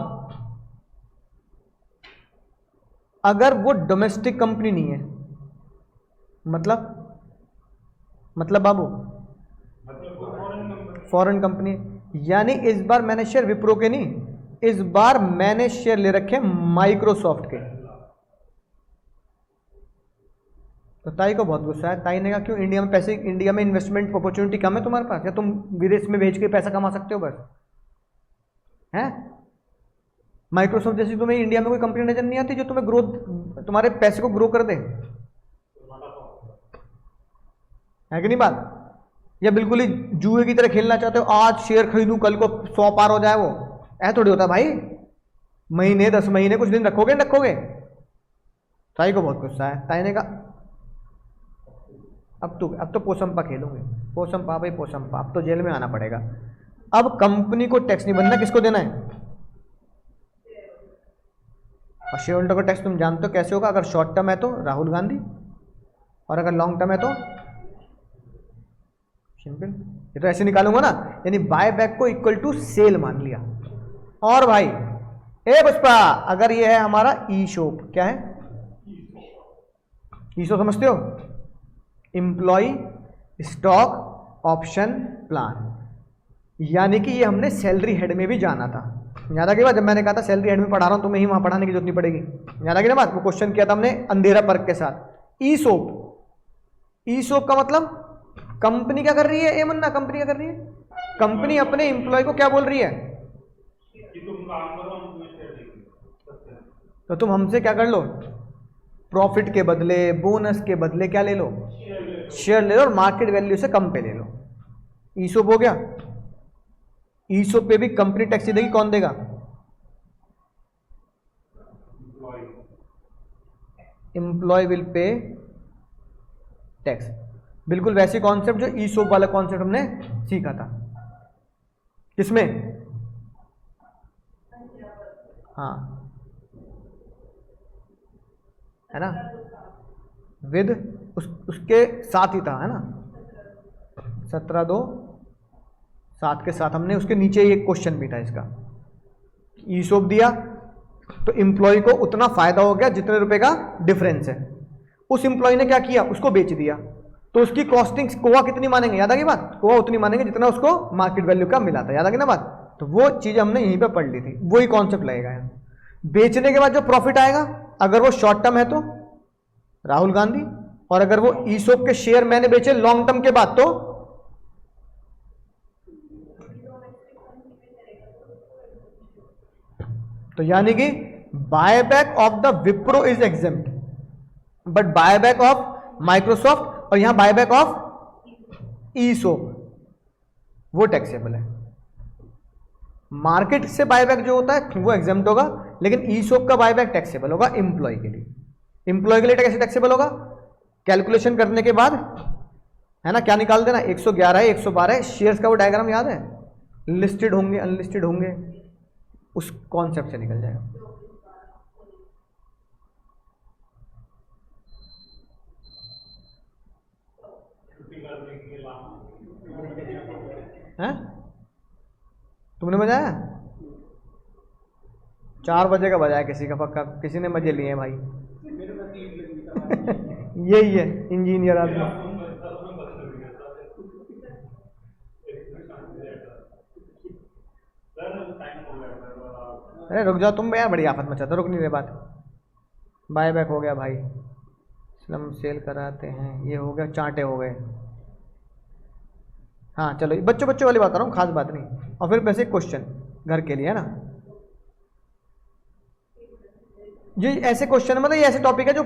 अगर वो डोमेस्टिक कंपनी नहीं है, मतलब बाबू फॉरेन कंपनी, यानी इस बार मैंने शेयर विप्रो के नहीं, इस बार मैंने शेयर ले रखे माइक्रोसॉफ्ट के। तो ताई को बहुत गुस्सा है, ताई ने कहा क्यों, इंडिया में पैसे, इंडिया में इन्वेस्टमेंट अपॉर्चुनिटी कम है तुम्हारे पास, या तुम विदेश में भेज के पैसा कमा सकते हो बस, हैं। माइक्रोसॉफ्ट जैसी तुम्हें इंडिया में कोई कंपनी नजर नहीं आती जो तुम्हें ग्रोथ, तुम्हारे पैसे को ग्रो कर दे, है कि नहीं बात। या बिल्कुल ही जुए की तरह खेलना चाहते हो, आज शेयर खरीदूं कल को 100 पार हो जाए, वो ऐसा थोड़ी होता भाई, महीने 10 महीने कुछ दिन रखोगे रखोगे। ताई को बहुत गुस्सा है, ताई ने कहा अब तो पोसम्पा खेलूंगे, पोसम्पा भाई पोसम्पा, अब तो जेल में आना पड़ेगा। अब कंपनी को टैक्स नहीं बनना, किसको देना है, और शेयर होल्डर को टैक्स तुम जानते हो कैसे होगा, अगर शॉर्ट टर्म है तो राहुल गांधी, और अगर लॉन्ग टर्म है तो सिंपल, ये तो ऐसे निकालूंगा ना, यानी बाय बैक को इक्वल टू सेल मान लिया। और भाई ए पुष्पा, अगर ये है हमारा ई शॉप, क्या है ई शॉप, समझते हो, एम्प्लॉय स्टॉक ऑप्शन प्लान, यानी कि ये हमने सैलरी हेड में भी जाना था। याद आ गई बात, जब मैंने कहा था सैलरी हेड में पढ़ा रहा हूं, तुम्हें ही वहां पढ़ाने की जरूरत नहीं पड़ेगी। याद आ गई ना बात, वो क्वेश्चन किया था हमने अंधेरा पर्क के साथ। ई शॉप का मतलब कंपनी क्या कर रही है, ए मुन्ना, कंपनी क्या कर रही है, कंपनी अपने एम्प्लॉय को क्या बोल रही है कि तुम काम करो, हम तुम्हें शेयर देंगे। तो तुम हमसे क्या कर लो, प्रॉफिट के बदले, बोनस के बदले क्या ले लो, शेयर ले लो, और मार्केट वैल्यू से कम पे ले लो। ईसोप हो गया। ईसोप पे भी कंपनी टैक्स देगी, कौन देगा, एम्प्लॉय विल पे टैक्स। बिल्कुल वैसे कॉन्सेप्ट जो ईसोप वाला कॉन्सेप्ट हमने सीखा था। किसमें? हाँ, है ना, विद उसके साथ ही था, है ना, 17(2)(7) के साथ। हमने उसके नीचे एक क्वेश्चन भी था इसका, ईसोप दिया तो एम्प्लॉय को उतना फायदा हो गया जितने रुपए का डिफरेंस है। उस एम्प्लॉय ने क्या किया, उसको बेच दिया, तो उसकी कॉस्टिंग कोआ कितनी मानेंगे, याद आ गई बात, कोआ उतनी मानेंगे जितना उसको मार्केट वैल्यू का मिला था, याद आ गई ना बात। तो वो चीज हमने यहीं पे पढ़ ली थी, वही कॉन्सेप्ट लगेगा यहाँ। बेचने के बाद जो प्रॉफिट आएगा, अगर वो शॉर्ट टर्म है तो राहुल गांधी, और अगर वो ईसोप के शेयर मैंने बेचे लॉन्ग टर्म के बाद तो यानी कि buyback of the Wipro is exempt, but buyback of Microsoft और यहां बायबैक ऑफ ईसोप वो टैक्सेबल है। मार्केट से बायबैक जो होता है वो एग्जेम्प्ट होगा, लेकिन ईसोप का बायबैक टैक्सेबल होगा एम्प्लॉय के लिए। एम्प्लॉय के लिए कैसे टैक्सेबल होगा, कैलकुलेशन करने के बाद, है ना, क्या निकाल देना, 111 है, 112 है, शेयर्स का वो डायग्राम याद है, लिस्टेड होंगे अनलिस्टेड होंगे, उस कॉन्सेप्ट से निकल जाएगा। हैं, तुमने बजाया? 4 बजे का बजाया किसी का पक्का, किसी ने मजे लिए हैं भाई। यही है इंजीनियर आदमी। अरे रुक जाओ तुम यार, बड़ी आफत मचाते, रुक नहीं रहे बात। बाय बैक हो गया भाई, स्लम सेल कराते हैं, ये हो गया, चांटे हो गए। हाँ चलो, बच्चों बच्चों वाली बात कर रहा हूँ, खास बात नहीं। और फिर वैसे क्वेश्चन घर के लिए, है ना, ये ऐसे क्वेश्चन मतलब ये ऐसे टॉपिक है जो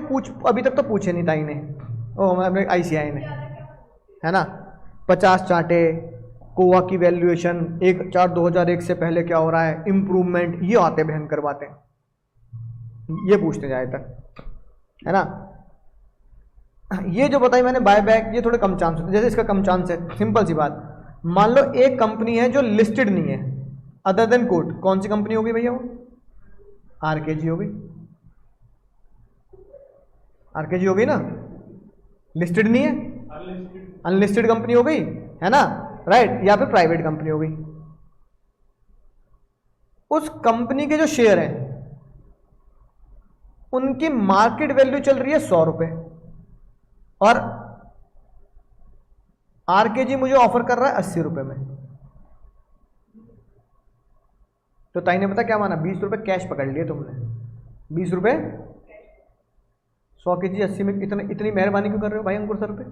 अभी तक तो पूछे नहीं था इन्हें, ओ मतलब ICI ने, है ना। 50 चार्टे, कोआ की वैल्यूएशन 1/4/2001 से पहले क्या हो रहा है, इम्प्रूवमेंट, ये आते भयंकर बातें, ये पूछते जाए तक, है ना। ये जो बताई मैंने बाय बैक, ये थोड़े कम चांस होते, जैसे इसका कम चांस है। सिंपल सी बात, मान लो एक कंपनी है जो लिस्टेड नहीं है अदर देन कोट, कौन सी कंपनी होगी भैया वो? RKG होगी, RKG होगी ना, लिस्टेड नहीं है, अनलिस्टेड कंपनी हो गई, है ना, राइट, या फिर प्राइवेट कंपनी हो गई। उस कंपनी के जो शेयर हैं उनकी मार्केट वैल्यू चल रही है 100 रुपए, और RKG मुझे ऑफर कर रहा है 80 रुपए में। तो ताई ने पता क्या माना, 20 रुपए कैश पकड़ लिए तुमने, 20 रुपए 100 kg 80 में, इतनी मेहरबानी क्यों कर रहे हो भाई अंकुर सर पे?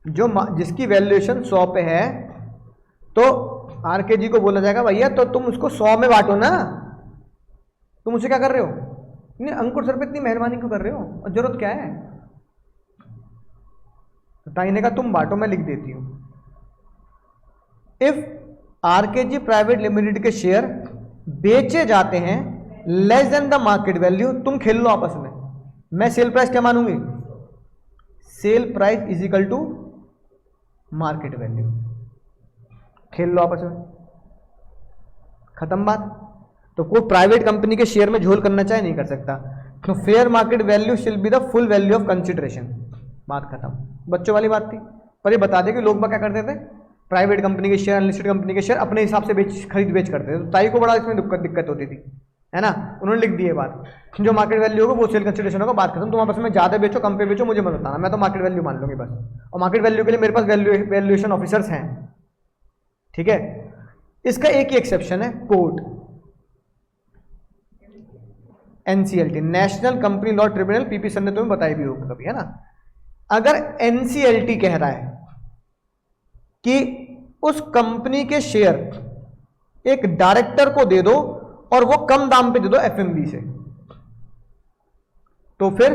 जो जिसकी वैल्यूएशन 100 पे है तो RKG को बोला जाएगा भैया तो तुम उसको 100 में बांटो ना, तुम उसे क्या कर रहे हो? नहीं, अंकुर सर पे इतनी मेहरबानी क्यों कर रहे हो, और जरूरत क्या है? ताई ने कहा तुम बांटो, मैं लिख देती हूं। इफ RKG प्राइवेट लिमिटेड के शेयर बेचे जाते हैं less than the market value, तुम खेल लो आपस में, मैं सेल प्राइस क्या मानूंगी, sale price is equal to market value, खेल लो आपस में, खत्म बात। तो कोई प्राइवेट कंपनी के शेयर में झोल करना चाहे नहीं कर सकता, तो फेयर मार्केट वैल्यू शिल be the full value of consideration, बात खत्म। बच्चों वाली बात थी, पर ये बता दे कि लोग क्या करते थे, प्राइवेट कंपनी के शेयर, अनलिस्टेड कंपनी के शेयर अपने हिसाब से खरीद बेच करते थे, तो ताई को बड़ा इसमें दिक्कत होती थी, है ना। उन्होंने लिख दिए बात, जो मार्केट वैल्यू होगा वो सेल कंसिडरेशन होगा, बात खत्म। तुम आपस में ज्यादा बेचो कम पे बेचो मुझे मत बताना, मैं तो मार्केट वैल्यू मान लूंगी बस, और मार्केट वैल्यू के लिए मेरे पास वैल्यूएशन ऑफिसर्स हैं, ठीक है। इसका एक ही एक्सेप्शन है, court, NCLT, national company law tribunal, PP sir ने तुम्हें बताई भी होगा कभी, है ना। अगर NCLT कह रहा है कि उस कंपनी के शेयर एक डायरेक्टर को दे दो और वो कम दाम पे दे दो FMV से, तो फिर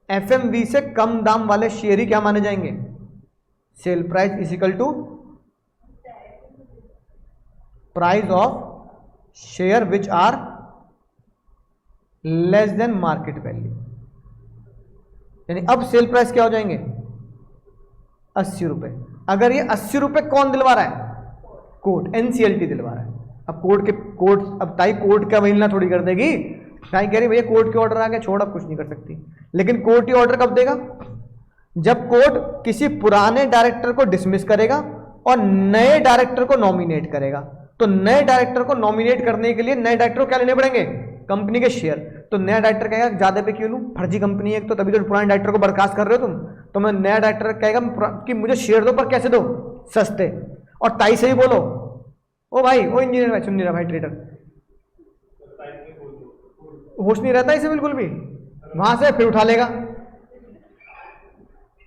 FMV से कम दाम वाले शेयर ही क्या माने जाएंगे, sale price is equal to price of share which are less than market value. यानी अब सेल प्राइस क्या हो जाएंगे, 80 रुपए। अगर ये 80 रुपए कौन दिलवा रहा है, कोर्ट एनसीएलटी दिलवा रहा है। अब अब ताई कोर्ट का वहीलना थोड़ी कर देगी, ताई कह रही भैया कोर्ट के ऑर्डर आ गए, छोड़ अब कुछ नहीं कर सकती। लेकिन कोर्ट ही ऑर्डर कब देगा? जब कोर्ट किसी पुराने डायरेक्टर को डिसमिस करेगा और नए डायरेक्टर को नॉमिनेट करेगा। तो नए डायरेक्टर को नॉमिनेट करने के लिए नए डायरेक्टर को क्या लेने पड़ेंगे? कंपनी के शेयर। तो नया डायरेक्टर कहेगा ज्यादा पे क्यों लूं, फर्जी कंपनी है तो, तभी तो पुराने डायरेक्टर को बर्खास्त कर रहे हो तुम। तो मैं नया डायरेक्टर कहेगा कि मुझे शेयर दो, पर कैसे दो? सस्ते। और ताई से ही बोलो, ओ भाई, ओ इंजीनियर भाई, सुन नहीं रहा भाई ट्रेडर, होश नहीं रहता इसे बिल्कुल भी, वहां से फिर उठा लेगा।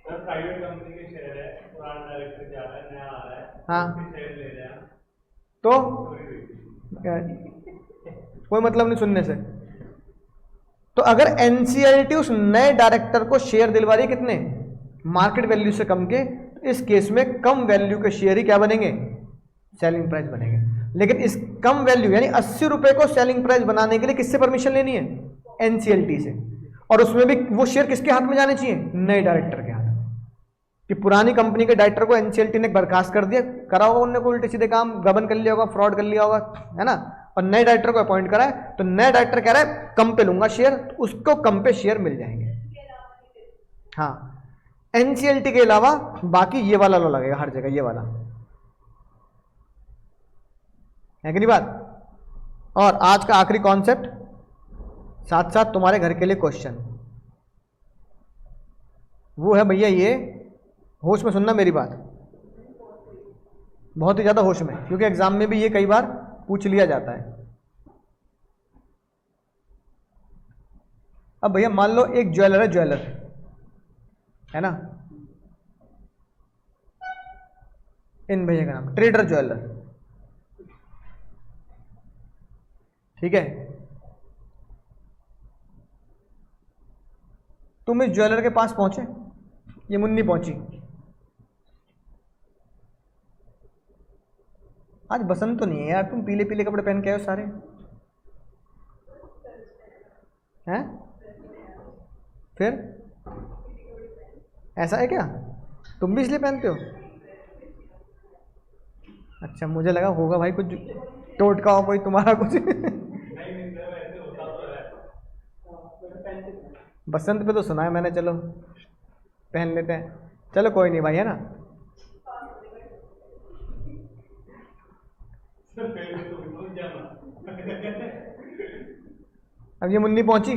प्राइवेट कंपनी के शेयर है, पुराना डायरेक्टर जा रहा है, नया आ रहा है, हाँ, शेयर ले रहे हैं, तो कोई मतलब नहीं सुनने से। तो अगर एनसीएलटी उस नए डायरेक्टर को शेयर दिलवा रही है कितने? मार्केट वैल्यू से कम के, तो इस केस में कम वैल्यू के शेयर ही क्या बनेंगे? सेलिंग प्राइस बनेंगे। लेकिन इस कम वैल्यू यानी 80 रुपए को सेलिंग प्राइस बनाने के लिए किससे परमिशन लेनी है? एनसीएलटी से। और उसमें भी वो शेयर किसके हाथ में जाने चाहिए? नए डायरेक्टर के हाथ में। कि पुरानी कंपनी के डायरेक्टर को एनसीएलटी ने बर्खास्त कर दिया, करा होगा उन्होंने कोई उल्टे सीधे काम, गबन कर लिया होगा, फ्रॉड कर लिया होगा, है ना, और नए डायरेक्टर को अपॉइंट करा है, तो नया डायरेक्टर कह रहा है कम पे लूंगा शेयर, तो उसको कम पे शेयर मिल जाएंगे। हाँ, एनसीएलटी के अलावा बाकी ये वाला लो लगेगा हर जगह, ये वाला है कि नहीं बात। और आज का आखिरी कॉन्सेप्ट, साथ साथ तुम्हारे घर के लिए क्वेश्चन, वो है भैया ये, होश में सुनना मेरी बात, बहुत ही ज्यादा होश में, क्योंकि एग्जाम में भी ये कई बार पूछ लिया जाता है। अब भैया मान लो एक ज्वेलर है, ज्वेलर है ना, इन भैया का नाम ट्रेडर ज्वेलर, ठीक है। तुम इस ज्वेलर के पास पहुंचे, ये मुन्नी पहुंची, आज बसंत तो नहीं है यार, तुम पीले पीले कपड़े पहन के आए हो सारे, हैं? फिर ऐसा है क्या? तुम भी इसलिए पहनते हो? अच्छा, मुझे लगा होगा भाई कुछ टोटका हो कोई तुम्हारा कुछ। बसंत पे तो सुना है मैंने, चलो पहन लेते हैं, चलो कोई नहीं भाई, है ना। अब ये मुन्नी पहुंची,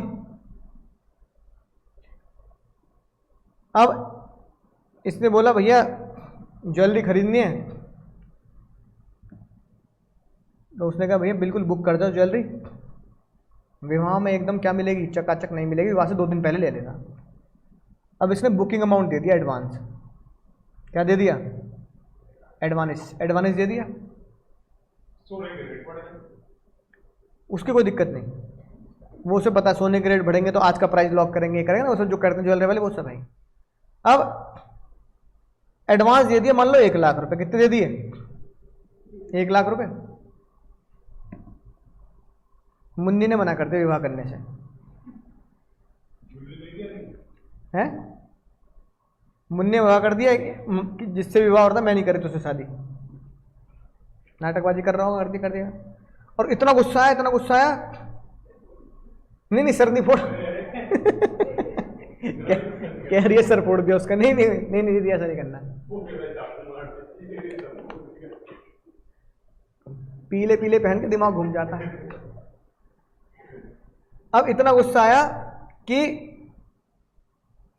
अब इसने बोला भैया ज्वेलरी खरीदनी है, तो उसने कहा भैया बिल्कुल बुक कर दो ज्वेलरी, विवाह में एकदम क्या मिलेगी, चकाचक नहीं मिलेगी, वहां से 2 दिन पहले ले लेना। अब इसने बुकिंग अमाउंट दे दिया, एडवांस, क्या दे दिया? एडवांस दे दिया। उसकी कोई दिक्कत नहीं, वो उसे पता है सोने के रेट बढ़ेंगे तो आज का प्राइस लॉक करेंगे, करेंगे ना, वो सब जो करते हैं ज्वेलरी वाले, वो सब है। अब एडवांस दे दिया, मान लो 1 लाख रुपए, कितने दे दिए? 1 लाख रुपए। मुन्नी ने मना कर दिया विवाह करने से, है? मुन्नी ने विवाह कर दिया कि जिससे विवाह होता मैं नहीं करी तुझसे शादी, नाटकबाजी कर रहा हूँ, कर दिया। और इतना गुस्सा आया, इतना गुस्सा आया, नहीं सर नहीं फोड़, कह रही है सर फोड़ दिया उसका, नहीं दिया, ऐसा नहीं करना। पीले पीले पहन के दिमाग घूम जाता है। अब इतना गुस्सा आया कि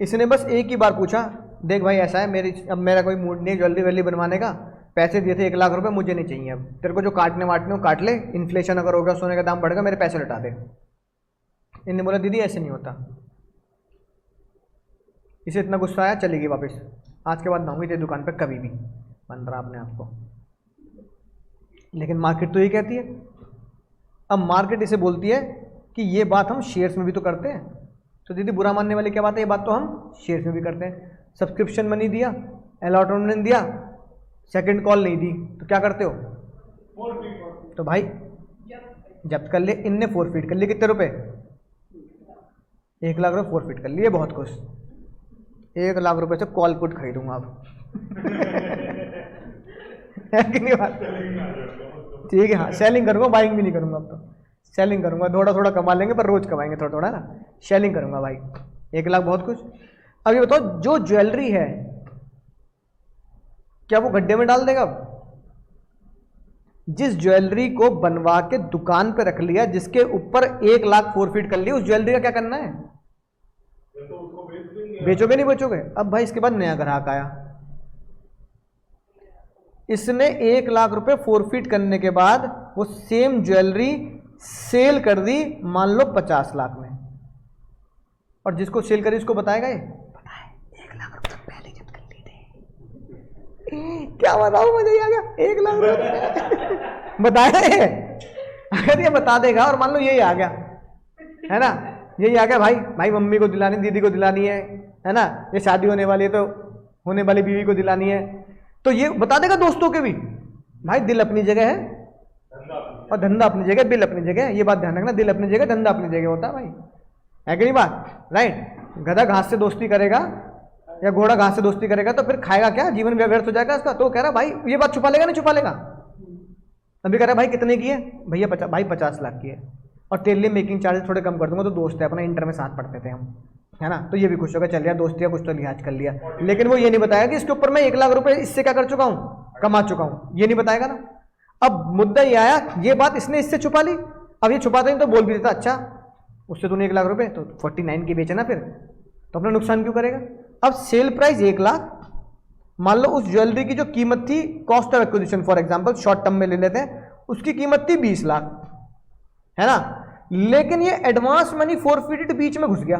इसने बस एक ही बार पूछा, देख भाई ऐसा है, अब मेरा कोई मूड नहीं ज्वेलरी वेलरी बनवाने का, पैसे दिए थे 1 लाख रुपए, मुझे नहीं चाहिए, अब तेरे को जो काटने वाटने हो काट ले, इन्फ्लेशन अगर हो गया, सोने का दाम बढ़ गया, मेरे पैसे लौटा दे। इन्हें बोला दीदी ऐसे नहीं होता। इसे इतना गुस्सा आया, चली गई वापस, आज के बाद ना होंगी तेरी दुकान पे कभी भी, बन रहा अपने आप को। लेकिन मार्केट तो ये कहती है, अब मार्केट इसे बोलती है कि ये बात हम शेयर्स में भी तो करते हैं, तो दीदी बुरा मानने वाली क्या बात है, ये बात तो हम शेयर्स में भी करते हैं। सब्सक्रिप्शन मनी दिया, अलॉटमेंट दिया, सेकंड कॉल नहीं दी, तो क्या करते हो? तो भाई जब्त कर ले, इनने फोरफीट कर लिए, कितने रुपए? 1 लाख रुपए फोरफीट कर लिए, बहुत खुश, 1 लाख रुपए से कॉल पुट खरीदूंगा अब। है कि नहीं बात? ठीक है, हाँ सेलिंग करूंगा, बाइंग भी नहीं करूंगा अब तो। सेलिंग करूंगा, थोड़ा थोड़ा कमा लेंगे पर रोज कमाएंगे थोड़ा थोड़ा ना। सेलिंग करूंगा भाई, 1 लाख बहुत कुछ। अब ये बताओ जो ज्वेलरी है क्या वो गड्ढे में डाल देगा? जिस ज्वेलरी को बनवा के दुकान पे रख लिया, जिसके ऊपर 1 लाख फोरफीट कर लिया, उस ज्वेलरी का क्या करना है? तो उसको बेच देंगे। बेचोगे नहीं बेचोगे? अब भाई इसके बाद नया ग्राहक आया, इसने 1 लाख रुपए फोरफीट करने के बाद वो सेम ज्वेलरी सेल कर दी मान लो 50 लाख में, और जिसको सेल करी उसको बताएगा ये पता है 1 लाख रुपए पहले जब कर ली थी। क्या बताऊं, मुझे आ गया 1 लाख रुपए बताया ये। अगर ये बता देगा और मान लो यही आ गया है ना, यही आ गया भाई, भाई मम्मी को दिलानी, दीदी को दिलानी है ना, ये शादी होने वाली है तो होने वाली बीवी को दिलानी है, तो ये बता देगा दोस्तों के भी। भाई दिल अपनी जगह है और धंधा अपनी जगह, बिल अपनी जगह है, ये बात ध्यान रखना, दिल अपनी जगह धंधा अपनी जगह होता है भाई, है कि नहीं बात? राइट। गधा घास से दोस्ती करेगा या घोड़ा घास से दोस्ती करेगा तो फिर खाएगा क्या, जीवन व्यर्थ हो जाएगा इसका। तो कह रहा भाई ये बात छुपा लेगा नहीं छुपा लेगा? अभी कह रहा भाई कितने की है भैया? भाई 50 लाख की है, और तेरे लिए मेकिंग चार्जेस थोड़े कम कर दूंगा, तो दोस्त है अपना, इंटर में साथ पढ़ते थे हम, है ना, तो ये भी खुश होगा, चल यार दोस्ती है, कुछ तो लिहाज कर लिया। लेकिन वो ये नहीं बताया कि इसके ऊपर मैं 1 लाख रुपए इससे क्या कर चुका हूँ, कमा चुका हूँ, ये नहीं बताएगा ना। अब मुद्दा ये आया, ये बात इसने इससे छुपा ली, अब ये छुपाता नहीं तो बोल भी देता अच्छा उससे तूने 1 लाख रुपए तो 49 की बेचे ना, फिर तो अपना नुकसान क्यों करेगा? अब सेल प्राइस 1 लाख, मान लो उस ज्वेलरी की जो कीमत थी, cost of acquisition for example short term में ले लेते हैं, उसकी कीमत थी 20 लाख, है ना, लेकिन ये एडवांस मनी फोरफीटेड बीच में घुस गया।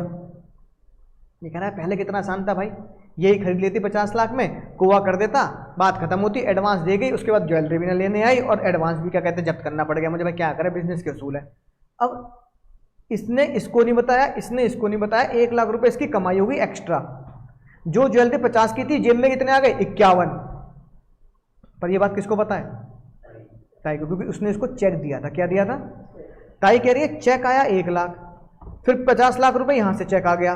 ये कह रहा है पहले कितना आसान था भाई, यही खरीद लेती 50 लाख में, कुआ कर देता, बात खत्म होती, एडवांस दे गई, उसके बाद ज्वेलरी भी ना लेने आई और एडवांस भी क्या कहते हैं जब्त करना पड़ गया मुझे, भाई क्या करे, बिजनेस के असूल है। अब इसने इसको नहीं बताया, इसने इसको नहीं बताया, 1 लाख रुपए इसकी कमाई होगी एक्स्ट्रा। जो ज्वेलरी 50 की थी, जेब में कितने आ गए 51, पर ये बात किसको पता है? ताई को, क्योंकि उसने इसको चेक दिया था। क्या दिया था? ताई कह रही है चेक आया 1 लाख, फिर 50 लाख रुपए यहां से चेक आ गया,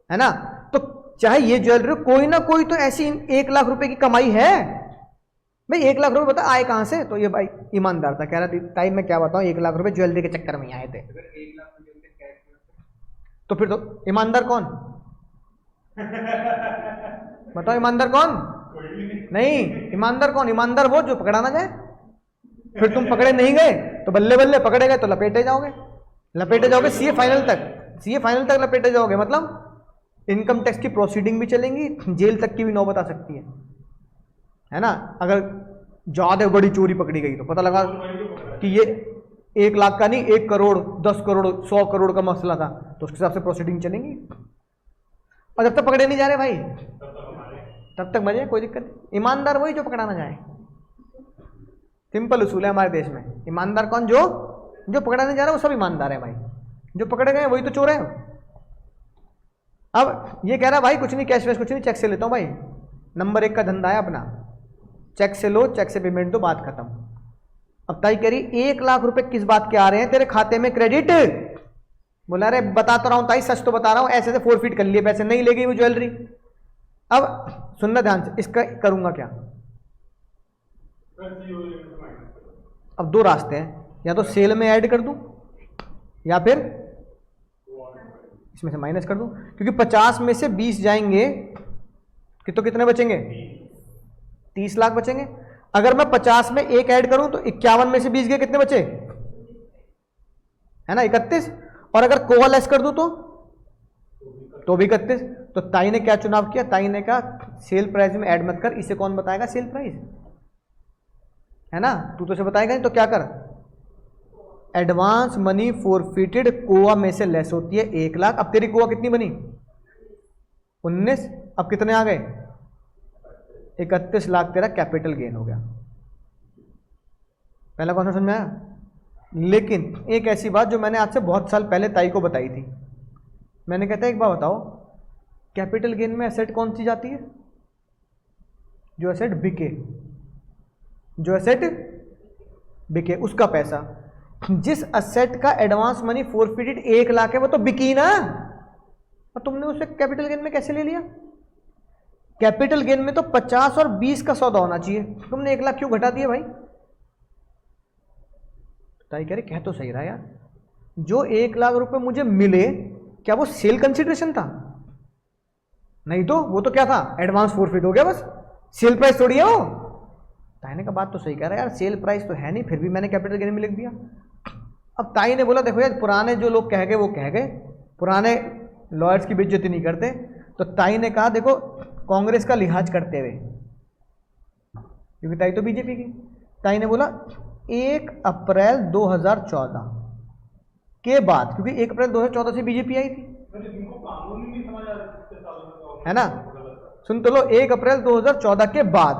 है ना, तो चाहे ये ज्वेलरी कोई ना कोई तो ऐसी 1 लाख रुपए की कमाई है भाई। 1 लाख रुपए बता आए कहां से? तो ये भाई ईमानदार था, कह रहा था ताई मैं क्या बताऊं, 1 लाख रुपए ज्वेलरी के चक्कर में आए थे। तो फिर तो ईमानदार कौन बताओ, ईमानदार कौन? नहीं, ईमानदार कौन? ईमानदार वो जो पकड़ा ना जाए। फिर तुम पकड़े नहीं गए तो बल्ले बल्ले, पकड़े गए तो लपेटे जाओगे, लपेटे जाओगे सीए फाइनल तक, सीए फाइनल तक लपेटे जाओगे, मतलब इनकम टैक्स की प्रोसीडिंग भी चलेंगी, जेल तक की भी नौबत आ सकती है ना। अगर ज्यादा बड़ी चोरी पकड़ी गई तो पता लगा कि ये 1 लाख का नहीं 1 करोड़ 10 करोड़ 100 करोड़ का मसला था, तो उसके हिसाब से प्रोसीडिंग चलेंगी। और जब तक पकड़े नहीं जा रहे भाई तब तक मजे, कोई दिक्कत नहीं। ईमानदार वही जो पकड़ा ना जाए, सिंपल उसूल है हमारे देश में। ईमानदार कौन? जो पकड़ा नहीं जा रहा वो सब ईमानदार है भाई, जो पकड़े गए वही तो चोर है। अब ये कह रहा भाई कुछ नहीं, कैश वैश कुछ नहीं, चेक से लेता हूं भाई, नंबर 1 का धंधा है अपना, चेक से लो, चेक से पेमेंट दो, बात खत्म। अब ताई कह रही 1 लाख रुपए किस बात के आ रहे हैं तेरे खाते में क्रेडिट? बोला अरे बता तो रहा हूं ताई, सच तो बता रहा हूं, ऐसे से फोरफीट कर लिए पैसे, नहीं ले गई वो ज्वेलरी। अब सुनना ध्यान से, इसका करूंगा क्या? अब 2 रास्ते हैं, या तो सेल में ऐड कर दूं या फिर इसमें से माइनस कर दूं, क्योंकि 50 में से 20 जाएंगे कि तो कितने बचेंगे? 30 लाख बचेंगे। अगर मैं 50 में 1 ऐड करूं तो 51 में से 20 गए, कितने बचे? है ना 31। और अगर कोअलेस कर दूं तो भी 31। तो ताई ने क्या चुनाव किया? ताई ने कहा सेल प्राइस में ऐड मत कर, इसे कौन बताएगा सेल प्राइस, है ना, तू तो से बताएगा नहीं, तो क्या कर, एडवांस मनी फोरफिटेड कोआ में से लेस होती है 1 लाख। अब तेरी कोआ कितनी बनी? 19। अब कितने आ गए? 31 लाख तेरा कैपिटल गेन हो गया। पहला कौन सा समझ में आया? लेकिन एक ऐसी बात जो मैंने आज से बहुत साल पहले ताई को बताई थी, मैंने कहता एक बार बताओ, कैपिटल गेन में एसेट कौन सी जाती है? जो एसेट बिके, जो एसेट बिके उसका पैसा। जिस एसेट का एडवांस मनी फोरफिटेड 1 लाख है वो तो बिकी ना, और तुमने उसे कैपिटल गेन में कैसे ले लिया? कैपिटल गेन में तो 50 और 20 का सौदा होना चाहिए, तुमने 1 लाख क्यों घटा दिया भाई? ताई कह रहे कह तो सही रहा यार, जो 1 लाख रुपए मुझे मिले क्या वो सेल कंसिडरेशन था? नहीं तो वो तो क्या था, एडवांस फोरफिट हो गया बस, सेल प्राइस थोड़ी है वो। ताई ने कहा बात तो सही कह रहा है यार, सेल प्राइस तो है नहीं, फिर भी मैंने कैपिटल गेन में लिख दिया। अब ताई ने बोला देखो यार, पुराने जो लोग कह गए वो कह गए, पुराने लॉयर्स की बेइज्जती नहीं करते। तो ताई ने कहा देखो कांग्रेस का लिहाज करते हुए, क्योंकि ताई तो बीजेपी की, ताई ने बोला 1 अप्रैल 2014 के बाद, क्योंकि 1 अप्रैल 2014 से बीजेपी आई थी, है ना। सुन तो लो, 1 अप्रैल 2014 के बाद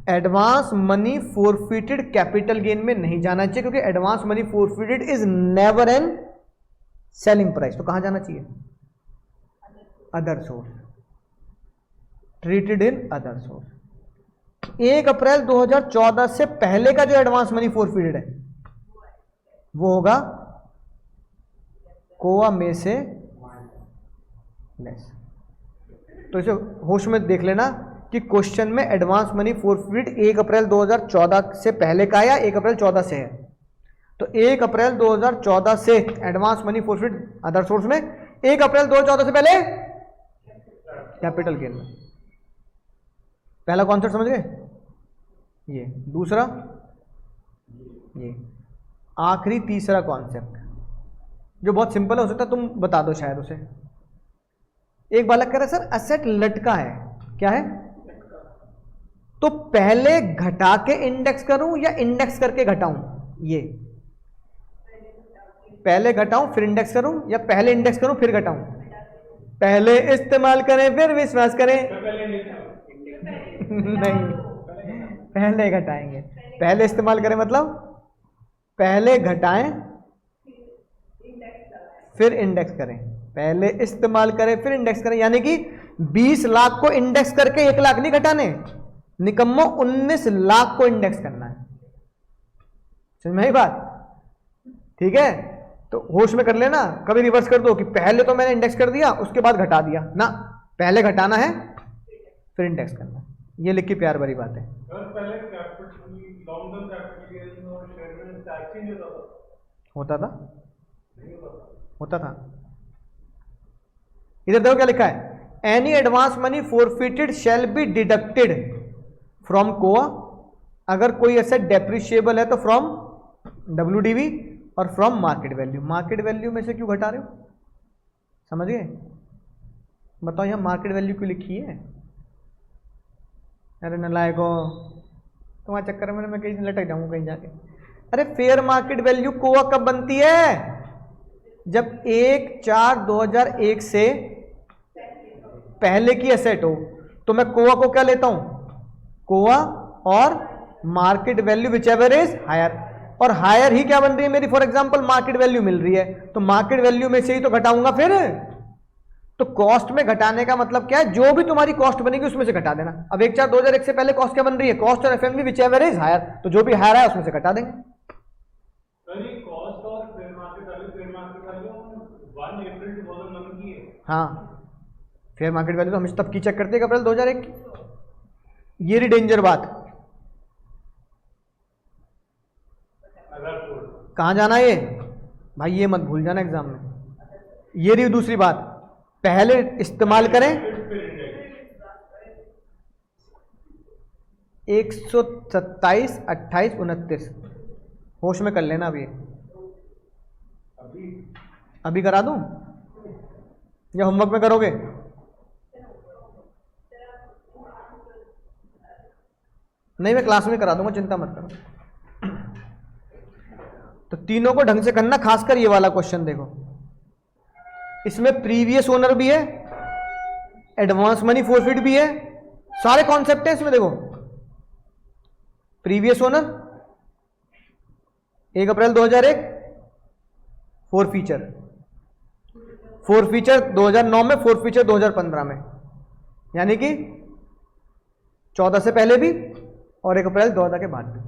advance money forfeited capital gain में नहीं जाना चाहिए, क्योंकि advance money forfeited is never N selling price. तो कहां जाना चाहिए? Other source, treated in other source. 1 अप्रैल 2014 से पहले का जो एडवांस मनी फोरफिटेड है वो होगा कोआ में से लेस। तो इसे होश में देख लेना कि क्वेश्चन में एडवांस मनी फोरफिटेड 1 अप्रैल 2014 से पहले का या 1 अप्रैल 14 से है। तो 1 अप्रैल 2014 से advance money forfeited other source में, 1 अप्रैल 2014 से पहले कैपिटल गेन में। पहला कॉन्सेप्ट समझ गए? ये दूसरा, ये आखिरी तीसरा कॉन्सेप्ट जो बहुत सिंपल है, हो सकता है तुम बता दो शायद उसे। एक बालक कह रहा है सर असेट लटका है, क्या है? तो पहले घटा के इंडेक्स करूं या इंडेक्स करके घटाऊं? ये पहले घटाऊं फिर इंडेक्स करूं या पहले इंडेक्स करूं फिर घटाऊं? पहले इस्तेमाल करें फिर विश्वास करें। नहीं, पहले घटाएंगे। पहले इस्तेमाल करें मतलब पहले घटाएं फिर इंडेक्स करें, पहले इस्तेमाल करें फिर इंडेक्स करें। यानी कि 20 लाख को इंडेक्स करके 1 लाख नहीं घटाने, निकम्मो 19 लाख को इंडेक्स करना है। समझ में आई बात? ठीक है, तो होश में कर लेना, कभी रिवर्स कर दो कि पहले तो मैंने इंडेक्स कर दिया उसके बाद घटा दिया ना, पहले घटाना है फिर इंडेक्स करना है। ये लिख के प्यार भरी बात है। होता था, होता था। इधर देखो क्या लिखा है, any advance money forfeited shall be deducted from COA. अगर कोई एसेट डेप्रिशिएबल है तो फ्रॉम WDV और from market value. Market value में से क्यों घटा रहे हो? समझ गए? बताओ यहां मार्केट वैल्यू क्यों लिखी है? अरे नालायको, तुम्हारे चक्कर में मैं कहीं लटक जाऊंगा कहीं जाके। अरे फेयर मार्केट वैल्यू कोआ कब बनती है? जब 1/4/2001 से पहले की एसेट हो। तो मैं कोआ को क्या लेता हूं? कोआ और market value whichever is higher, और हायर ही क्या बन रही है मेरी? फॉर एग्जांपल मार्केट वैल्यू मिल रही है, तो मार्केट वैल्यू में से ही तो घटाऊंगा फिर। तो कॉस्ट में घटाने का मतलब क्या है? जो भी तुम्हारी कॉस्ट बनेगी उसमें से घटा देना। अब 1/4/2001 से पहले कॉस्ट क्या बन रही है? Cost or FMV whichever is higher, तो जो भी हायर है उसमें से घटा देंगे। हाँ, फेयर मार्केट वैल्यू तो हम तब की चेक करते हैं अप्रैल 2001 की। ये रही डेंजर बात। कहां जाना ये भाई, ये मत भूल जाना एग्जाम में। ये रही दूसरी बात, पहले इस्तेमाल करें 127, 28, 29। होश में कर लेना। अभी करा दूं या होमवर्क में करोगे? नहीं, मैं क्लास में करा दूंगा, चिंता मत करो। तो तीनों को ढंग से करना, खासकर ये वाला क्वेश्चन देखो, इसमें प्रीवियस ओनर भी है, एडवांस मनी फोरफिट भी है, सारे कॉन्सेप्ट है इसमें। देखो प्रीवियस ओनर 1 अप्रैल 2001, फोरफीचर 2009 में, फोरफीचर 2015 में, यानी कि 14 से पहले भी और 1 अप्रैल 2014 के बाद भी।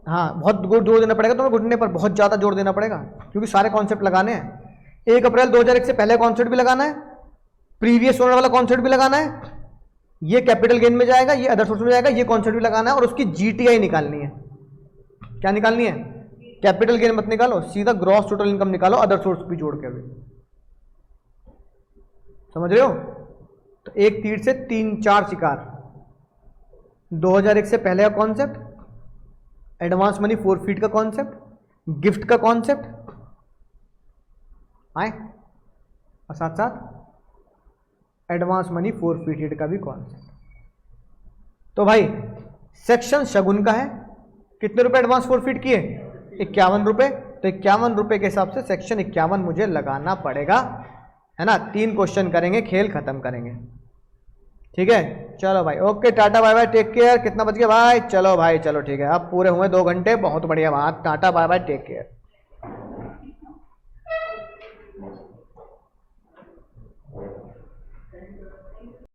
हाँ, बहुत जोर देना पड़ेगा तुम्हें, घुटने पर बहुत ज़्यादा जोर देना पड़ेगा, क्योंकि सारे कॉन्सेप्ट लगाने हैं। 1 अप्रैल 2001 से पहले कॉन्सेप्ट भी लगाना है प्रीवियस ओनर वाला कॉन्सेप्ट भी लगाना है, ये कैपिटल गेन में जाएगा, ये अदर सोर्स में जाएगा, ये कॉन्सेप्ट भी लगाना है और उसकी जीटीआई निकालनी है। क्या निकालनी है? कैपिटल गेन मत निकालो, सीधा ग्रॉस टोटल इनकम निकालो, अदर सोर्स भी जोड़ के भी। समझ रहे हो? तो एक तीर से 3-4 शिकार। 2001 से पहले का कॉन्सेप्ट, एडवांस मनी फोरफीट का कॉन्सेप्ट, गिफ्ट का कॉन्सेप्ट आए, और साथ साथ एडवांस मनी फोरफीटेड का भी कॉन्सेप्ट। तो भाई सेक्शन शगुन का है, कितने रुपए एडवांस फोरफीट किए? 51 रुपए। तो 51 रुपए के हिसाब से सेक्शन 51 मुझे लगाना पड़ेगा, है ना। 3 क्वेश्चन करेंगे, खेल खत्म करेंगे। ठीक है, चलो भाई, okay, tata bye bye, take care. कितना बज गया भाई? चलो भाई, चलो ठीक है, अब पूरे हुए 2 घंटे, बहुत बढ़िया बात। Tata bye bye, take care.